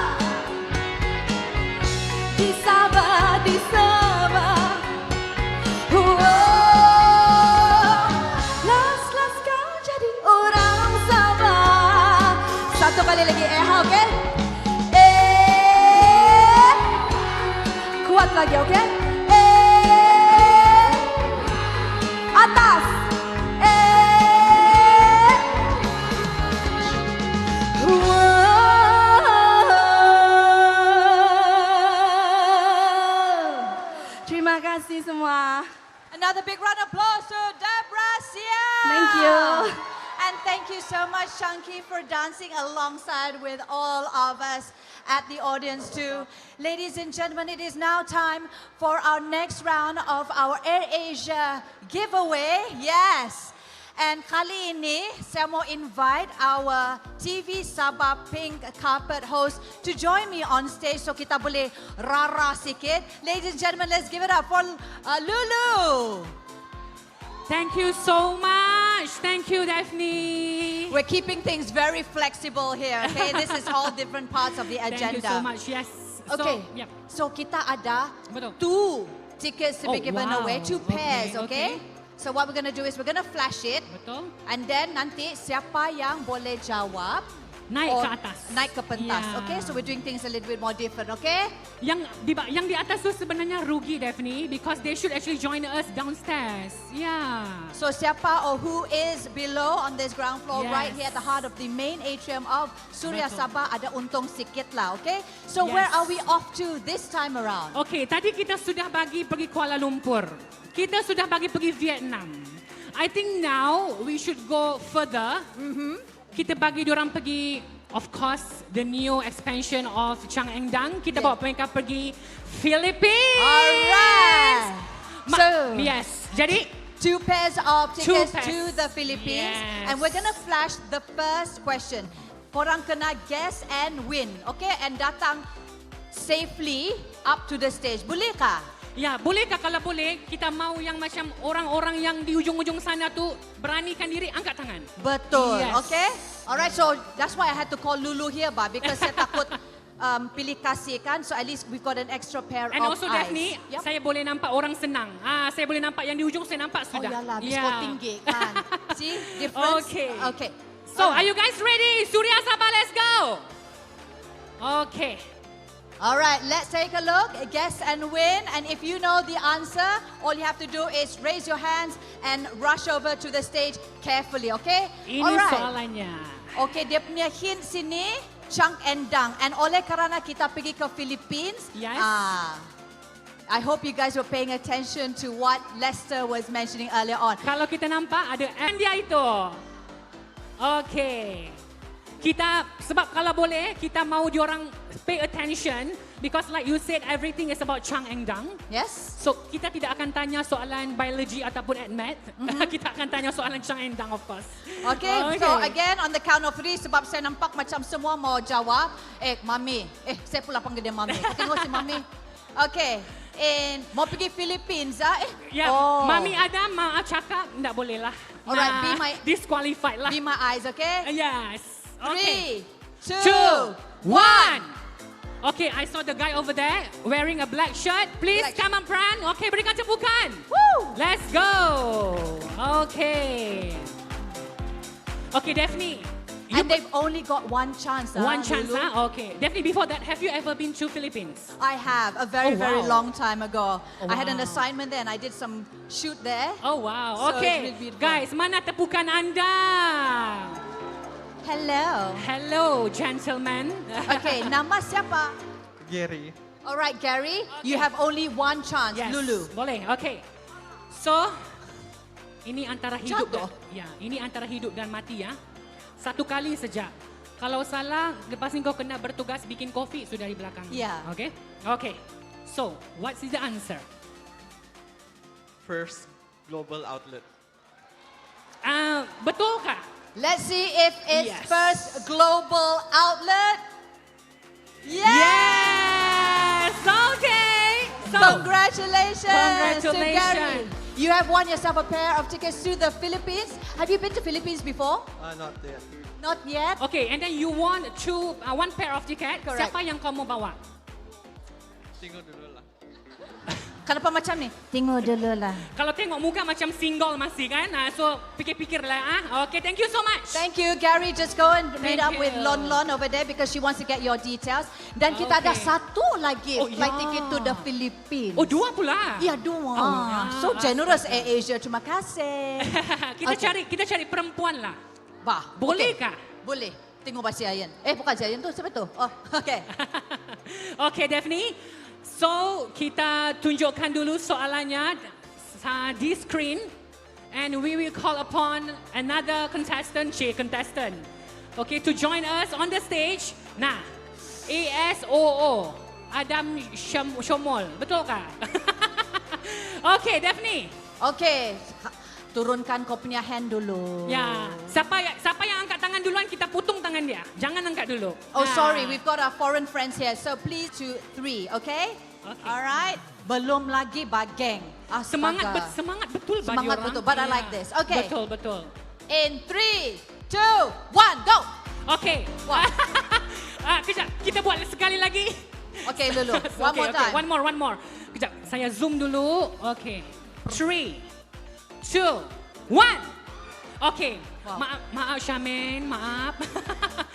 Speaker 20: di Sabah, di Sabah. Las kau jadi orang Sabah. Satu kali lagi oke? Kuat lagi, oke? Atas. Terima kasih semua.
Speaker 1: Another big round of applause to Dabra Sia.
Speaker 20: Thank you.
Speaker 1: And thank you so much, Chunky, for dancing alongside with all of us at the audience too. Ladies and gentlemen, it is now time for our next round of our AirAsia giveaway. Yes. And kali ini, saya mau invite our TV Sabah Pink Carpet host to join me on stage so kita boleh rara sikit. Ladies and gentlemen, let's give it up for Lulu.
Speaker 15: Thank you so much. Thank you, Daphne.
Speaker 1: We're keeping things very flexible here, okay? This is all different parts of the agenda.
Speaker 15: Thank you so much, yes.
Speaker 1: Okay,
Speaker 15: So, yep.
Speaker 1: so kita ada
Speaker 15: Betul.
Speaker 1: 2 tickets to be given
Speaker 15: wow.
Speaker 1: away, 2 pairs, okay?
Speaker 15: Okay.
Speaker 1: So what we're going to do is we're going to flash it.
Speaker 15: Betul.
Speaker 1: And then nanti siapa yang boleh jawab
Speaker 15: Naik
Speaker 1: or
Speaker 15: ke atas.
Speaker 1: Naik ke pentas,
Speaker 15: Yeah.
Speaker 1: okay? So we're doing things a little bit more different, okay?
Speaker 15: Yang di atas tu sebenarnya rugi, Daphne, because they should actually join us downstairs. Yeah.
Speaker 1: So siapa or who is below on this ground floor,
Speaker 15: Yes.
Speaker 1: right here at the heart of the main atrium of Suria
Speaker 15: Betul.
Speaker 1: Sabah, ada untung sikit lah, okay? So
Speaker 15: Yes.
Speaker 1: where are we off to this time around?
Speaker 15: Okay, tadi kita sudah bagi pergi Kuala Lumpur. Kita sudah bagi pergi Vietnam. I think now we should go further. Kita bagi diorang pergi, of course, the new expansion of Chang Eng Dang. Kita bawa mereka pergi Philippines.
Speaker 1: Alright. So
Speaker 15: yes. Jadi
Speaker 1: 2 pairs of tickets
Speaker 15: pairs.
Speaker 1: to the Philippines.
Speaker 15: Yes.
Speaker 1: And we're going to flash the first question. Korang kena guess and win. Okay? And datang safely up to the stage. Boleh kah?
Speaker 15: Ya, bolehkah kalau boleh kita mau yang macam orang-orang yang di ujung-ujung sana tu beranikan diri angkat tangan.
Speaker 1: Betul.
Speaker 15: Yes.
Speaker 1: Okay? Alright, so that's why I had to call Lulu here, ba, because saya takut pilih kasih kan. So at least we've got an extra pair
Speaker 15: And
Speaker 1: of
Speaker 15: also
Speaker 1: eyes.
Speaker 15: Daphne, saya boleh nampak orang senang. Saya boleh nampak yang di ujung saya nampak
Speaker 1: Oh
Speaker 15: sudah.
Speaker 1: yalah, biskut tinggi kan. See? Difference?
Speaker 15: Okay.
Speaker 1: Okay.
Speaker 15: So, are you guys ready? Suria Sabah, let's go. Okay.
Speaker 1: All right, let's take a look. Guess and win. And if you know the answer, all you have to do is raise your hands and rush over to the stage carefully, okay?
Speaker 15: Ini
Speaker 1: Alright.
Speaker 15: soalannya.
Speaker 1: Okay, dia punya hint sini, Chang and Dang. And oleh kerana kita pergi ke Philippines,
Speaker 15: Yes.
Speaker 1: I hope you guys were paying attention to what Lester was mentioning earlier on.
Speaker 15: Kalau kita nampak ada India itu. Okay. Kita, sebab kalau boleh, kita mau diorang pay attention because like you said, everything is about Chang Eng Dang.
Speaker 1: Yes.
Speaker 15: So, kita tidak akan tanya soalan biology ataupun admat. Kita akan tanya soalan Chang Eng Dang, of course.
Speaker 1: Okay, so again, on the count of 3, sebab saya nampak macam semua mau jawab. Mami. Saya pula panggil dia Mami. Tengok si Mami. Okay. And mau pergi Philippines,
Speaker 15: Ya, Mami Adam mau cakap, tak boleh lah.
Speaker 1: Alright, be my
Speaker 15: disqualified lah.
Speaker 1: Be my eyes, okay?
Speaker 15: Yes.
Speaker 1: 3, 2,
Speaker 15: 1. Okay, I saw the guy over there wearing a black shirt. Please come on, Pran. Okay, berikan tepukan.
Speaker 1: Woo!
Speaker 15: Let's go. Okay. Okay, Daphne.
Speaker 1: And they've only got one chance.
Speaker 15: One chance,
Speaker 1: Lulu.
Speaker 15: huh? Okay. Daphne, before that, have you ever been to Philippines?
Speaker 1: I have, a very,
Speaker 15: Oh,
Speaker 1: very
Speaker 15: wow.
Speaker 1: long time ago.
Speaker 15: Oh,
Speaker 1: I had an
Speaker 15: wow.
Speaker 1: assignment there and I did some shoot there.
Speaker 15: Oh, wow.
Speaker 1: So
Speaker 15: Okay.
Speaker 1: it's really beautiful.
Speaker 15: Guys, mana tepukan anda?
Speaker 1: Hello.
Speaker 15: Hello, gentlemen.
Speaker 1: Okay, nama siapa?
Speaker 21: Gary.
Speaker 1: All right, Gary, you have only one chance.
Speaker 15: Yes.
Speaker 1: Lulu.
Speaker 15: Boleh. Okay. So, ini antara hidup
Speaker 1: Jatuh.
Speaker 15: ini antara hidup dan mati ya. Satu kali saja. Kalau salah, lepas ni kau kena bertugas bikin kopi sudah di belakang.
Speaker 1: Yeah.
Speaker 15: Okay? Okay. So, what is the answer?
Speaker 21: First global outlet.
Speaker 15: Betulkah?
Speaker 1: Let's see if it's
Speaker 15: Yes.
Speaker 1: first global outlet.
Speaker 15: Yes! Okay! So,
Speaker 1: Congratulations, to
Speaker 15: Congratulations.
Speaker 1: Gary. You have won yourself a pair of tickets to the Philippines. Have you been to Philippines before?
Speaker 21: Not yet.
Speaker 1: Not yet.
Speaker 15: Okay, and then you won one pair of ticket.
Speaker 1: Correct.
Speaker 15: Siapa yang kau mau bawa?
Speaker 21: Tengok dulu lah.
Speaker 1: Kenapa macam ni? Tengok dulu lah.
Speaker 15: Kalau tengok muka macam single masih kan? So, pikir-pikir lah. Okay, thank you so much.
Speaker 1: Thank you, Gary. Just go and meet
Speaker 15: Thank
Speaker 1: up with
Speaker 15: you.
Speaker 1: Lon Lon over there because she wants to get your details. Dan kita ada
Speaker 15: Okay.
Speaker 1: satu lagi
Speaker 15: Oh,
Speaker 1: flight
Speaker 15: ya.
Speaker 1: ticket to the Philippines.
Speaker 15: Oh, dua pula?
Speaker 1: Ya, dua.
Speaker 15: Oh, ya.
Speaker 1: So generous AirAsia. Terima kasih.
Speaker 15: Kita cari perempuan lah.
Speaker 1: Bah,
Speaker 15: Boleh
Speaker 1: okay.
Speaker 15: kah?
Speaker 1: Boleh. Tengok Pak Ayan. Bukan si Ayan tu. Siapa tu? Oh, okay.
Speaker 15: Okay, Daphne. So, kita tunjukkan dulu soalannya di screen. And we will call upon another contestant, okay, to join us on the stage. Nah, ASOO, Adam Shomol, betul kah? Okay, Daphne.
Speaker 1: Okay, turunkan kau punya hand dulu.
Speaker 15: Ya, siapa yang angkat tangan duluan, kita putung tangan dia. Jangan angkat dulu.
Speaker 1: Oh, sorry, we've got our foreign friends here. So please, 2, 3, okay?
Speaker 15: Okay.
Speaker 1: Alright, belum lagi bageng.
Speaker 15: Semangat betul bagi
Speaker 1: Semangat
Speaker 15: orang.
Speaker 1: betul, but I like this. Okay.
Speaker 15: Betul.
Speaker 1: In 3, 2, 1, go!
Speaker 15: Okay. Kejap, kita buat sekali lagi.
Speaker 1: Okay, Lulu. One more time.
Speaker 15: One more. Kejap, saya zoom dulu. Okay. 3, 2, 1. Okay.
Speaker 1: Wow.
Speaker 15: Maaf Charmaine, maaf.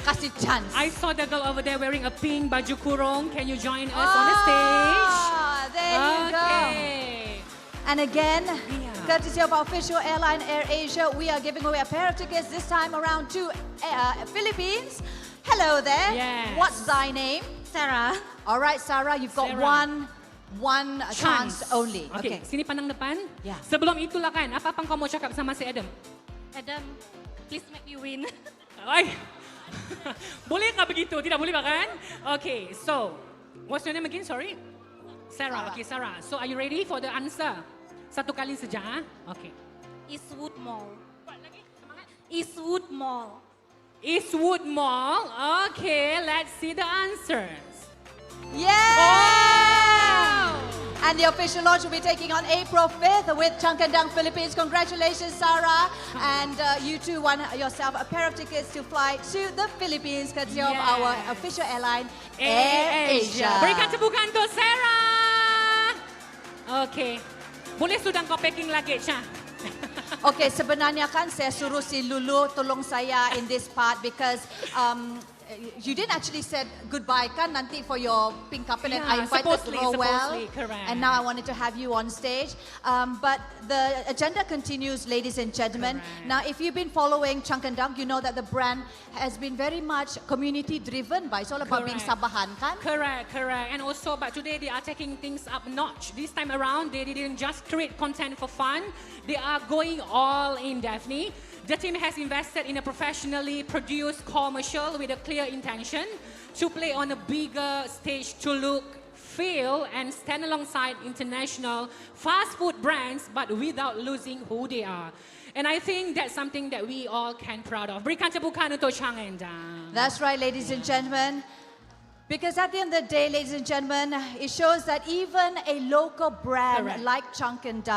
Speaker 1: Kasih chance.
Speaker 15: I saw the girl over there wearing a pink baju kurung. Can you join us on the stage?
Speaker 1: There you go. And again, courtesy of our official airline AirAsia, we are giving away a pair of tickets this time around to Philippines. Hello there.
Speaker 15: Yes.
Speaker 1: What's thy name?
Speaker 16: Sarah.
Speaker 1: All right, Sarah, you've got
Speaker 15: Sarah.
Speaker 1: one chance only.
Speaker 15: Okay, sini pandang depan.
Speaker 1: Yeah.
Speaker 15: Sebelum itulah kan, apa kau mau cakap sama si Adam?
Speaker 16: Adam, please make me win.
Speaker 15: Ay. Boleh nggak begitu? Tidak boleh kan? Okay, so what's your name again? Sorry. Sarah. Okay, Sarah. So are you ready for the answer? Satu kali saja. Okay.
Speaker 16: Eastwood Mall. Eastwood Mall.
Speaker 15: Eastwood Mall. Okay, let's see the answers.
Speaker 1: Yeah!
Speaker 15: Oh!
Speaker 1: And the official launch will be taking on April 5th with 𝐶𝐶 Philippines. Congratulations, Sarah. And you too won yourself a pair of tickets to fly to the Philippines courtesy of our official airline, AirAsia.
Speaker 15: Berikan tepukan untuk Sarah. Okay. Boleh sudah kau packing luggage, ha?
Speaker 1: Okay, sebenarnya kan saya suruh si Lulu tolong saya in this part because you didn't actually said goodbye kan nanti for your pink carpet and I invited Rowell and now I wanted to have you on stage. But the agenda continues, ladies and gentlemen. Now, if you've been following 𝐶𝐶, you know that the brand has been very much community driven by. It's all about being Sabahan kan?
Speaker 15: Correct. And also, but today they are taking things up notch. This time around, they didn't just create content for fun. They are going all in, Daphne. The team has invested in a professionally produced commercial with a clear intention to play on a bigger stage to look, feel, and stand alongside international fast food brands, but without losing who they are. And I think that's something that we all can proud of. Berikan tepukan untuk 𝐶𝐶.
Speaker 1: That's right, ladies and gentlemen. Because at the end of the day, ladies and gentlemen, it shows that even a local brand like 𝐶𝐶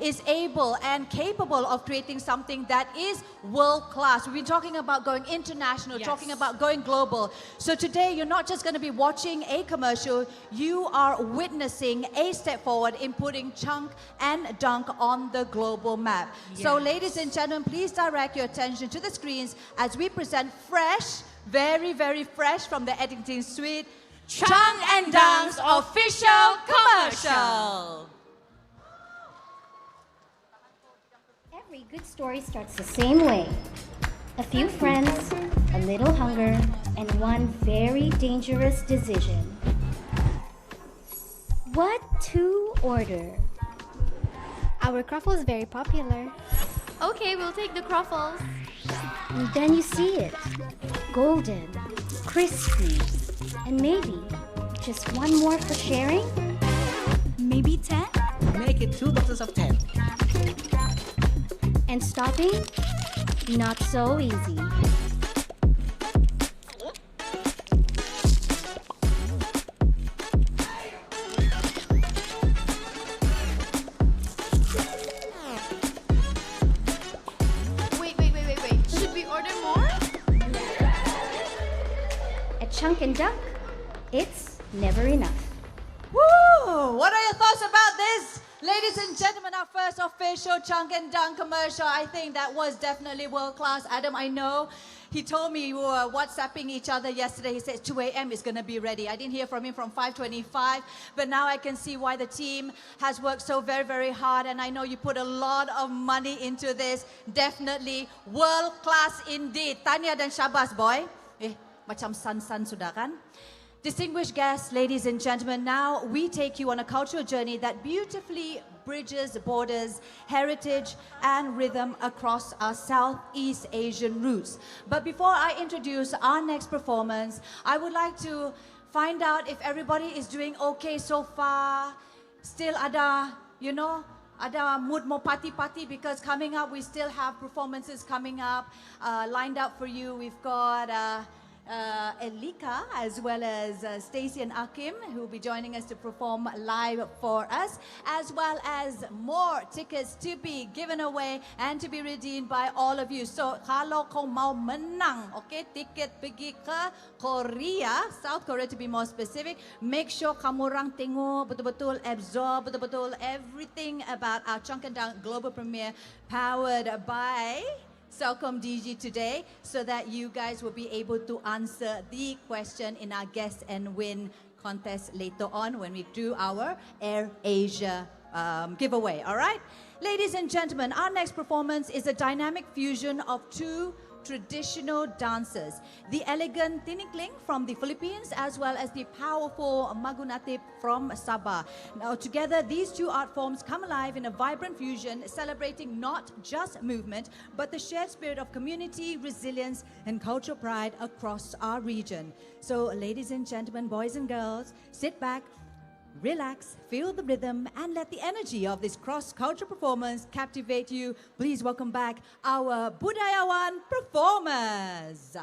Speaker 1: is able and capable of creating something that is world-class. We've been talking about going international, talking about going global. So today, you're not just going to be watching a commercial, you are witnessing a step forward in putting 𝐶𝐶 on the global map. So ladies and gentlemen, please direct your attention to the screens as we present fresh, very, very fresh from the editing suite, 𝐶𝐶's official commercial.
Speaker 6: Every good story starts the same way. A few friends, a little hunger, and one very dangerous decision. What to order?
Speaker 5: Our croffle is very popular.
Speaker 16: Okay, we'll take the croffles.
Speaker 6: And then you see it. Golden, crispy, and maybe just one more for sharing?
Speaker 5: Maybe 10?
Speaker 18: Make it 2 boxes of 10.
Speaker 6: And stopping? Not so easy.
Speaker 16: Wait. Should we order more?
Speaker 6: At 𝐶𝐶, it's never enough.
Speaker 1: Woo! What are your thoughts about this? Ladies and gentlemen, our first official 𝐶𝐶 commercial. I think that was definitely world-class. Adam, I know, he told me you were WhatsApping each other yesterday. He said 2 a.m. is going to be ready. I didn't hear from him from 5:25, but now I can see why the team has worked so very, very hard. And I know you put a lot of money into this. Definitely world-class indeed. Tanya dan Syabas, boy. Macam san-san sudah kan? Distinguished guests, ladies and gentlemen, now we take you on a cultural journey that beautifully bridges borders, heritage, and rhythm across our Southeast Asian roots. But before I introduce our next performance, I would like to find out if everybody is doing okay so far. Still ada, ada mood more party, because coming up we still have performances coming up lined up for you. We've got Elica as well as Stacy and Akim, who will be joining us to perform live for us, as well as more tickets to be given away and to be redeemed by all of you. So kalau kau mau menang, okay, tiket pergi ke Korea, South Korea to be more specific, make sure kamu orang tengok betul-betul, absorb betul-betul everything about our Changkendang Global Premiere powered by 𝐃𝐔𝐍𝐊 today, so that you guys will be able to answer the question in our Guess and Win contest later on when we do our AirAsia giveaway, all right? Ladies and gentlemen, our next performance is a dynamic fusion of two traditional dancers, the elegant tinikling from the Philippines as well as the powerful magunatip from Sabah. Now together these two art forms come alive in a vibrant fusion celebrating not just movement but the shared spirit of community, resilience and cultural pride across our region. So ladies and gentlemen, boys and girls, sit back, relax, feel the rhythm, and let the energy of this cross-cultural performance captivate you. Please welcome back our Budayawan performers.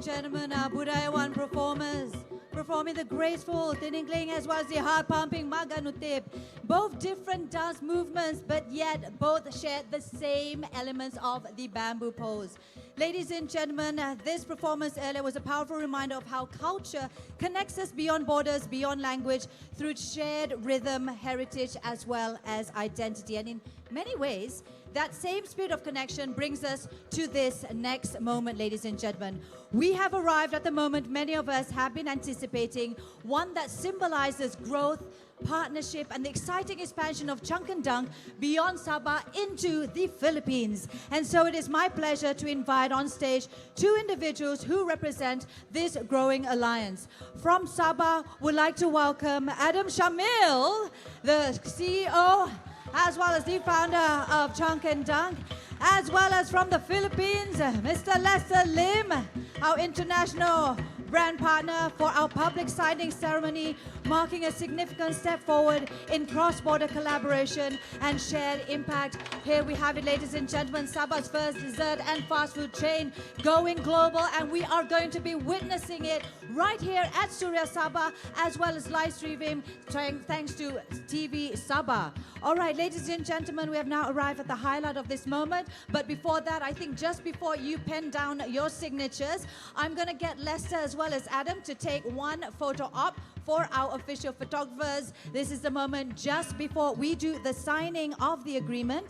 Speaker 1: gentlemen, our Budaya One performers performing the graceful tiningling as well as the heart-pumping maganutip. Both different dance movements, but yet both share the same elements of the bamboo pose. Ladies and gentlemen, this performance earlier was a powerful reminder of how culture connects us beyond borders, beyond language, through shared rhythm, heritage, as well as identity. And in many ways, that same spirit of connection brings us to this next moment, ladies and gentlemen. We have arrived at the moment many of us have been anticipating, one that symbolizes growth, partnership, and the exciting expansion of Changkendang beyond Sabah into the Philippines. And so it is my pleasure to invite on stage two individuals who represent this growing alliance. From Sabah, we'd like to welcome Adam Shamil, the CEO as well as the founder of Changkendang, as well as from the Philippines, Mr. Lester Lim, our international brand partner for our public signing ceremony, marking a significant step forward in cross-border collaboration and shared impact. Here we have it, ladies and gentlemen, Sabah's first dessert and fast food chain going global, and we are going to be witnessing it right here at Suria Sabah, as well as live streaming thanks to TV Sabah. All right, ladies and gentlemen, we have now arrived at the highlight of this moment, but before that, I think just before you pen down your signatures, I'm going to get Lester as well as Adam to take one photo op for our official photographers. This is the moment just before we do the signing of the agreement.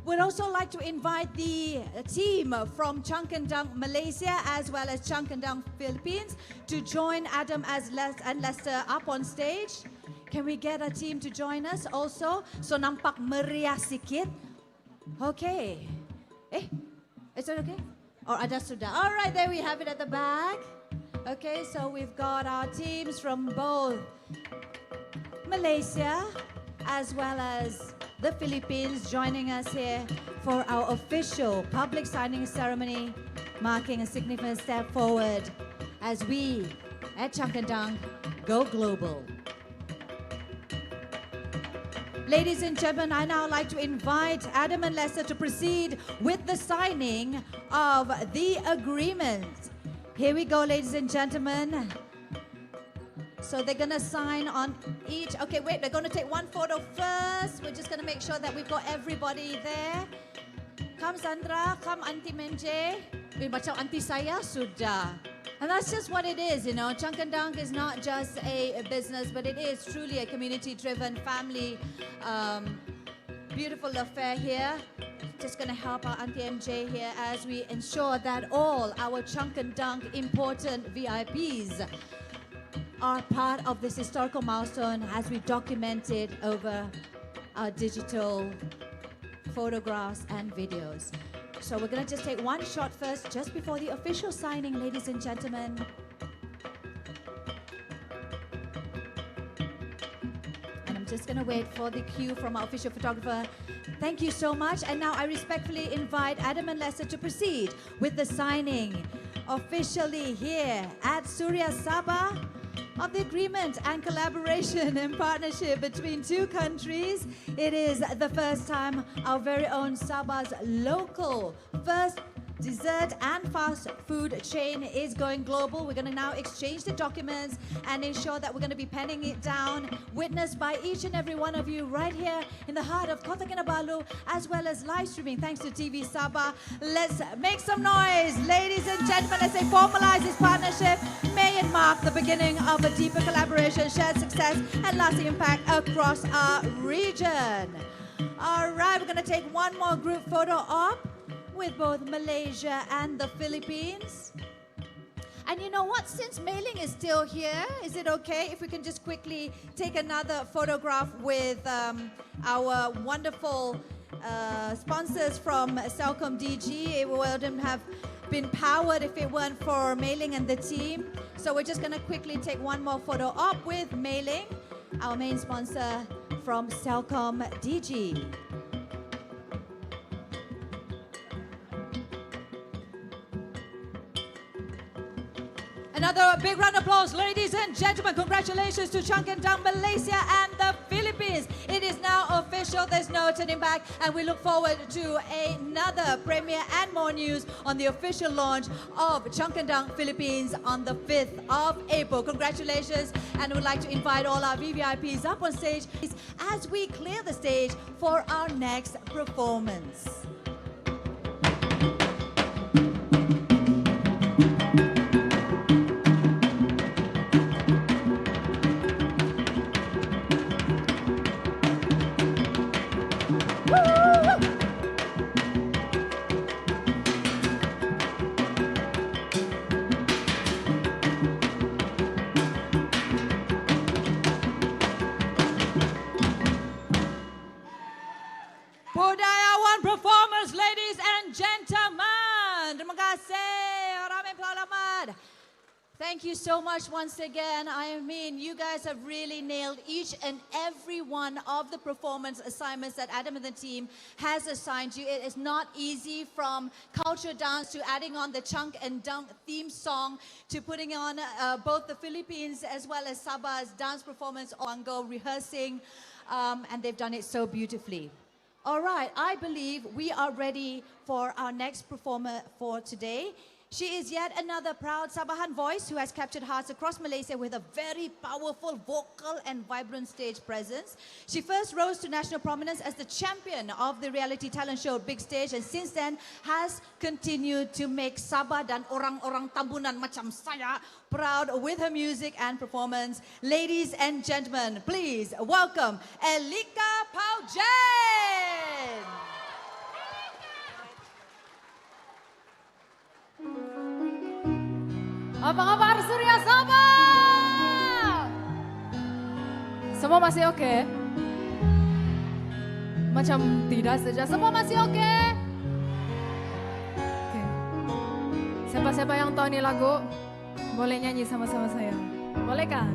Speaker 1: We'd also like to invite the team from Changkendang Malaysia as well as Changkendang Philippines to join Adam and Lester up on stage. Can we get a team to join us also? So nampak meriah sikit. Okay. Is that okay? Or ada sudah? All right, there we have it at the back. Okay, so we've got our teams from both Malaysia as well as the Philippines joining us here for our official public signing ceremony, marking a significant step forward as we at Changkendang go global. Ladies and gentlemen, I now like to invite Adam and Lester to proceed with the signing of the agreement. Here we go, ladies and gentlemen. So they're going to sign on each. Okay, wait, they're going to take one photo first. We're just going to make sure that we've got everybody there. Come Sandra, come Auntie Menje. Macam auntie saya, sudah. And that's just what it is, you know. Changkendang is not just a business, but it is truly a community-driven, family, beautiful affair here. Just going to help our Auntie MJ here as we ensure that all our Changkendang important VIPs are part of this historical milestone as we document it over our digital photographs and videos. So we're going to just take one shot first, just before the official signing, ladies and gentlemen. And I'm just going to wait for the cue from our official photographer. Thank you so much. And now I respectfully invite Adam and Lester to proceed with the signing officially here at Suria Sabah of the agreement and collaboration and partnership between two countries. It is the first time our very own Sabah's local first dessert and fast food chain is going global. We're going to now exchange the documents and ensure that we're going to be penning it down, witnessed by each and every one of you right here in the heart of Kota Kinabalu, as well as live streaming thanks to TV Sabah. Let's make some noise, ladies and gentlemen, as they formalize this partnership. May it mark the beginning of a deeper collaboration, shared success, and lasting impact across our region. All right, we're going to take one more group photo op with both Malaysia and the Philippines. And you know what? Since mailing is still here, is it okay if we can just quickly take another photograph with our wonderful sponsors from Celcom DG? It wouldn't have been powered if it weren't for mailing and the team. So we're just going to quickly take one more photo op with mailing, our main sponsor from Celcom DG. Another big round of applause, ladies and gentlemen. Congratulations to Changkendang Malaysia and the Philippines. It is now official. There's no turning back. And we look forward to another premiere and more news on the official launch of Changkendang Philippines on the 5th of April. Congratulations. And we'd like to invite all our VVIPs up on stage as we clear the stage for our next performance. Budayawan performers, ladies and gentlemen. Terima kasih. Ramai pengalaman. Thank you so much once again. I mean, you guys have really nailed each and every one of the performance assignments that Adam and the team has assigned you. It is not easy, from culture dance to adding on the Chunk and Dunk theme song to putting on both the Philippines as well as Sabah's dance performance on go, rehearsing, and they've done it so beautifully. All right, I believe we are ready for our next performer for today. She is yet another proud Sabahan voice who has captured hearts across Malaysia with a very powerful vocal and vibrant stage presence. She first rose to national prominence as the champion of the reality talent show Big Stage, and since then has continued to make Sabah dan orang-orang Tambunan macam saya proud with her music and performance. Ladies and gentlemen, please welcome Elica Paujin.
Speaker 13: Apa kabar Suria Sabah? Semua masih oke? Macam tidak saja, semua masih oke? Oke. Siapa-siapa yang tahu ini lagu, boleh nyanyi sama-sama saya. Boleh kan?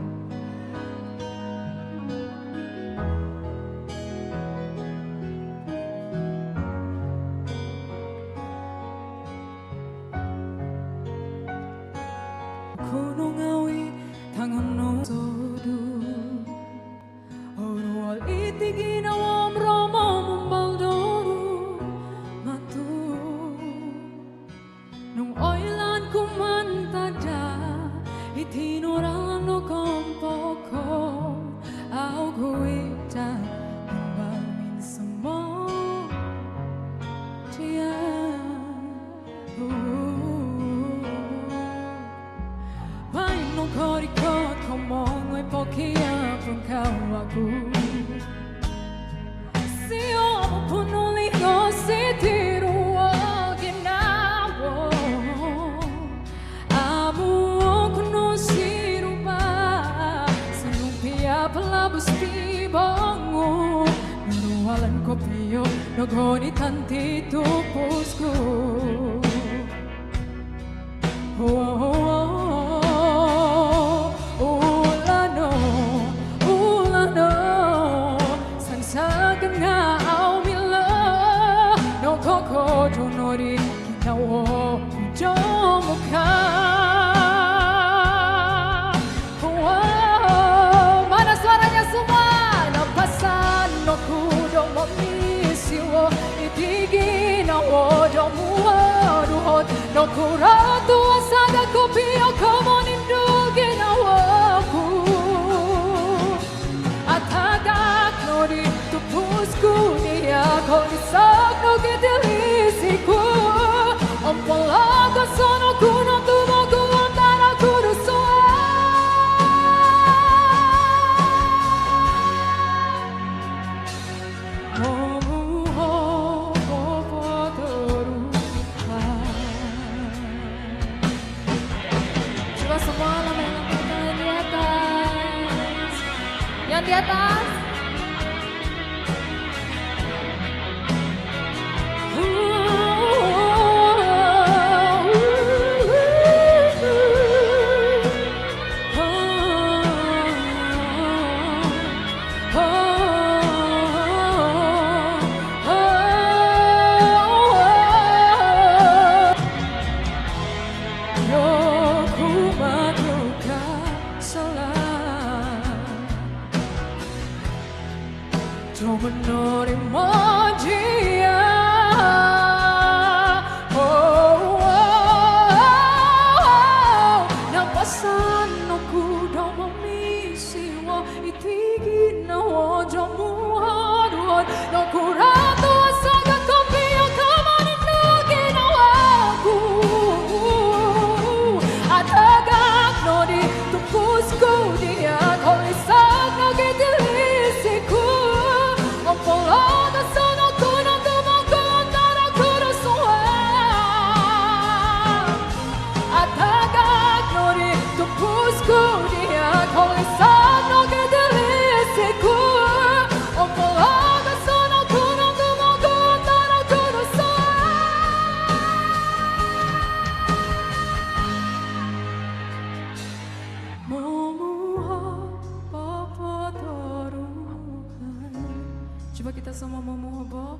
Speaker 13: Coba kita semua memuhaba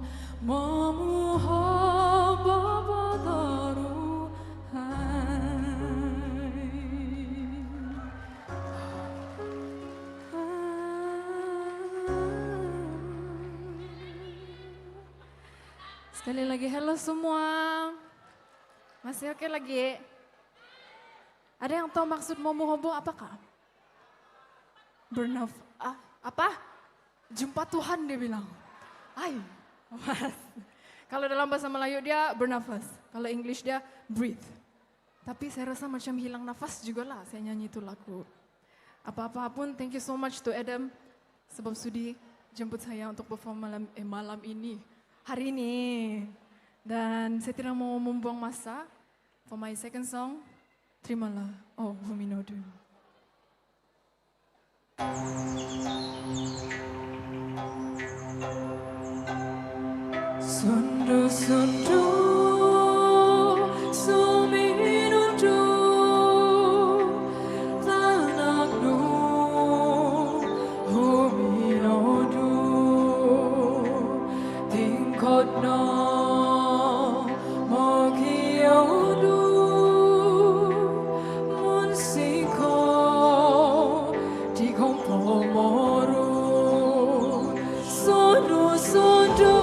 Speaker 13: Sekali lagi, hello semua. Masih oke lagi? Ada yang tahu maksud momohobo apakah? Apa? Jumpa Tuhan dia bilang. Mas. Kalau dalam bahasa Melayu dia bernafas. Kalau English dia breathe. Tapi saya rasa macam hilang nafas juga lah saya nyanyi itu lagu. Apa-apa pun, thank you so much to Adam. Sebab sudi jemput saya untuk perform malam ini. Hari ini. Dan saya tidak mau membuang masa. For my second song, terimalah. Oh, Huminodu. Sundu-sundu suminudu tanaknu huminodu tingkotno mogiodu munsiko dikompomoru sundu-sundu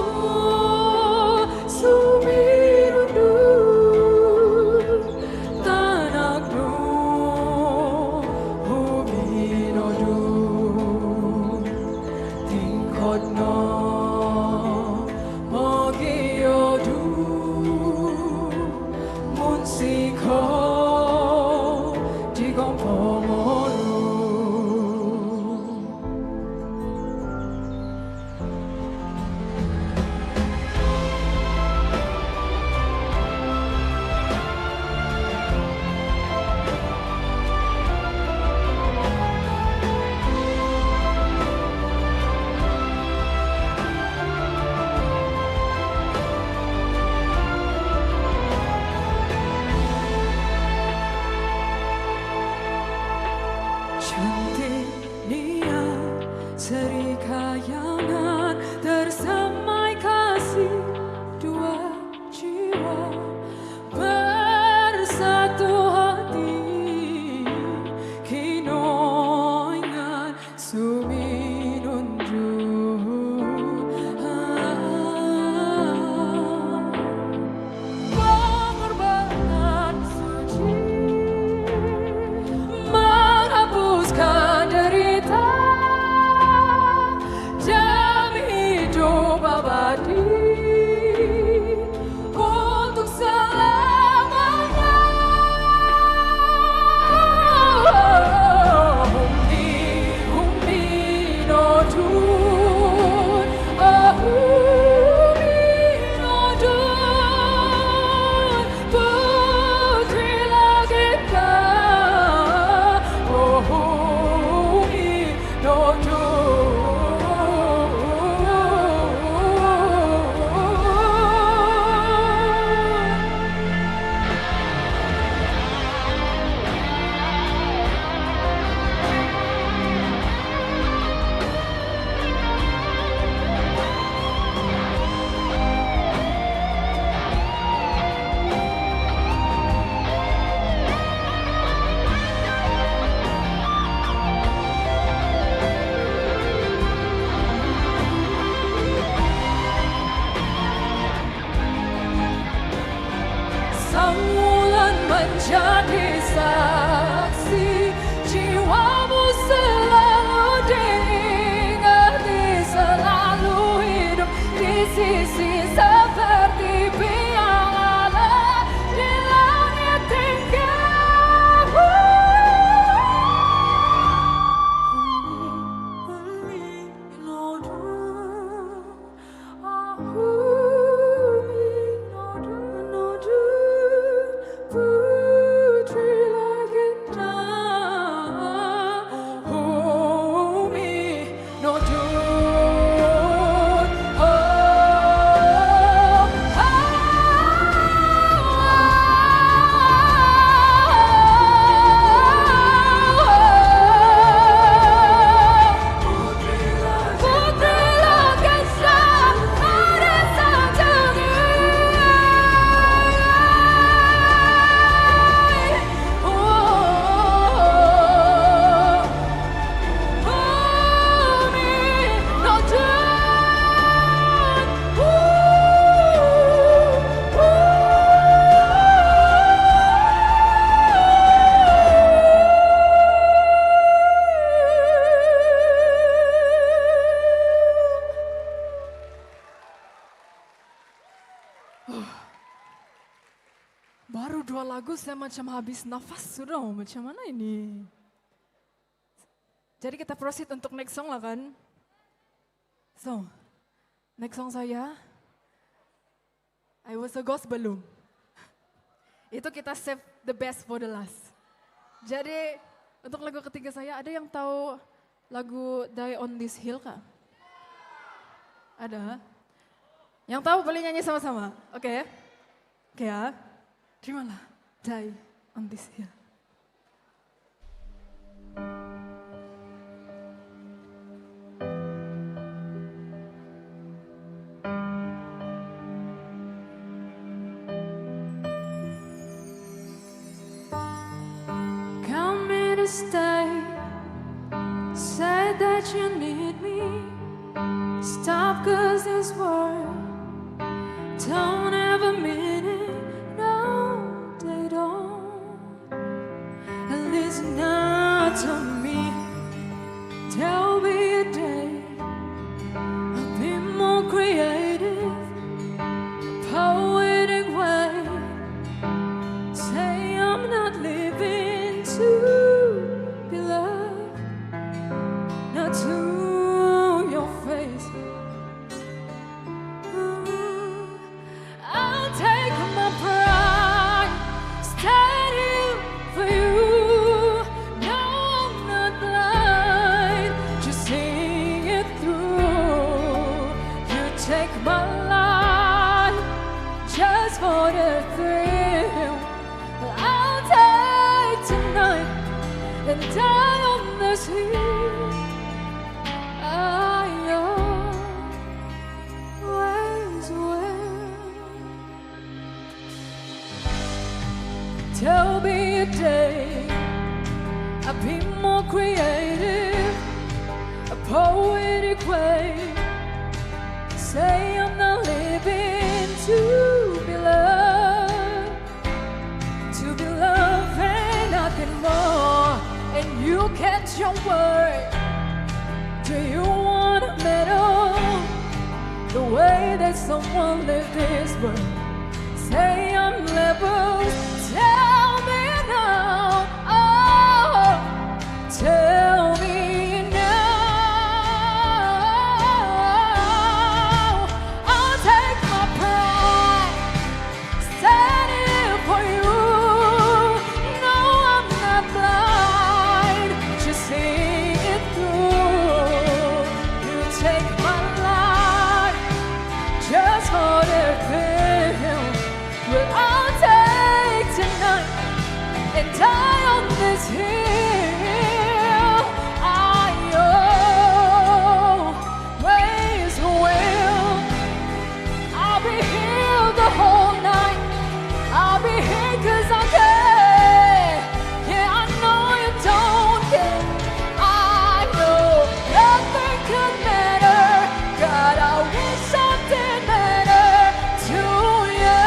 Speaker 13: menjadi saksi, jiwamu selalu diingati, selalu hidup di sisi seperti biang Allah di langit tinggi. Putri saya macam habis nafas sudah, macam mana ini? Jadi kita proceed untuk next song lah kan? So, next song saya, I Was a Ghost Balloon. Itu kita save the best for the last. Jadi, untuk lagu ketiga saya, ada yang tahu lagu Die on This Hill kah? Ada? Yang tahu boleh nyanyi sama-sama? Oke? Oke ya? Terimalah Die on This Hill.
Speaker 19: Come here to stay. Say that you need me. Stop, 'cause this world don't ever mean it. No, they don't. At least not to me. There'll be a day I'll be more creative, a poetic way. Say I'm not living to be loved, not to your face. I'll take my pride, stand here for you. No, I'm not blind, just see it through. You take my life just for the thrill. I'll take tonight and die on this hill. Ways well. There'll be a day I'll be more creative, a poetic way. Say I'm not living to be loved and nothing more. And you catch your word. Do you want a medal? The way that someone lived this world. Say I'm levels. Tell me now. Oh, tell me now. I'll take my pride, stand here for you. No, I'm not blind, just see it through. You take my life just for the thrill. Well, I'll take tonight and die on this hill. I always will. I'll be here the whole night. I'll be here 'cause I care. Yeah, I know you don't care. I know nothing could matter. God, I wish something mattered to you.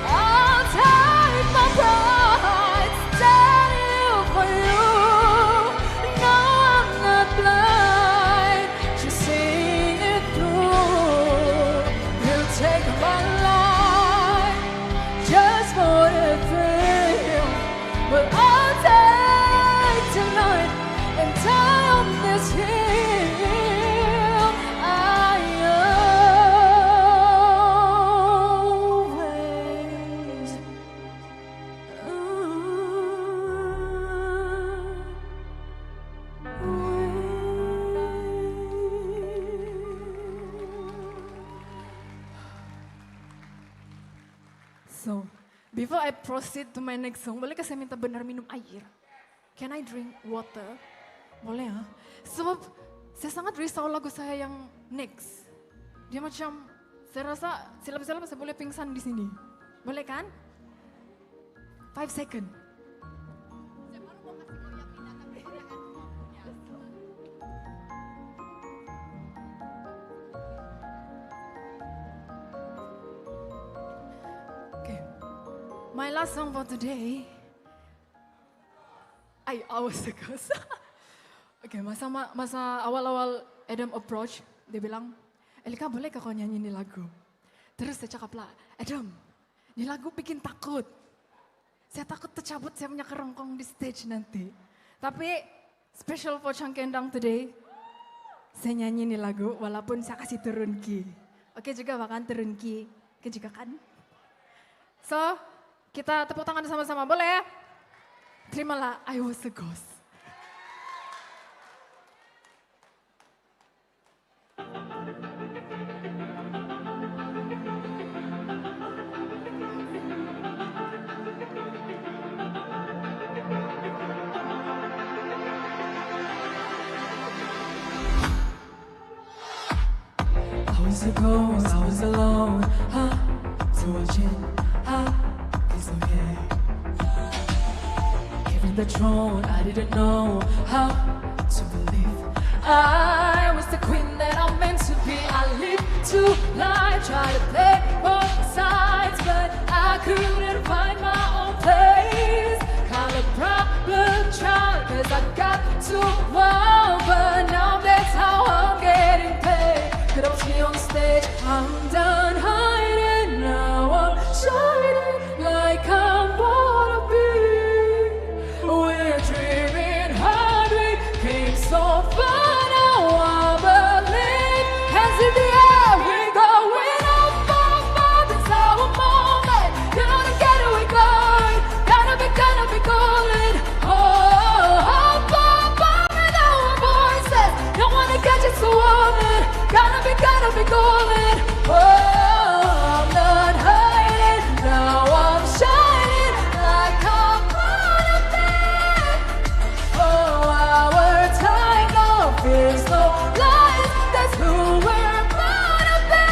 Speaker 19: I'll take my pride, stand here for you. No, I'm not blind, just see it through. You take my life just for the thrill. Well, I'll take tonight and die on this hill. I always
Speaker 13: So, before I proceed to my next song, bolehkah saya minta benar minum air? Can I drink water? Boleh ya? Sebab saya sangat risau lagu saya yang next. Dia macam, saya rasa silap-silap saya boleh pingsan di sini. Boleh kan? 5 second. Okay. My last song for today. I was the ghost. Okay, masa awal-awal Adam approach, dia bilang, Elica boleh kau nyanyi ini lagu? Terus saya cakap lah, Adam, ini lagu bikin takut. Saya takut tercabut saya punya kerongkong di stage nanti. Tapi special for Changkendang today, saya nyanyi ini lagu walaupun saya kasih turun key. Oke juga bahkan turun key, oke juga kan? So, kita tepuk tangan sama-sama, boleh ya? Terimalah I Was a Ghost.
Speaker 19: I was a ghost, I was alone. 𝐃𝐔𝐍𝐊. Given the throne, I didn't know how to believe. I was the queen that I'm meant to be. I lived to lie, try to play both sides, but I couldn't find my own place. Call a problem child, cause I got too wild, but now that's how I'm getting paid. Could I see on stage? I'm done hiding, now I'm shining like I'm wanna be. We're dreaming hard, we came so far, now I believe. Hands in the air, we're going up, that's our moment. You're gonna get it, we're going, gonna be golden. Up, with our voices, don't wanna catch it so often. Gonna be golden. I'm not hiding, now I'm shining like I'm gonna be. Our time, no fears, no lies, that's who we're gonna be.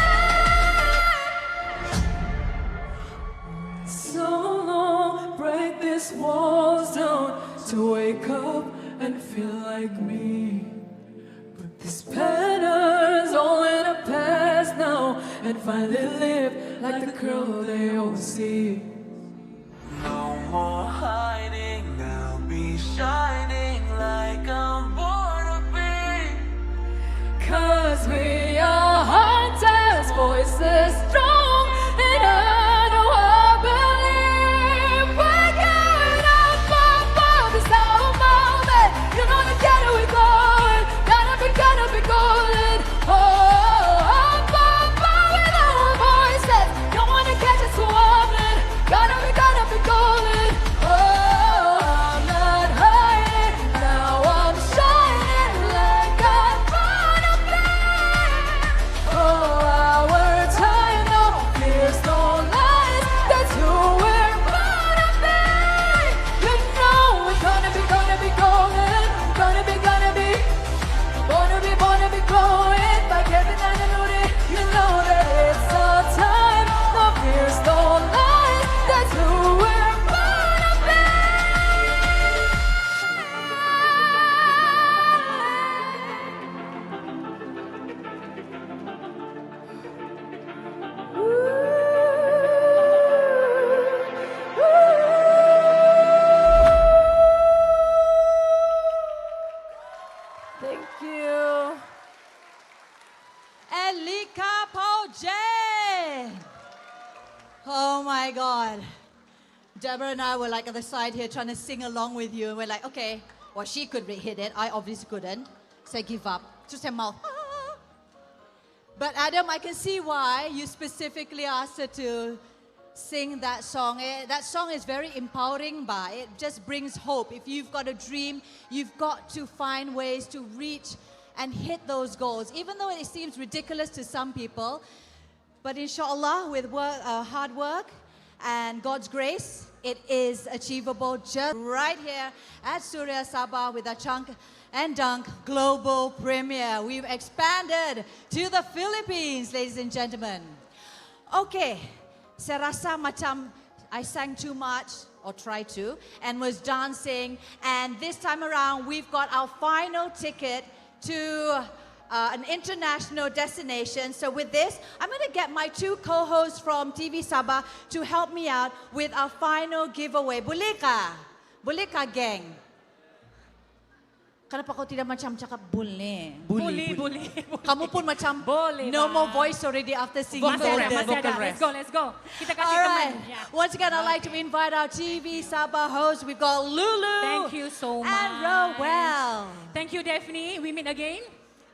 Speaker 19: So long, break these walls down to wake up and feel like me. Put these patterns all in the past now and finally live like the girl they all see.
Speaker 3: No more hiding, I'll be shining like I'm born to be.
Speaker 19: Cause we are hunters, voices strong, and I know I believe we're going up, it's our moment. You're gonna get it, we're going, gonna be golden. Up, with our voices, don't wanna catch us so often. Gonna be golden. I'm not hiding, now I'm shining like I'm gonna be. Our time, no fears, no lies, that's who we're gonna be. You know we're gonna be golden, gonna be growing like every night I know that. You know that it's our time, no fears, no lies, that's who we're gonna be.
Speaker 1: Thank you. Elica Paujin. Oh my God. Deborah and I were like at the side here trying to sing along with you. And we're like, okay, well, she could hit it. I obviously couldn't. So I give up. Just her mouth. But Adam, I can see why you specifically asked her to sing that song. That song is very empowering, it just brings hope. If you've got a dream, you've got to find ways to reach and hit those goals, even though it seems ridiculous to some people. But inshallah, with hard work and God's grace, it is achievable just right here at Suria, Sabah with our Chunk and Dunk global premiere. We've expanded to the Philippines, ladies and gentlemen. Okay, saya rasa macam I sang too much, or tried to, and was dancing. And this time around, we've got our final ticket to an international destination. So with this, I'm going to get my two co-hosts from TV Sabah to help me out with our final giveaway. Boleh ka? Boleh ka, gang? Kenapa kau tidak macam cakap boleh?
Speaker 12: Boleh.
Speaker 1: Kamu pun macam
Speaker 12: boleh.
Speaker 1: No more voice already after singing.
Speaker 12: Vocal rest.
Speaker 15: Let's go. Kita kasih
Speaker 1: Alright.
Speaker 15: teman. Yeah.
Speaker 1: Once again, I'd like to invite our TV Sabah host. We've got Lulu.
Speaker 15: Thank you so much.
Speaker 1: And Rowell.
Speaker 15: Thank you, Daphne. We meet again.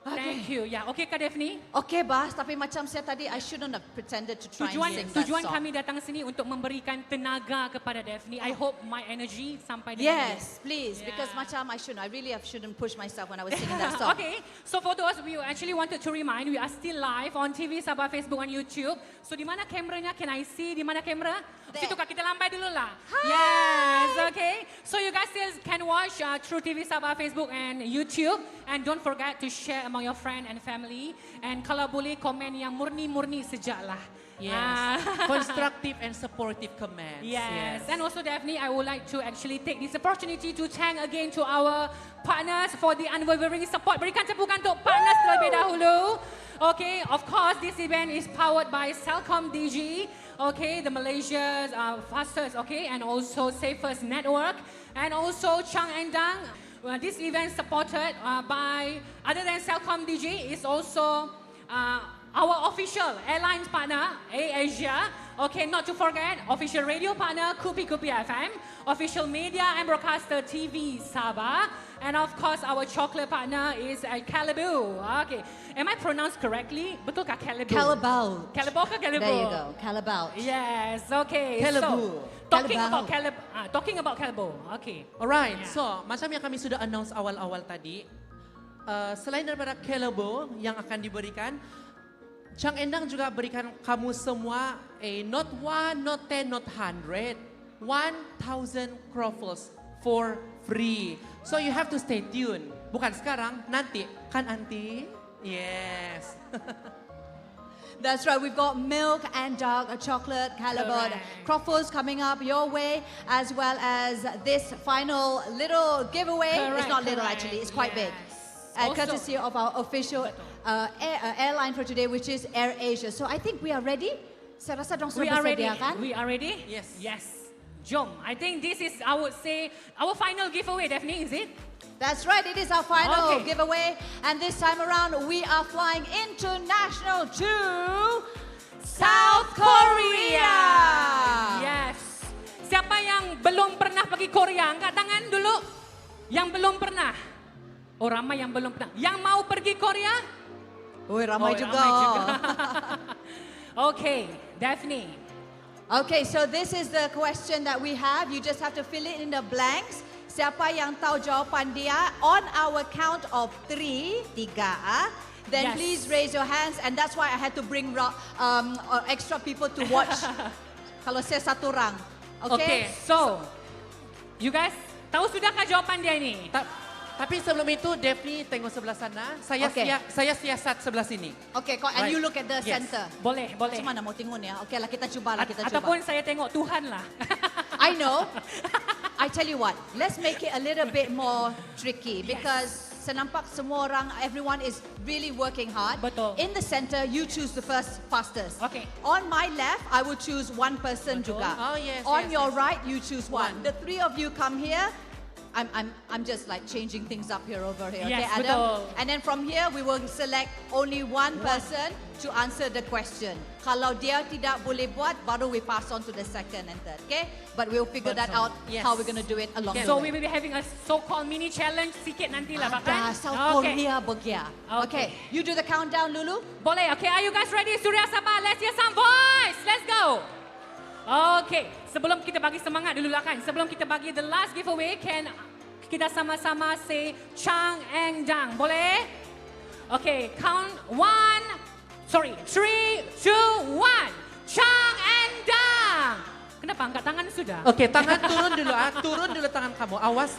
Speaker 15: Thank you. Ya, okay Kak Daphne?
Speaker 1: Okay, Bas. Tapi macam saya tadi, I shouldn't have pretended to try and sing that
Speaker 15: Tujuan
Speaker 1: song.
Speaker 15: kami datang sini untuk memberikan tenaga kepada Daphne. I hope my energy sampai dengan
Speaker 1: Yes, please. Because macam I really shouldn't push myself when I was singing that song.
Speaker 15: Okay, so for those, we actually wanted to remind, we are still live on TV Sabah, Facebook and YouTube. So di mana kameranya? Can I see? Di mana kamera? Situ Kak, kita lambai dulu lah. Yes, okay. So you guys still can watch through TV Sabah, Facebook and YouTube. And don't forget to share among your friend and family. And kalau boleh, komen yang murni-murni sejak lah.
Speaker 12: Yes. Constructive and supportive comments.
Speaker 15: Yes. And also, Daphne, I would like to actually take this opportunity to thank again to our partners for the unwavering support. Berikan tepukan untuk partners terlebih dahulu. Okay, of course, this event is powered by 𝐶𝐿Comm-DG. Okay, the Malaysia's fastest, okay, and also safest network. And also Chang Endang. This event supported by, other than 𝐶𝐿Comm-DG, is also our official airlines partner, AirAsia. Okay, not to forget, official radio partner, 𝐾𝐔𝐍𝐊 FM. Official media and broadcaster TV Sabah. And of course, our chocolate partner is 𝐃𝐔𝐍𝐊. Okay, am I pronounced correctly? Betul kah 𝐃𝐔𝐍𝐊?
Speaker 1: 𝐾𝐔𝐍𝐊.
Speaker 15: 𝐃𝐔𝐍𝐊 ke 𝐾𝐔𝐍𝐊?
Speaker 1: There you go, 𝐾𝐔𝐍𝐊.
Speaker 15: Yes, okay.
Speaker 12: 𝐾𝐔𝐍𝐊.
Speaker 15: Talking about 𝐾𝐔𝐍𝐊. Okay.
Speaker 12: Alright, so macam yang kami sudah announce awal-awal tadi, selain daripada 𝐾𝐔𝐍𝐊 yang akan diberikan, Chang Endang juga berikan kamu semua not 1, not 10, not 100, 1,000 croffles for free. So you have to stay tuned. Bukan sekarang, nanti. Kan, Auntie? Yes.
Speaker 1: That's right. We've got milk and dark chocolate, 𝐾𝐔𝐍𝐊, croffles coming up your way, as well as this final little giveaway. It's not little actually, it's quite big. Courtesy of our official airline for today, which is AirAsia. So I think we are ready. Saya rasa dong sudah bersedia kan?
Speaker 15: We are ready? Yes. Jom. I think this is, I would say, our final giveaway, Daphne, is it?
Speaker 1: That's right, it is our final giveaway. And this time around, we are flying international to South Korea.
Speaker 15: Yes. Siapa yang belum pernah pergi Korea? Angkat tangan dulu. Yang belum pernah. Oh, ramai yang belum pernah. Yang mau pergi Korea?
Speaker 1: Oh, ramai juga.
Speaker 15: Okay, Daphne.
Speaker 1: Okay, so this is the question that we have. You just have to fill it in the blanks. Siapa yang tahu jawapan dia on our count of 3, then please raise your hands. And that's why I had to bring extra people to watch. Kalau saya satu orang.
Speaker 15: Okay, so you guys tahu sudahkah jawapan dia ni?
Speaker 12: Tapi sebelum itu, Daphne tengok sebelah sana. Saya siasat sebelah sini.
Speaker 1: Okay, and you look at the center.
Speaker 15: Boleh.
Speaker 1: Macam mana mau tengok ya? Okay lah, kita cuba lah.
Speaker 15: Ataupun saya tengok Tuhan lah.
Speaker 1: I know. I tell you what, let's make it a little bit more tricky because saya nampak semua orang, everyone is really working hard.
Speaker 15: Betul.
Speaker 1: In the center, you choose the first fastest.
Speaker 15: Okay.
Speaker 1: On my left, I will choose one person juga.
Speaker 12: Oh, yes.
Speaker 1: On your right, you choose one. The 3 of you come here. I'm just like changing things up here over here.
Speaker 15: Yes,
Speaker 1: okay, Adam?
Speaker 15: betul.
Speaker 1: And then from here, we will select only one person to answer the question. Kalau dia tidak boleh buat, baru we pass on to the second and third. Okay? But we'll figure that out how we're going to do it along the way.
Speaker 15: So we will be having a so-called mini challenge sikit nanti lah bahkan.
Speaker 1: South Korea begia. Okay, you do the countdown, Lulu.
Speaker 15: Boleh. Okay, are you guys ready? Suria, Sabah, let's hear some voice. Let's go. Okay, sebelum kita bagi semangat dulu lah kan. Sebelum kita bagi the last giveaway, can kita sama-sama say Chang Endang. Boleh? Okay, count 3, 2, 1. Chang Endang. Kenapa angkat tangan sudah?
Speaker 12: Okay, tangan turun dulu Turun dulu tangan kamu. Awas.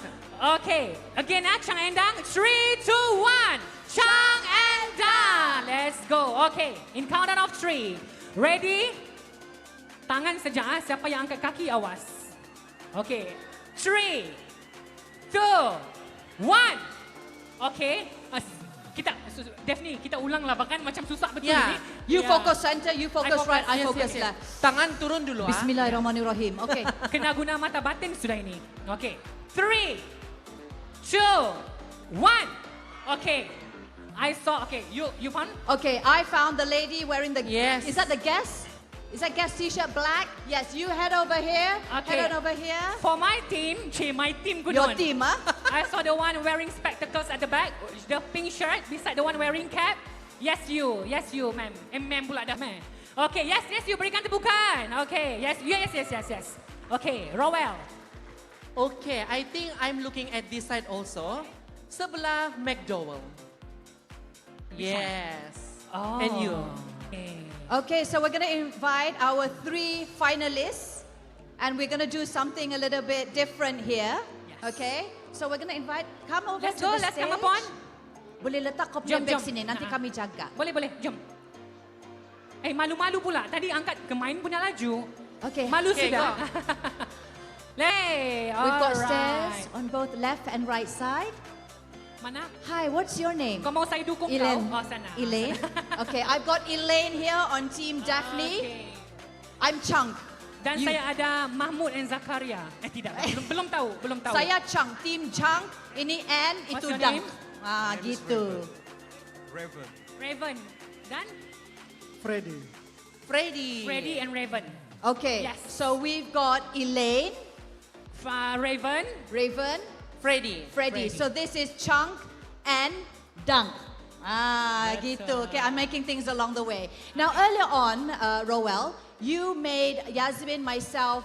Speaker 15: Okay, again Chang Endang. 3, 2, 1. Chang Endang. Let's go. Okay, in countdown of 3. Ready? Tangan saja, siapa yang angkat kaki awas. Okay, 3, 2, 1. Okay, Daphne, kita ulang lah, bahkan macam susah betul ni.
Speaker 1: You focus center, you focus right, I focus left.
Speaker 12: Tangan turun dulu.
Speaker 1: Bismillahirrahmanirrahim. Okay.
Speaker 15: Kena guna mata batin sudah ini. Okay, 3, 2, 1. one. Okay. I saw, okay, you found?
Speaker 1: Okay, I found the lady wearing the...
Speaker 12: Yes.
Speaker 1: Is that the guest? Is that guest t-shirt black? Yes, you head over here.
Speaker 15: Okay.
Speaker 1: Head on over here.
Speaker 15: For my team, my team good
Speaker 1: Your
Speaker 15: one.
Speaker 1: team, huh?
Speaker 15: I saw the one wearing spectacles at the back, the pink shirt beside the one wearing cap. Yes, you, ma'am. Ma'am pula dah, ma'am. Okay, yes, you berikan tepukan. Okay, yes. Okay, Rowell.
Speaker 12: Okay, I think I'm looking at this side also. Sebelah McDowell. Yes.
Speaker 15: Oh.
Speaker 12: And you.
Speaker 1: Okay, so we're going to invite our 3 finalists. And we're going to do something a little bit different here. Yes. Okay, so we're going to invite, come over
Speaker 15: Let's
Speaker 1: to
Speaker 15: go,
Speaker 1: the
Speaker 15: let's
Speaker 1: stage.
Speaker 15: come upon.
Speaker 1: Boleh letak kau punya bag sini, nanti kami jaga.
Speaker 15: Boleh, jom. Malu-malu pula. Tadi angkat kemain punya laju.
Speaker 1: Okay.
Speaker 15: Malu
Speaker 1: Okay,
Speaker 15: sudah.
Speaker 1: go.
Speaker 15: We've
Speaker 1: We've got stairs on both left and right side.
Speaker 15: Mana?
Speaker 1: Hi, what's your name?
Speaker 15: Kau mau saya dukung
Speaker 1: Elaine.
Speaker 15: kau? Oh, sana.
Speaker 1: Elaine. Okay, I've got Elaine here on Team Daphne.
Speaker 15: Okay.
Speaker 1: I'm Chunk.
Speaker 15: Dan saya ada Mahmud and Zakaria. Tidak, belum tahu.
Speaker 1: Saya Chunk, Team Chunk. Ini Anne,
Speaker 15: What's
Speaker 1: itu
Speaker 15: your
Speaker 1: Dunk.
Speaker 15: name?
Speaker 1: Gitu.
Speaker 15: Raven. Dan?
Speaker 12: Freddy
Speaker 15: and Raven.
Speaker 1: Okay,
Speaker 15: Yes.
Speaker 1: so we've got Elaine,
Speaker 15: Raven,
Speaker 1: Freddy. So this is Chunk and Dunk. Gitu. Okay, I'm making things along the way. Now earlier on, Rowell, you made Yazmin, myself,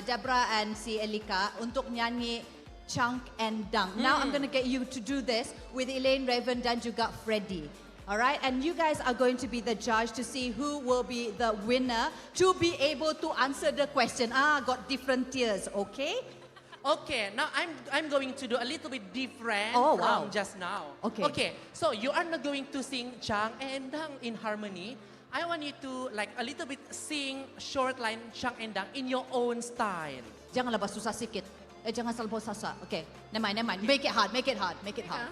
Speaker 1: Dabra and si Elica untuk nyanyi Chunk and Dunk. Now I'm going to get you to do this with Elaine, Raven dan juga Freddy. All right, and you guys are going to be the judge to see who will be the winner to be able to answer the question. Got different tiers, okay?
Speaker 12: Okay, now I'm going to do a little bit different
Speaker 1: Oh, wow.
Speaker 12: from just now.
Speaker 1: Okay.
Speaker 12: So you are not going to sing Chang and Dang in harmony. I want you to like a little bit sing short line Chang and Dang in your own style.
Speaker 1: Janganlah susah sikit. Jangan selalu susah. Okay, never mind. Make it hard.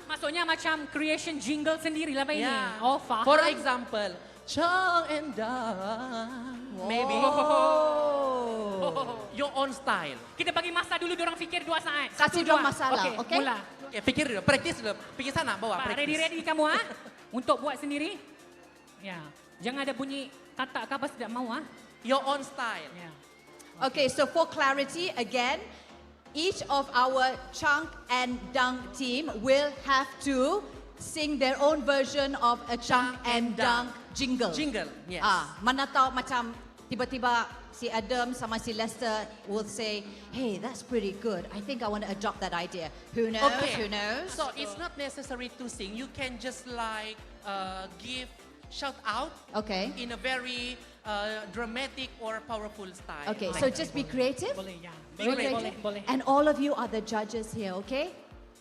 Speaker 15: Maksudnya macam creation jingle sendiri lah ini.
Speaker 12: Yeah.
Speaker 15: Oh, faham.
Speaker 12: For example, Chang and Dang. Maybe. Your own style.
Speaker 15: Kita bagi masa dulu, diorang fikir 2 saat.
Speaker 1: Kasih diorang masalah, okay?
Speaker 15: Mula.
Speaker 12: Okay, pikir dulu, practice dulu. Pergi sana, bawa practice.
Speaker 15: Ready kamu untuk buat sendiri? Ya. Jangan ada bunyi kata apa tidak mau
Speaker 12: Your own style.
Speaker 1: Okay, so for clarity, again, each of our Chunk and Dunk team will have to sing their own version of a Chunk and Dunk jingle.
Speaker 12: Jingle, yes.
Speaker 1: Mana tahu macam tiba-tiba si Adam sama si Lester will say, hey, that's pretty good. I think I want to adopt that idea. Who knows?
Speaker 12: Okay.
Speaker 1: Who knows?
Speaker 12: So it's not necessary to sing. You can just like give shout out in a very dramatic or powerful style.
Speaker 1: Okay, so just be creative.
Speaker 15: Boleh.
Speaker 1: And all of you are the judges here, okay?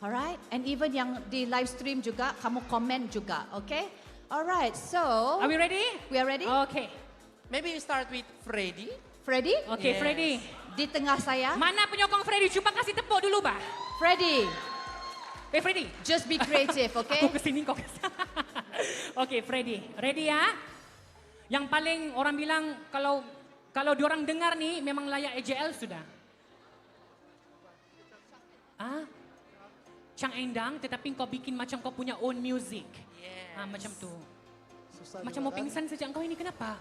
Speaker 1: All right? And even yang di live stream juga, kamu komen juga, okay? All right, so...
Speaker 15: Are we ready?
Speaker 1: We are ready?
Speaker 15: Okay.
Speaker 12: Maybe we start with Freddy.
Speaker 1: Freddy?
Speaker 15: Okay,
Speaker 12: Yes.
Speaker 15: Freddy.
Speaker 1: Di tengah saya.
Speaker 15: Mana penyokong Freddy? Cuba kasih tepuk dulu, bah.
Speaker 1: Freddy.
Speaker 15: Freddy.
Speaker 1: Just be creative, okay?
Speaker 15: Aku kesini, kau kesana. Okay, Freddy. Ready ya? Yang paling orang bilang kalau diorang dengar nih memang layak AJL sudah. Chang Endang, tetapi kau bikin macam kau punya own music.
Speaker 12: Yes.
Speaker 15: Macam tu. Macam mau pingsan sejak kau ini, kenapa?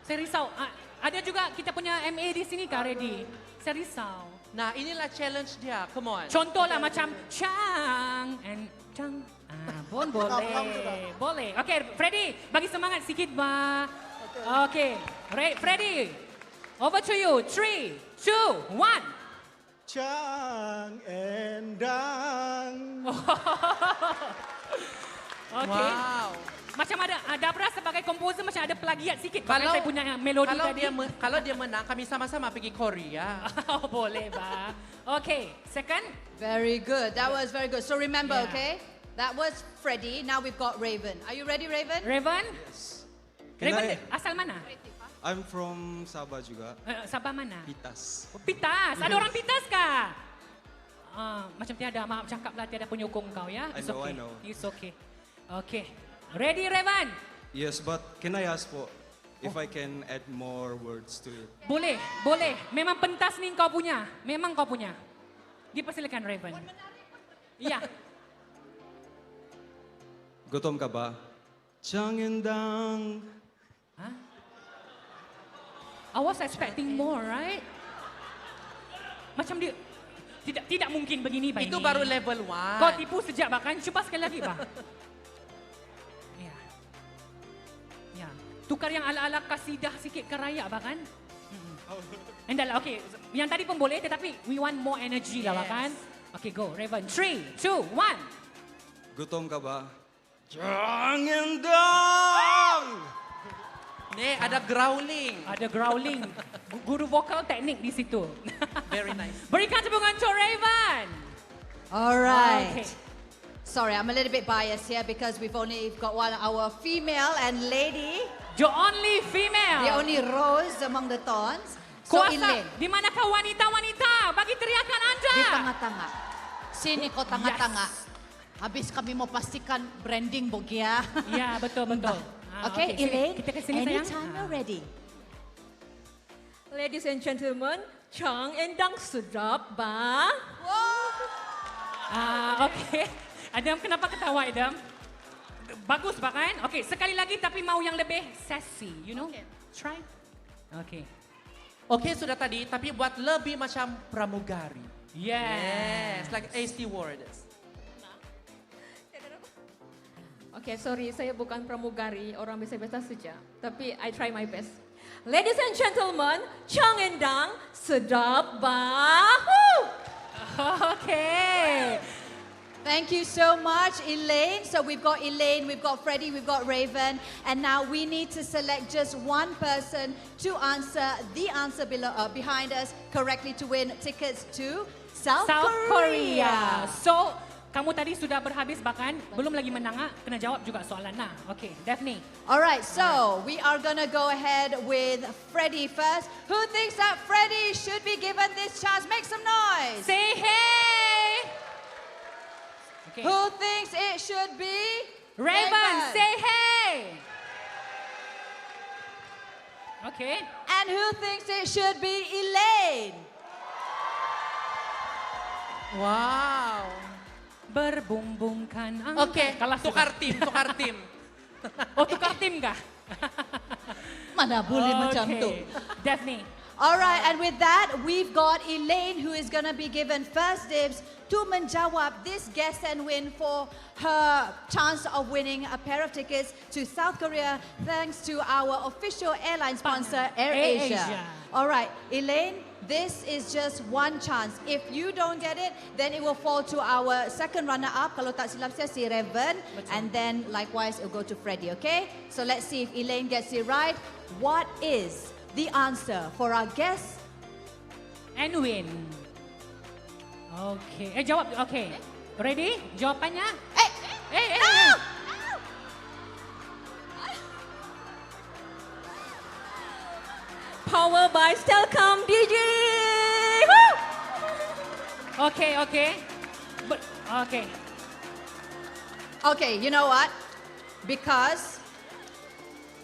Speaker 15: Saya risau. Ada juga kita punya MA di sini, Kak Reddy. Saya risau.
Speaker 12: Nah, inilah challenge dia. Come on.
Speaker 15: Contohlah macam Chang and Chang. Boleh. Okay, Freddy, bagi semangat sikit, ba. Okay, Freddy, over to you. 3, 2, 1.
Speaker 4: Chang and Dang.
Speaker 15: Okay.
Speaker 12: Wow.
Speaker 15: Macam ada Dabra sebagai komposer macam ada plagiat sikit kalau saya punya melodi tadi.
Speaker 12: Kalau dia menang, kami sama-sama pergi Korea.
Speaker 15: Oh, boleh, ba. Okay, second.
Speaker 1: Very good. That was very good. So remember, okay? That was Freddy. Now we've got Raven. Are you ready, Raven?
Speaker 15: Raven?
Speaker 4: Yes.
Speaker 15: Raven, asal mana?
Speaker 4: I'm from Sabah juga.
Speaker 15: Sabah mana?
Speaker 4: Pitas.
Speaker 15: Pitas. Ada orang Pitas kah? Macam tiada, maaf cakap lah tiada penyokong kau ya.
Speaker 4: I know.
Speaker 15: It's okay. Okay. Ready, Raven?
Speaker 4: Yes, but can I ask if I can add more words to it?
Speaker 15: Boleh. Memang pentas ni kau punya. Memang kau punya. Dipersilakan, Raven. Ya.
Speaker 4: Gutom ka ba? Changindang.
Speaker 15: I was expecting more, right? Macam dia, tidak mungkin begini, Pak.
Speaker 12: Itu baru level 1.
Speaker 15: Kau tipu sejak bahkan, cuba sekali lagi, Pak. Ya. Tukar yang ala-ala kasidah sikit ke raya, bahkan. And then, okay, yang tadi pun boleh, tetapi we want more energy lah, bahkan. Okay, go, Raven. 3, 2, 1.
Speaker 4: Gutom ka ba? Changindang!
Speaker 12: Ada growling.
Speaker 15: Ada growling. Guru vokal teknik di situ.
Speaker 12: Very nice.
Speaker 15: Berikan tepukan untuk Raven.
Speaker 1: All right.
Speaker 15: Okay.
Speaker 1: Sorry, I'm a little bit biased here because we've only got one our female and lady.
Speaker 15: The only female.
Speaker 1: The only rose among the thorns. So
Speaker 15: Kuasa,
Speaker 1: Elaine.
Speaker 15: di manakah wanita-wanita? Bagi teriakan anda.
Speaker 1: Di tengah-tengah. Sini kau tengah-tengah. Habis kami mau pastikan branding Bogia.
Speaker 15: Ya, betul-betul.
Speaker 1: Okay, Elaine,
Speaker 15: kita ke sini, sayang.
Speaker 1: anytime you're ready.
Speaker 7: Ladies and gentlemen, Changindang sedap ba?
Speaker 15: Okay. Adam, kenapa ketawa, Adam? Bagus, bahkan. Okay, sekali lagi tapi mau yang lebih sassy, you know? Okay. Try. Okay.
Speaker 12: Okay, sudah tadi, tapi buat lebih macam pramugari.
Speaker 15: Yes.
Speaker 12: Like AC words.
Speaker 7: Okay, sorry, saya bukan pramugari, orang biasa-biasa saja. Tapi I try my best. Ladies and gentlemen, Changindang sedap ba?
Speaker 1: Okay. Thank you so much, Elaine. So we've got Elaine, we've got Freddie, we've got Raven. And now we need to select just one person to answer the answer behind us correctly to win tickets to South Korea.
Speaker 15: So, kamu tadi sudah berhabis bahkan, belum lagi menang, kena jawab juga soalan nah. Okay, Daphne.
Speaker 1: All right, so we are gonna go ahead with Freddie first. Who thinks that Freddie should be given this chance? Make some noise.
Speaker 15: Say hey. Okay.
Speaker 1: Who thinks it should be?
Speaker 15: Raven, say hey. Okay.
Speaker 1: And who thinks it should be Elaine?
Speaker 12: Wow.
Speaker 15: Berbumbungkan angka.
Speaker 12: Okay, tukar tim.
Speaker 15: Oh, tukar tim kah?
Speaker 1: Mana boleh macam tu.
Speaker 15: Daphne.
Speaker 1: All right, and with that, we've got Elaine who is going to be given first dibs to menjawab this guess and win for her chance of winning a pair of tickets to South Korea thanks to our official airline sponsor, AirAsia. All right, Elaine, this is just one chance. If you don't get it, then it will fall to our second runner-up. Kalau tak silap saya, si Raven. And then likewise, it will go to Freddie, okay? So let's see if Elaine gets it right. What is the answer for our guess
Speaker 15: and win? Okay. Jawab. Okay. Ready? Jawapannya?
Speaker 1: No!
Speaker 7: Powered by Telkom DG.
Speaker 15: Okay. Okay.
Speaker 1: Okay, you know what? Because,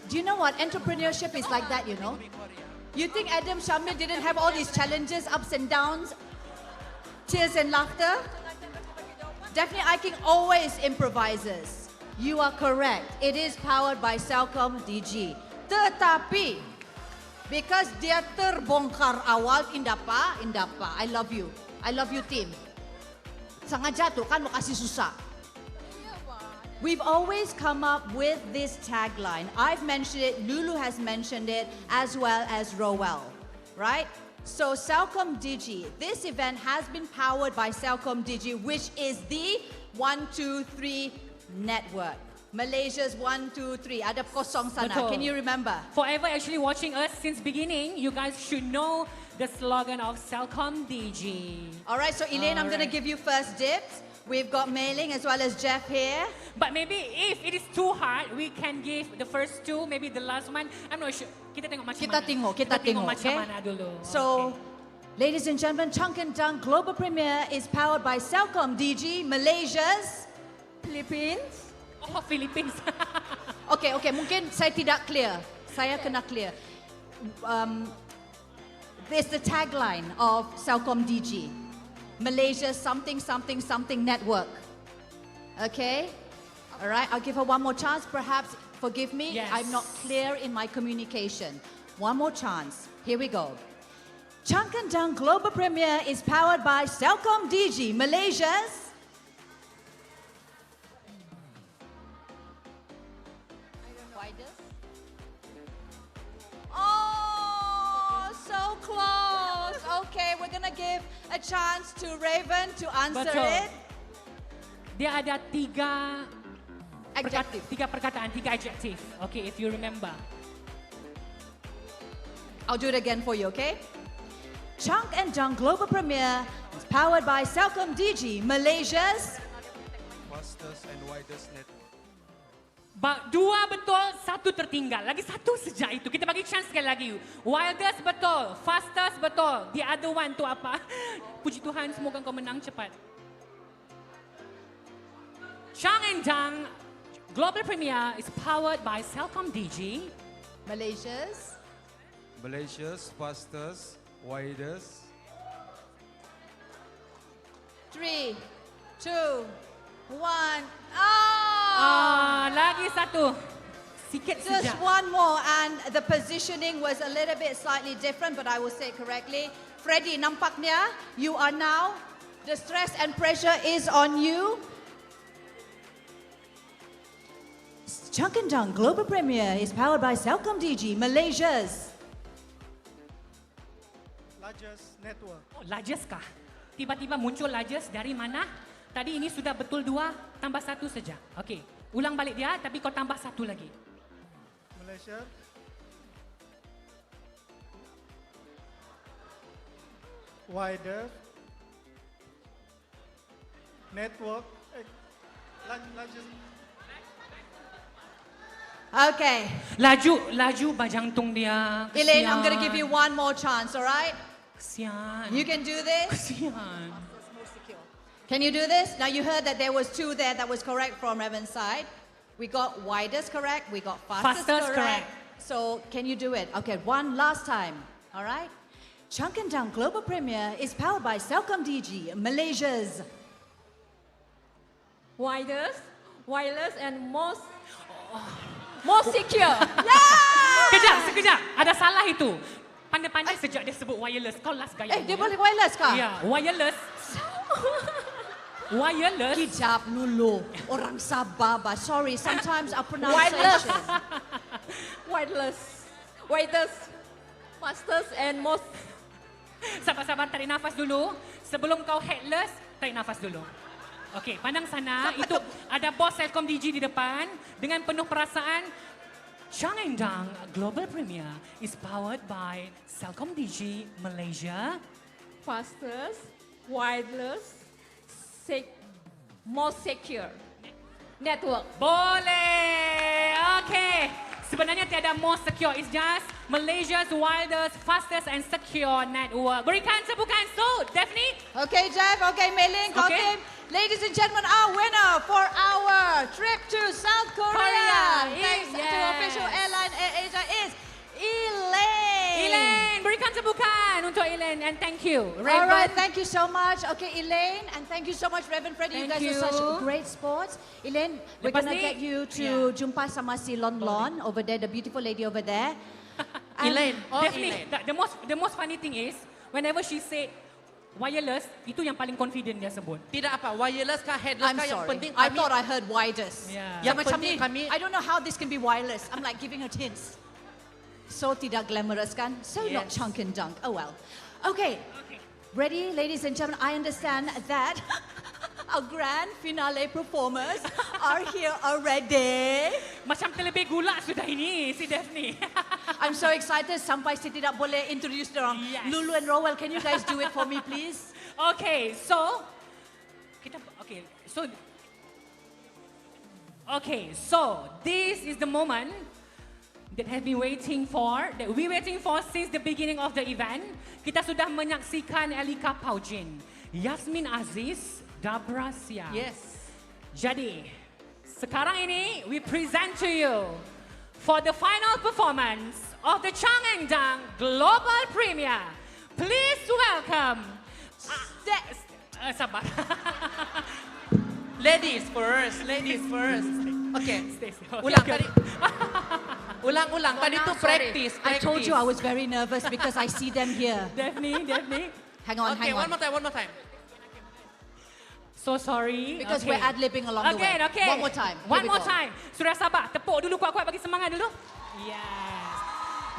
Speaker 1: do you know what? Entrepreneurship is like that, you know? You think Adam Shamil didn't have all these challenges, ups and downs, tears and laughter? Daphne Iking always improvises. You are correct. It is powered by Telkom DG. Tetapi, because dia terbongkar awal, indah pa. I love you. I love you, team. Sangat jatuh kan, mau kasih susah. We've always come up with this tagline. I've mentioned it, Lulu has mentioned it, as well as Rowell, right? So Telkom Digi, this event has been powered by Telkom Digi, which is the 123 network. Malaysia's 123. Ada kosong sana.
Speaker 15: Betul.
Speaker 1: Can you remember?
Speaker 15: Forever actually watching us since beginning, you guys should know the slogan of Telkom DG.
Speaker 1: All right, so Elaine, I'm going to give you first dibs. We've got Mei-Ling as well as Jeff here.
Speaker 15: But maybe if it is too hard, we can give the first two, maybe the last one. I'm not sure. Kita tengok macam mana.
Speaker 1: Kita tengok,
Speaker 15: macam
Speaker 1: okay?
Speaker 15: mana dulu.
Speaker 1: So, ladies and gentlemen, Changkendang Global Premiere is powered by Telkom DG, Malaysia's
Speaker 7: Philippines.
Speaker 15: Oh, Philippines.
Speaker 1: Okay, mungkin saya tidak clear. Saya kena clear. There's the tagline of Telkom DG. Malaysia something network. Okay? All right, I'll give her one more chance. Perhaps, forgive me,
Speaker 15: Yes.
Speaker 1: I'm not clear in my communication. One more chance. Here we go. Changkendang Global Premiere is powered by 𝐶𝐿𝐶𝐍, Malaysia's Oh, so close. Okay, we're gonna give a chance to Raven to answer
Speaker 15: Betul.
Speaker 1: it.
Speaker 15: Dia ada tiga perkataan, tiga adjective. Okay, if you remember.
Speaker 1: I'll do it again for you, okay? Changkendang Global Premiere is powered by 𝐶𝐿𝐶𝐍, Malaysia's
Speaker 4: Fastest and widest network.
Speaker 15: Dua betul, satu tertinggal. Lagi satu saja itu. Kita bagi chance sekali lagi. Wildest betul, fastest betul. The other one tu apa? Puji Tuhan, semoga kau menang cepat. Changkendang Global Premiere is powered by 𝐶𝐿𝐶𝐍,
Speaker 4: Malaysia's fastest, widest.
Speaker 1: 3, 2, 1.
Speaker 15: Lagi satu. Sikit
Speaker 1: Just
Speaker 15: saja.
Speaker 1: one more, and the positioning was a little bit slightly different, but I will say it correctly. Freddie, nampaknya you are now, the stress and pressure is on you. Changkendang Global Premiere is powered by 𝐶𝐿𝐶𝐍, Malaysia's
Speaker 17: Largest network.
Speaker 15: Oh, largest kah? Tiba-tiba muncul largest dari mana? Tadi ini sudah betul dua, tambah satu saja. Okey, ulang balik dia, tapi kau tambah satu lagi.
Speaker 17: Malaysia. Wider. Network. Largest.
Speaker 1: Okay.
Speaker 15: Laju bajantung dia.
Speaker 1: Elaine, I'm going to
Speaker 15: Kesian.
Speaker 1: give you one more chance, all right?
Speaker 15: Kesian.
Speaker 1: You can do this?
Speaker 15: Kesian.
Speaker 1: Can you do this? Now you heard that there was two there that was correct from Evan's side. We got widest correct, we got fastest
Speaker 15: Fastest
Speaker 1: correct.
Speaker 15: correct.
Speaker 1: So can you do it? Okay, one last time, all right? Changkendang Global Premiere is powered by 𝐶𝐿𝐶𝐍, Malaysia's
Speaker 7: Widest, wireless, and most secure.
Speaker 15: Sekejap. Ada salah itu. Pandai-pandai sejak dia sebut wireless. Kau last gaya.
Speaker 1: Dia boleh wireless kah?
Speaker 15: Ya, wireless. Wireless.
Speaker 1: Kejap dulu. Orang Sabah, sorry, sometimes our pronunciation.
Speaker 7: Wireless, widest, fastest, and most.
Speaker 15: Sabar-sabar, tarik nafas dulu. Sebelum kau headless, tarik nafas dulu. Okey, pandang sana. Itu ada bos 𝐶𝐿𝐶𝐍 di depan dengan penuh perasaan. Changkendang Global Premiere is powered by 𝐶𝐿𝐶𝐍, Malaysia.
Speaker 7: Fastest, wireless, most secure network.
Speaker 15: Boleh. Okey. Sebenarnya tiada more secure. It's just Malaysia's wildest, fastest and secure network. Berikan tepukan untuk Daphne.
Speaker 1: Okay, Jeff. Okay, Mei-Ling,
Speaker 15: Okay.
Speaker 1: Kim. Ladies and gentlemen, our winner for our trip to South Korea, thanks to official airline AirAsia, is Elaine.
Speaker 15: Elaine, berikan tepukan untuk Elaine and thank you.
Speaker 1: All right, thank you so much. Okay, Elaine, and thank you so much, Reverend Freddie. You
Speaker 15: Thank
Speaker 1: guys
Speaker 15: you.
Speaker 1: are such great sports. Elaine, we're
Speaker 15: Lepas
Speaker 1: going to
Speaker 15: ni,
Speaker 1: get you to jumpa sama si Lon Lon over there, the beautiful lady over there.
Speaker 12: Elaine,
Speaker 15: Daphne,
Speaker 12: Elaine.
Speaker 15: the most funny thing is, whenever she said wireless, itu yang paling confident dia sebut.
Speaker 12: Tidak apa, wireless kah, headless
Speaker 1: I'm
Speaker 12: kah, yang
Speaker 1: sorry.
Speaker 12: penting
Speaker 1: I
Speaker 12: kami.
Speaker 1: thought I heard widest.
Speaker 15: Yeah.
Speaker 12: Yang
Speaker 1: Macam
Speaker 12: penting
Speaker 1: ni,
Speaker 12: kami.
Speaker 1: I don't know how this can be wireless. I'm like giving her hints. So tidak glamorous kan? So not
Speaker 12: Yes.
Speaker 1: Changkendang. Oh well. Okay. Ready, ladies and gentlemen? I understand that our grand finale performers are here already.
Speaker 15: Macam terlebih gula sudah ini, si Daphne.
Speaker 1: I'm so excited sampai saya tidak boleh introduce orang.
Speaker 15: Yes.
Speaker 1: Lulu and Rowell, can you guys do it for me, please?
Speaker 15: Okay, so this is the moment that have been waiting for, that we waiting for since the beginning of the event. Kita sudah menyaksikan Elica Paujin, Yazmin Aziz, Dabra Sia.
Speaker 12: Yes.
Speaker 15: Jadi, sekarang ini we present to you for the final performance of the Changkendang Global Premiere. Please welcome. Sabar.
Speaker 12: Ladies first, ladies first. Okay.
Speaker 7: Stacy,
Speaker 12: Ulang tadi. Ulang. Tadi tuh practice.
Speaker 1: I told you I was very nervous because I see them here.
Speaker 7: Daphne.
Speaker 1: Hang on.
Speaker 12: Okay, one more time.
Speaker 7: So sorry.
Speaker 1: Because we're ad-libbing along the way.
Speaker 7: Okay.
Speaker 1: One more time.
Speaker 7: One more time. Sudah sabar. Tepuk dulu kuat-kuat bagi semangat dulu. Yes.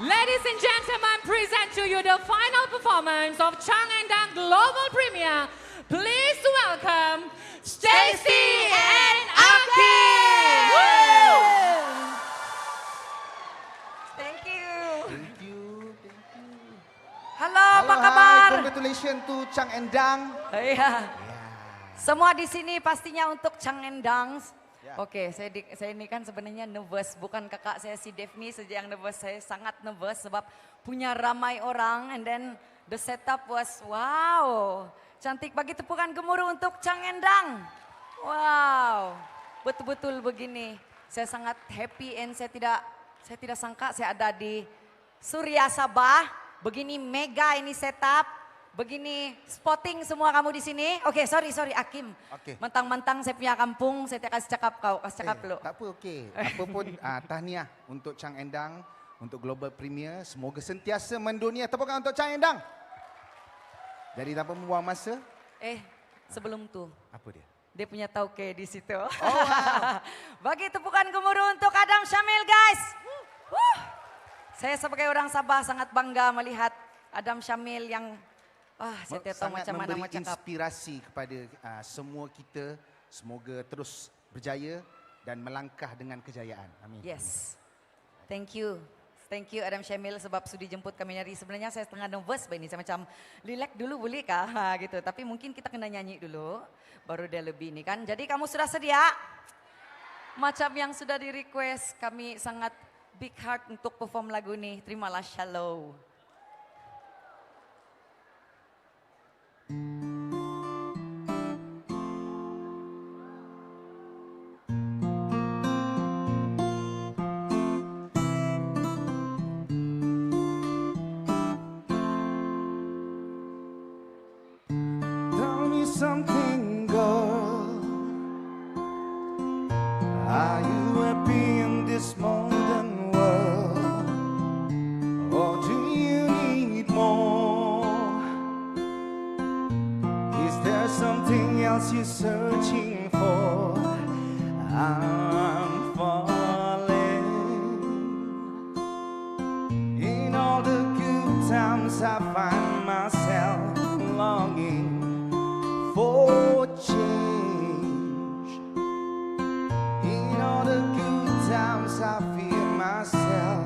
Speaker 7: Ladies and gentlemen, present to you the final performance of 𝐶𝐿 Global Premier. Please welcome Stacy and Akim.
Speaker 8: Thank you. Halo, apa kabar?
Speaker 22: Congratulations to 𝐶𝐿.
Speaker 8: Iya. Semua di sini pastinya untuk 𝐶𝐿. Oke, saya ini kan sebenarnya nervous, bukan kakak saya si Daphne saja yang nervous. Saya sangat nervous sebab punya ramai orang, and then the setup was wow. Cantik, bagi tepukan gemuruh untuk 𝐶𝐿. Wow, betul-betul begini. Saya sangat happy, and saya tidak sangka saya ada di Suria Sabah. Begini mega ini setup. Begini spotting semua kamu di sini. Oke, sorry Akim.
Speaker 22: Okay.
Speaker 8: Mentang-mentang saya punya kampung, saya kasih cakap kau, kasih cakap lo.
Speaker 22: Tak apa, okey. Apapun tahniah untuk 𝐶𝐿, untuk Global Premier. Semoga sentiasa mendunia. Tepukan untuk 𝐶𝐿. Jadi tanpa membuang masa.
Speaker 8: Sebelum tu.
Speaker 22: Apa dia?
Speaker 8: Dia punya tauke di situ.
Speaker 22: Oh, wow.
Speaker 8: Bagi tepukan gemuruh untuk Adam Syamil, guys. Saya sebagai orang Sabah sangat bangga melihat Adam Syamil yang saya tidak tahu macam mana mau cakap.
Speaker 22: Inspirasi kepada semua kita. Semoga terus berjaya dan melangkah dengan kejayaan. Amin.
Speaker 8: Yes. Thank you. Thank you Adam Syamil sebab sudi jemput kami hari. Sebenarnya saya setengah nervous begini. Saya macam relax dulu boleh kah? Gitu. Tapi mungkin kita kena nyanyi dulu. Baru dia lebih ini kan. Jadi kamu sudah sedia? Macam yang sudah di request. Kami sangat big heart untuk perform lagu ini. Terimalah Shallow.
Speaker 22: Tell me something, girl. Are you happy in this modern world? Or do you need more? Is there something else you're searching for? I'm falling. In all the good times I find myself longing for change. In all the good times I feel myself.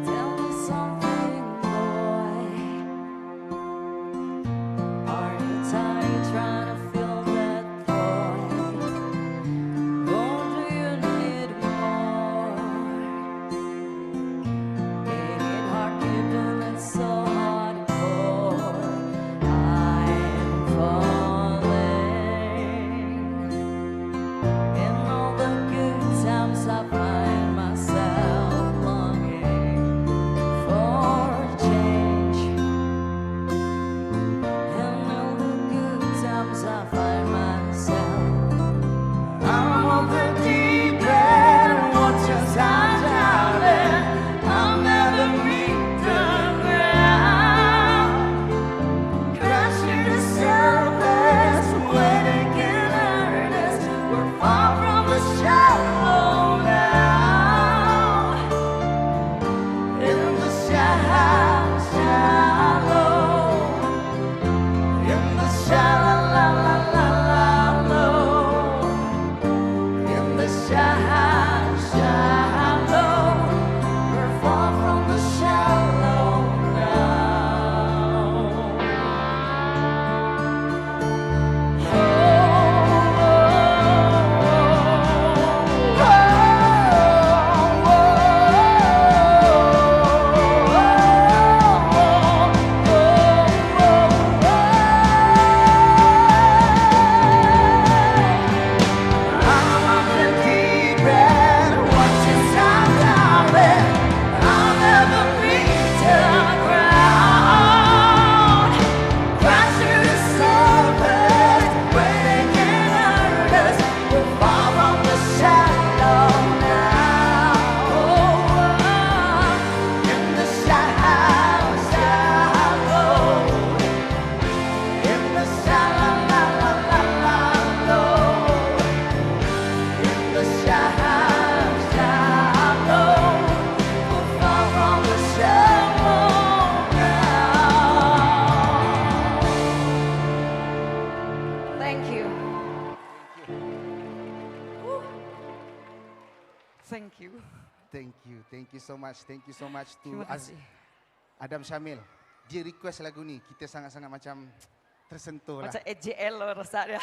Speaker 8: Tell me something, boy. Are you tired trying to fill the Thank you.
Speaker 22: Thank you so much to
Speaker 8: Terima kasih.
Speaker 22: Adam Syamil. Dia request lagu ni, kita sangat-sangat macam tersentuh lah.
Speaker 8: Macam AJL loh rasanya.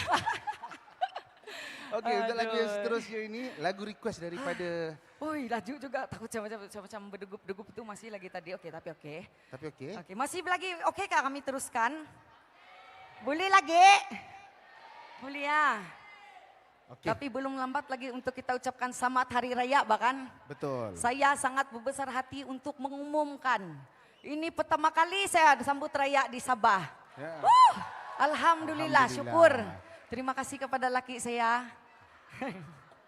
Speaker 22: Okey, untuk lagu yang seterusnya ini, lagu request daripada...
Speaker 8: Oi, laju juga. Takut macam berdegup-degup itu masih lagi tadi. Okey, tapi okey.
Speaker 22: Tapi okey.
Speaker 8: Okey, masih lagi okey kah kami teruskan? Boleh lagi? Boleh ya.
Speaker 22: Okay.
Speaker 8: Tapi belum lambat lagi untuk kita ucapkan selamat hari raya bahkan.
Speaker 22: Betul.
Speaker 8: Saya sangat berbesar hati untuk mengumumkan. Ini pertama kali saya sambut raya di Sabah.
Speaker 22: Ya.
Speaker 8: Alhamdulillah, syukur. Terima kasih kepada laki saya.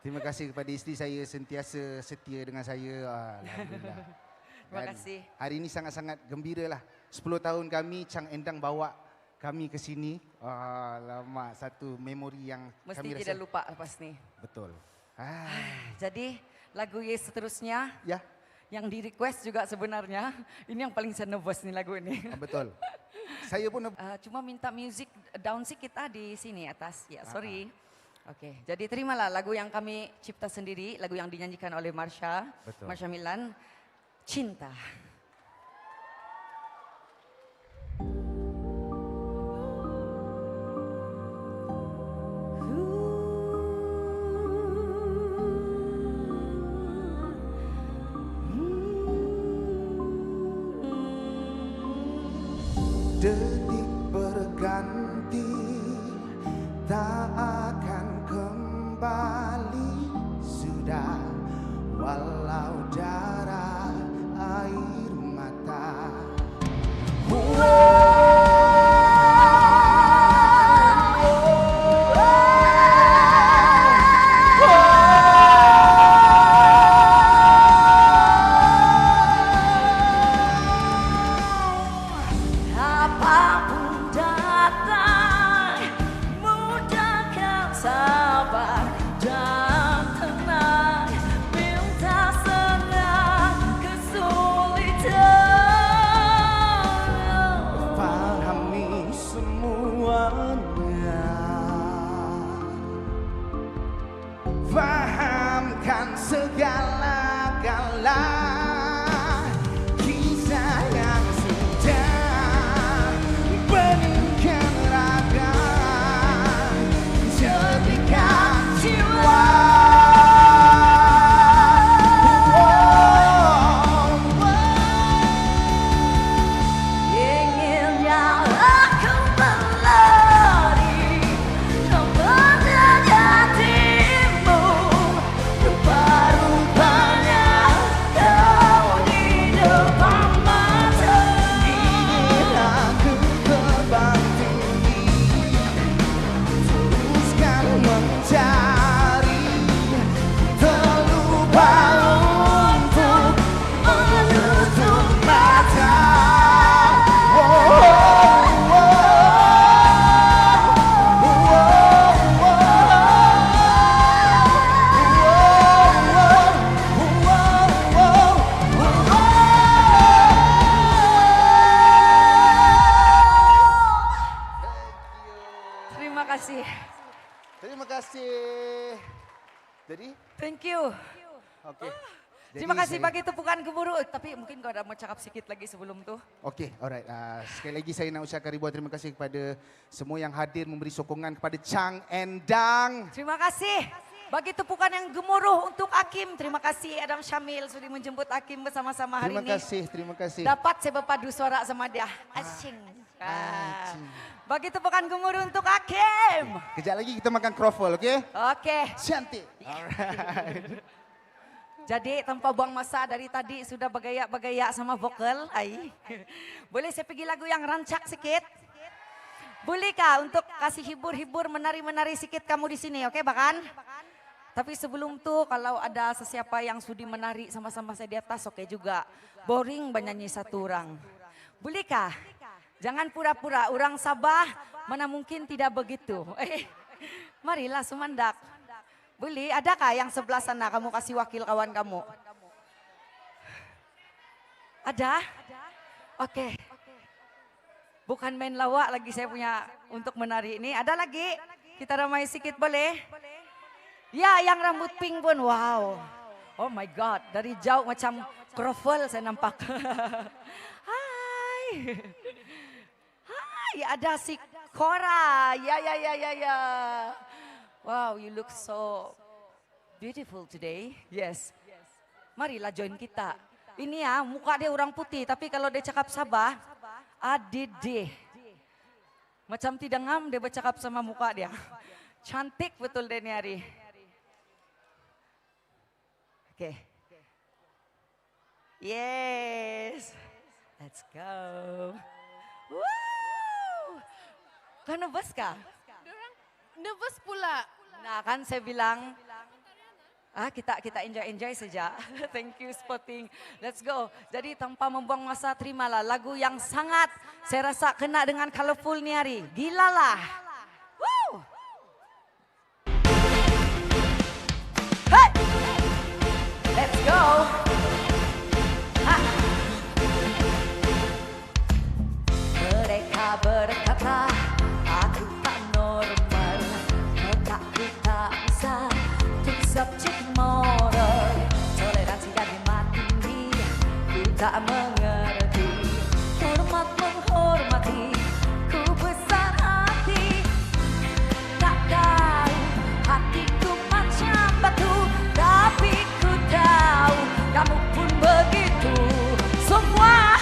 Speaker 22: Terima kasih kepada isteri saya sentiasa setia dengan saya. Alhamdulillah.
Speaker 8: Terima kasih.
Speaker 22: Hari ini sangat-sangat gembira lah. 10 tahun kami, Chang Endang bawa kami ke sini. Lama satu memori yang
Speaker 8: Mesti
Speaker 22: kami rasa.
Speaker 8: tidak lupa lepas ni.
Speaker 22: Betul.
Speaker 8: Jadi lagu yang seterusnya.
Speaker 22: Ya.
Speaker 8: Yang di request juga sebenarnya. Ini yang paling saya nervous nih lagu ini.
Speaker 22: Betul. Saya pun
Speaker 8: cuma minta music down sikit di sini atas. Ya, sorry. Oke, jadi terimalah lagu yang kami cipta sendiri, lagu yang dinyanyikan oleh Marsha, Marsha Milan, Cinta.
Speaker 22: Detik berganti, tak akan kembali sudah, walau darah air mata.
Speaker 8: Apapun datang, mudahkan sabar dan tenang, minta senang kesulitan.
Speaker 22: Pahami semuanya, fahamkan segala-gala. Kisah yang sudah beningkan raga, jadikan jiwa.
Speaker 8: Inginnya aku berlari kepada hatimu, rupa-rupanya kau di depan mata.
Speaker 22: Ingin aku terbang tinggi, teruskan mencari, terlupa untuk menutup mata.
Speaker 8: Terima kasih.
Speaker 22: Terima kasih. Jadi,
Speaker 8: Thank you.
Speaker 22: oke.
Speaker 8: Terima kasih bagi tepukan gemuruh. Tapi mungkin kau ada mau cakap sedikit lagi sebelum tu.
Speaker 22: Okey, alright. Sekali lagi saya nak ucapkan ribuan terima kasih kepada semua yang hadir memberi sokongan kepada Chang Endang.
Speaker 8: Terima kasih. Bagi tepukan yang gemuruh untuk Akim. Terima kasih Adam Syamil sudah menjemput Akim bersama-sama hari ini.
Speaker 22: Terima kasih.
Speaker 8: Dapat saya berpadu suara sama dia. Asyik. Bagi tepukan gemuruh untuk Akim.
Speaker 22: Kejap lagi kita makan croffle, okey?
Speaker 8: Okey.
Speaker 22: Cantik. Alright.
Speaker 8: Jadi tanpa buang masa dari tadi sudah bergaya-bergaya sama vokal. Boleh saya pergi lagu yang rancak sikit? Bolehkah untuk kasih hibur-hibur menari-menari sikit kamu di sini, okey Bakan? Tapi sebelum tu kalau ada sesiapa yang sudi menari sama-sama saya di atas, okey juga. Boring bernyanyi satu orang. Bolehkah? Jangan pura-pura, orang Sabah mana mungkin tidak begitu. Marilah Sumandak. Boleh, adakah yang sebelah sana kamu kasih wakil kawan kamu? Ada? Oke. Bukan main lawak lagi saya punya untuk menari ini. Ada lagi? Kita ramai sikit boleh? Ya, yang rambut pink pun wow. Oh my God, dari jauh macam croffles saya nampak. Hai. Hai, ada si Cora. Ya. Wow, you look so beautiful today. Yes. Marilah join kita. Ini ya, muka dia orang putih, tapi kalau dia cakap Sabah, adideh. Macam tidak ngam dia bercakap sama muka dia. Cantik betul deh ini hari. Oke. Yes. Let's go. Wow. Kau nervous kah?
Speaker 20: Nervous pula.
Speaker 8: Nah kan saya bilang, kita enjoy saja. Thank you spotting. Let's go. Jadi tanpa membuang masa, terimalah lagu yang sangat saya rasa kena dengan colorful ni hari. Gilalah. Woo! Hey! Let's go. Mereka berkata, aku tak normal, otakku tak bisa untuk subjek moral. Toleransi dan hemat tinggi, ku tak mengerti. Hormat menghormati, ku besar hati. Tak tahu hatiku macam batu, tapi ku tahu kamu pun begitu. Semua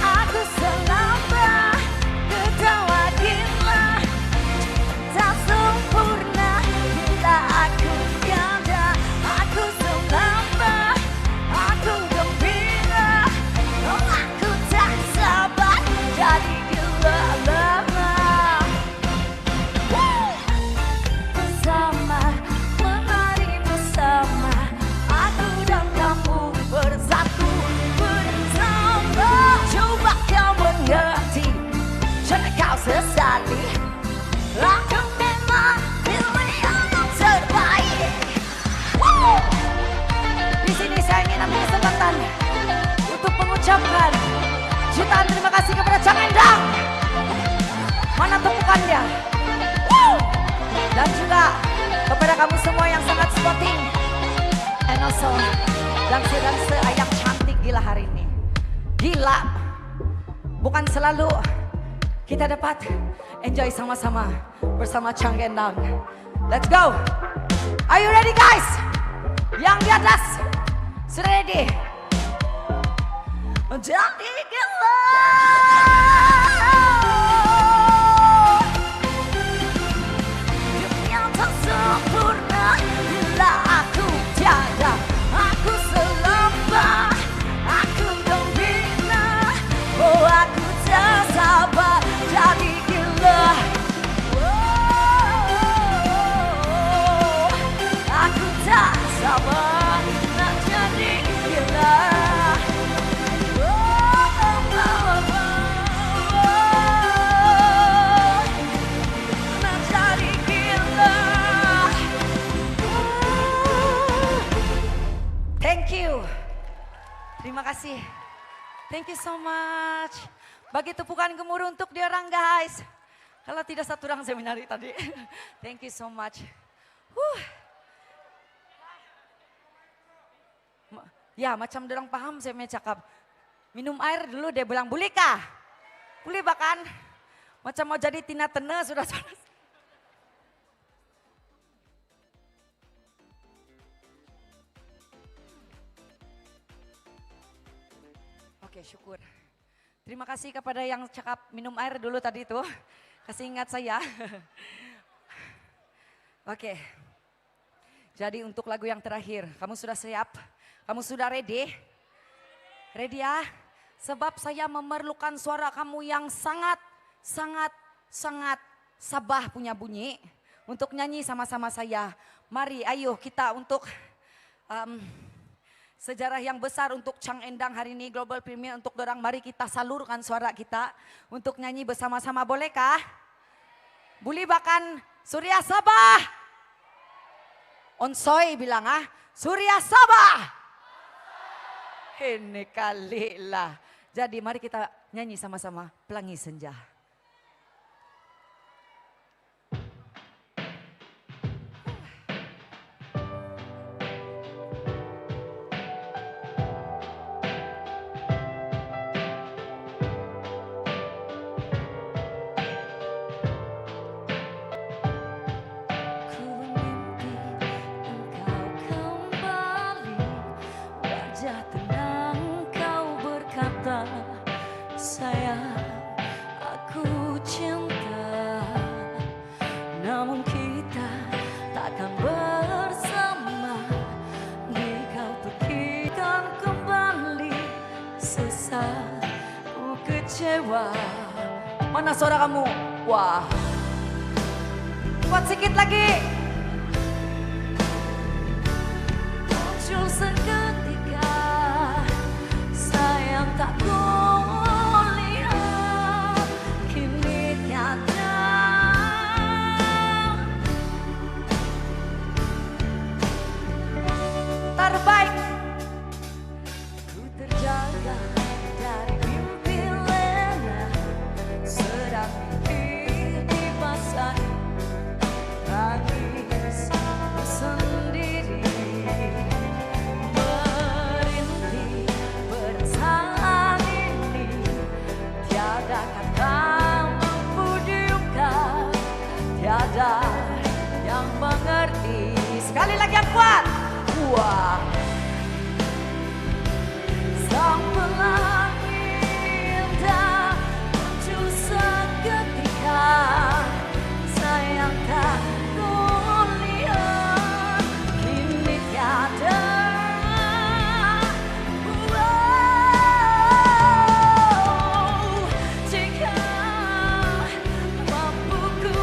Speaker 8: aku selamba, ketawa gila, tak sempurna bila aku tiada. Aku selamba, aku gembira, aku tak sabar jadi gila lama. Bersama, menari bersama, aku dan kamu bersatu bersama. Coba kau mengerti, jangan kau sesali. Aku memang pilihan yang terbaik. Di sini saya ingin ambil kesempatan untuk mengucapkan jutaan terima kasih kepada Chang Endang. Mana tepukannya? Dan juga kepada kamu semua yang sangat spotting. And also dansa-dansa yang cantik gila hari ini. Gila. Bukan selalu kita dapat enjoy sama-sama bersama Chang Endang. Let's go. Are you ready guys? Yang di atas sudah ready? Jadi gila. Dunia tak sempurna bila aku tiada. Aku selamba, aku gembira, oh aku tak sabar jadi gila. Aku tak sabar nak jadi gila. Nak jadi gila. Thank you. Terima kasih. Thank you so much. Bagi tepukan gemuruh untuk diorang guys. Kalau tidak satu orang saya menari tadi. Thank you so much. Ya macam dorang paham saya punya cakap. Minum air dulu dia bilang, boleh kah? Boleh bahkan. Macam mau jadi Tina Turner sudah. Oke syukur. Terima kasih kepada yang cakap minum air dulu tadi itu. Kasih ingat saya. Oke. Jadi untuk lagu yang terakhir, kamu sudah siap? Kamu sudah ready? Ready ya? Sebab saya memerlukan suara kamu yang sangat Sabah punya bunyi. Untuk nyanyi sama-sama saya. Mari ayo kita untuk sejarah yang besar untuk Chang Endang hari ini Global Premier untuk dorang. Mari kita salurkan suara kita untuk nyanyi bersama-sama, bolehkah? Boleh bahkan Suria Sabah. Onsoy bilang Suria Sabah. Ini kali lah. Jadi mari kita nyanyi sama-sama Pelangi Senja. Mana suara kamu? Wah. Kuat sedikit lagi. Muncul seketika sayang tak kulihat kini tiada. Terbaik ku terjaga dari mimpi lena sedang dibasahi tangis sendiri merintih perasaan ini tiada kata mampu diungkap tiada yang mengerti sekali lagi yang kuat. Wah, sang pelangi indah muncul seketika sayang tak kulihat kini tiada. Wow, jika mampu ku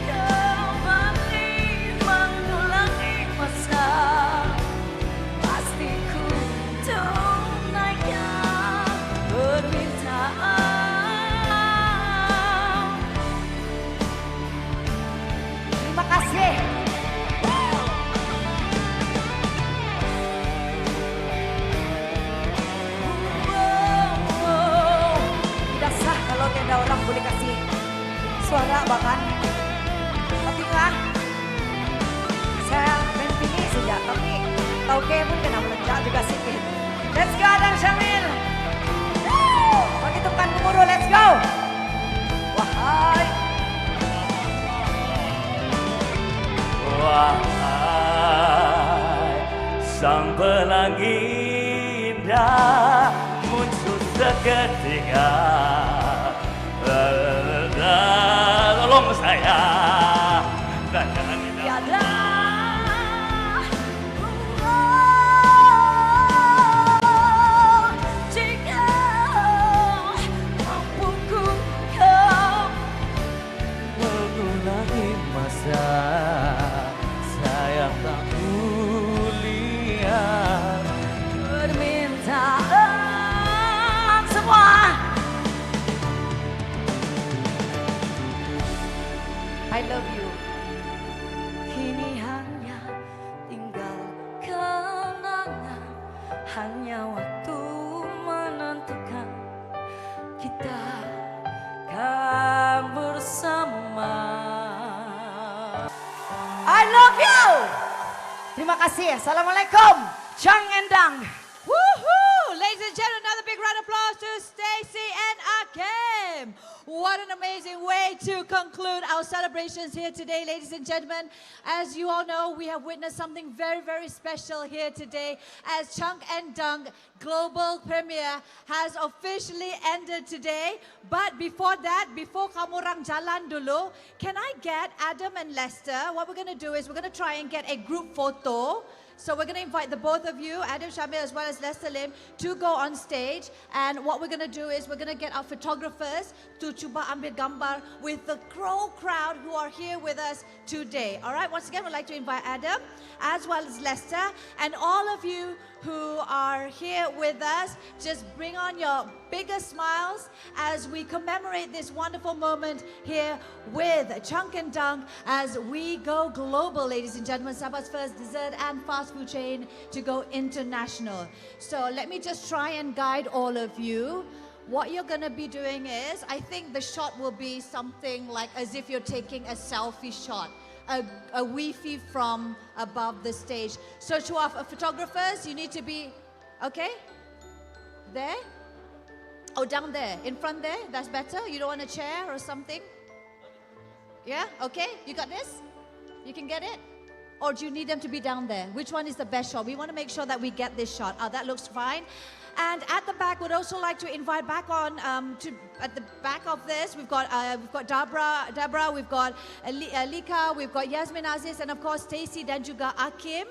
Speaker 8: kembali mengulangi masa ada orang boleh kasih suara bahkan tapi enggak saya main pilih saja tapi tauke pun kena meledak juga sedikit. Let's go Adam Syamil, menghitungkan gemuruh, let's go. Wahai
Speaker 11: Wahai sang pelangi indah muncul seketika tolong saya dan jangan
Speaker 8: tiada. Jika mampu ku kau mengulangi masa sayang tak kulihat permintaan semua. I love you. Kini hanya tinggal kenangan, hanya waktu menentukan kita akan bersama. I love you. Terima kasih. Assalamualaikum. Chang Endang.
Speaker 1: Woohoo! Ladies and gentlemen, another big round of applause to Stacy and Akim. What an amazing way to conclude our celebrations here today, ladies and gentlemen. As you all know, we have witnessed something very, very special here today as Chunk and Dunk Global Premiere has officially ended today. But before that, before kamu orang jalan dulu, can I get Adam and Lester? What we're going to do is we're going to try and get a group photo. So we're going to invite the both of you, Adam Shamil as well as Lester Lim, to go on stage. And what we're going to do is we're going to get our photographers to cuba ambil gambar with the crowd who are here with us today. All right, once again, we'd like to invite Adam as well as Lester. And all of you who are here with us, just bring on your biggest smiles as we commemorate this wonderful moment here with Chunk and Dunk as we go global, ladies and gentlemen. Sabah's first dessert and fast food chain to go international. So let me just try and guide all of you. What you're going to be doing is, I think the shot will be something like as if you're taking a selfie shot. A Wi-Fi from above the stage. So to our photographers, you need to be, okay? There? Oh, down there, in front there, that's better. You don't want a chair or something? Yeah, okay, you got this? You can get it? Or do you need them to be down there? Which one is the best shot? We want to make sure that we get this shot. Oh, that looks fine. And at the back, we'd also like to invite back on at the back of this. We've got Dabra, we've got Elica, we've got Yazmin Aziz, and of course Stacy dan juga Akim.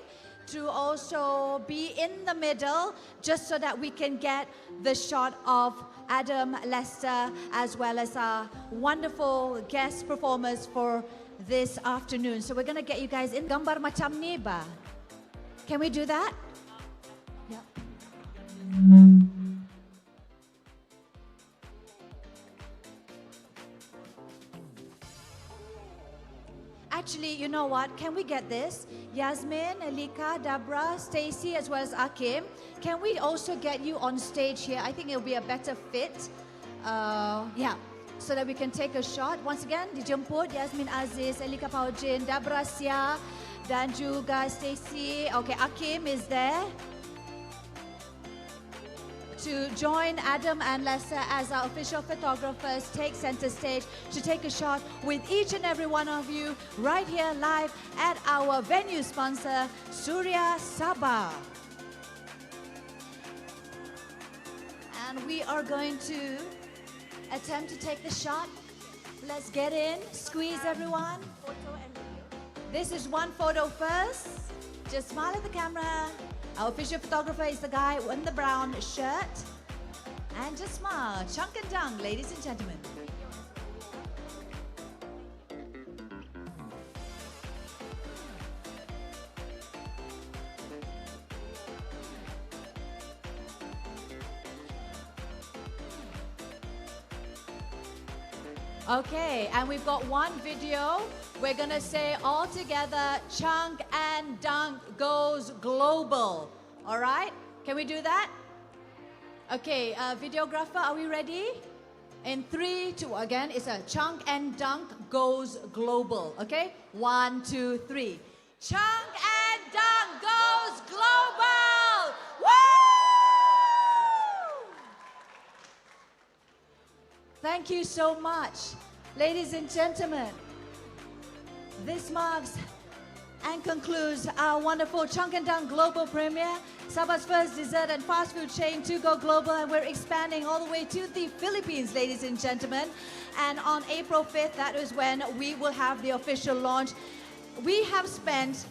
Speaker 1: to also be in the middle, just so that we can get the shot of Adam, Lester, as well as our wonderful guest performers for this afternoon. So we're going to get you guys in gambar macam ni ba? Can we do that? Yeah. Actually, you know what? Can we get this? Yazmin, Elica, Dabra, Stacy, as well as Akim. Can we also get you on stage here? I think it'll be a better fit. Yeah, so that we can take a shot. Once again, dijemput Yazmin Aziz, Elica Paujin Dabra Sia, dan juga Stacy. Okay, Akim is there to join Adam and Lester as our official photographers, take center stage to take a shot with each and every one of you right here live at our venue sponsor, Suria, Sabah. And we are going to attempt to take the shot. Let's get in, squeeze everyone. This is one photo first. Just smile at the camera. Our official photographer is the guy in the brown shirt. And just smile. Chunk and dunk, ladies and gentlemen. Okay, and we've got one video. We're gonna say all together, Chunk and Dunk goes global. All right, can we do that? Okay, videographer, are we ready? In 3, 2, again, it's a Chunk and Dunk goes global. Okay, 1, 2, 3. Chunk and Dunk goes global! Woo! Thank you so much. Ladies and gentlemen, this marks and concludes our wonderful Chunk and Dunk global premiere, Sabah's first dessert and fast food chain to go global, and we're expanding all the way to the Philippines, ladies and gentlemen. And on April 5th, that is when we will have the official launch. We have spent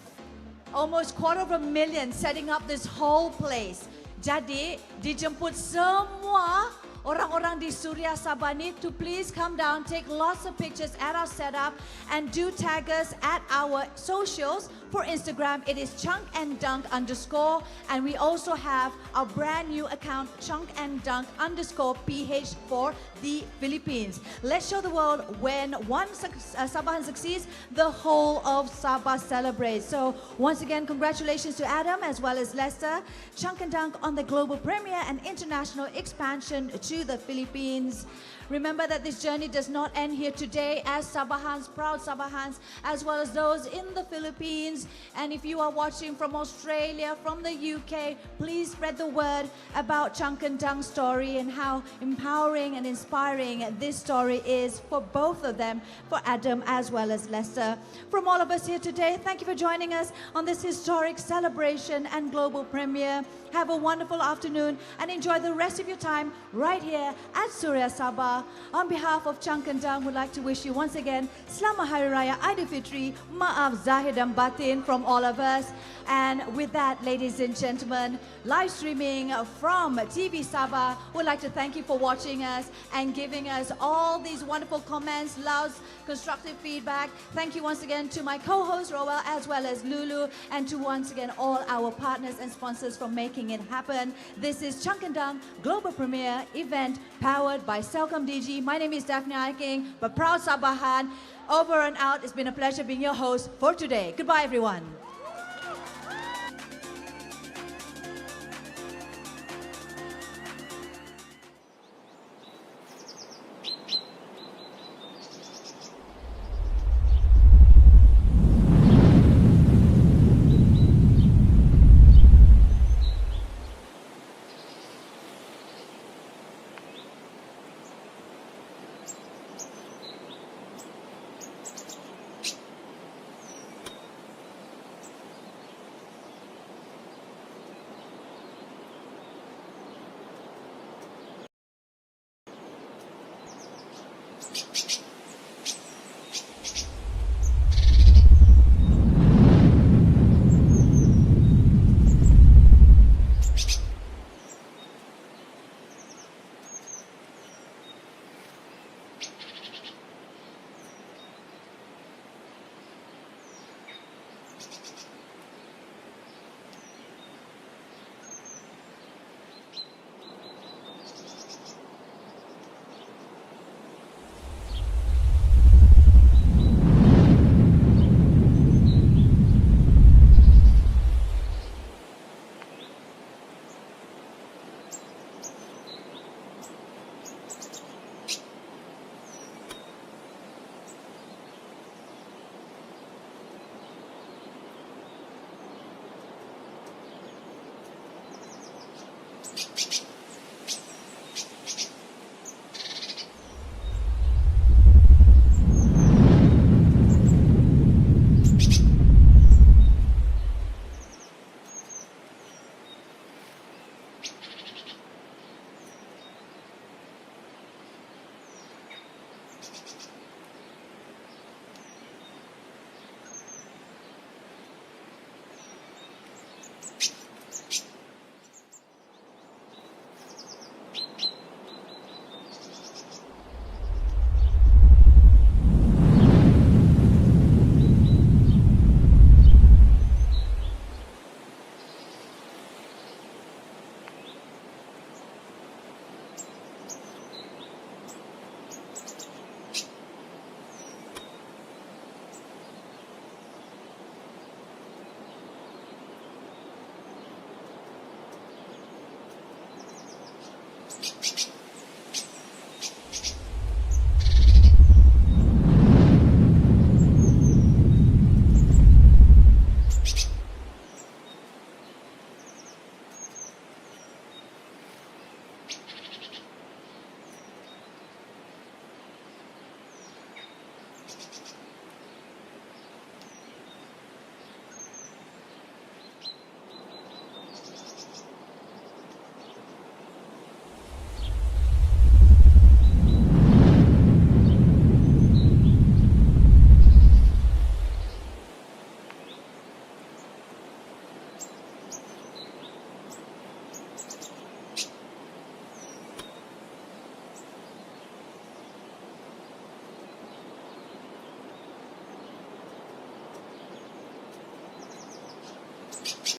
Speaker 1: almost $250,000 setting up this whole place. Jadi, dijemput semua orang-orang di Suria Sabah ni to please come down, take lots of pictures at our setup, and do tag us at our socials. For Instagram, it is Chunk and Dunk _ and we also have our brand new account, Chunk and Dunk _PH for the Philippines. Let's show the world when one Sabahan succeeds, the whole of Sabah celebrates. So once again, congratulations to Adam as well as Lester. Chunk and Dunk on the global premiere and international expansion to the Philippines. Remember that this journey does not end here today, as Sabahans, proud Sabahans, as well as those in the Philippines. And if you are watching from Australia, from the UK, please spread the word about Chunk and Dunk's story and how empowering and inspiring this story is for both of them, for Adam as well as Lester. From all of us here today, thank you for joining us on this historic celebration and global premiere. Have a wonderful afternoon and enjoy the rest of your time right here at Suria Sabah. On behalf of Chunk and Dunk, we'd like to wish you once again Selamat Hari Raya Aidilfitri, Maaf Zahir dan Batin from all of us. And with that, ladies and gentlemen, live streaming from TV Sabah, we'd like to thank you for watching us and giving us all these wonderful comments, loves, constructive feedback. Thank you once again to my co-host Roel as well as Lulu, and to once again all our partners and sponsors for making it happen. This is Chunk and Dunk Global Premiere event powered by 𝐃𝐔𝐍𝐊. My name is Daphne Iking, but proud Sabahan. Over and out. It's been a pleasure being your host for today. Goodbye, everyone.
Speaker 9: you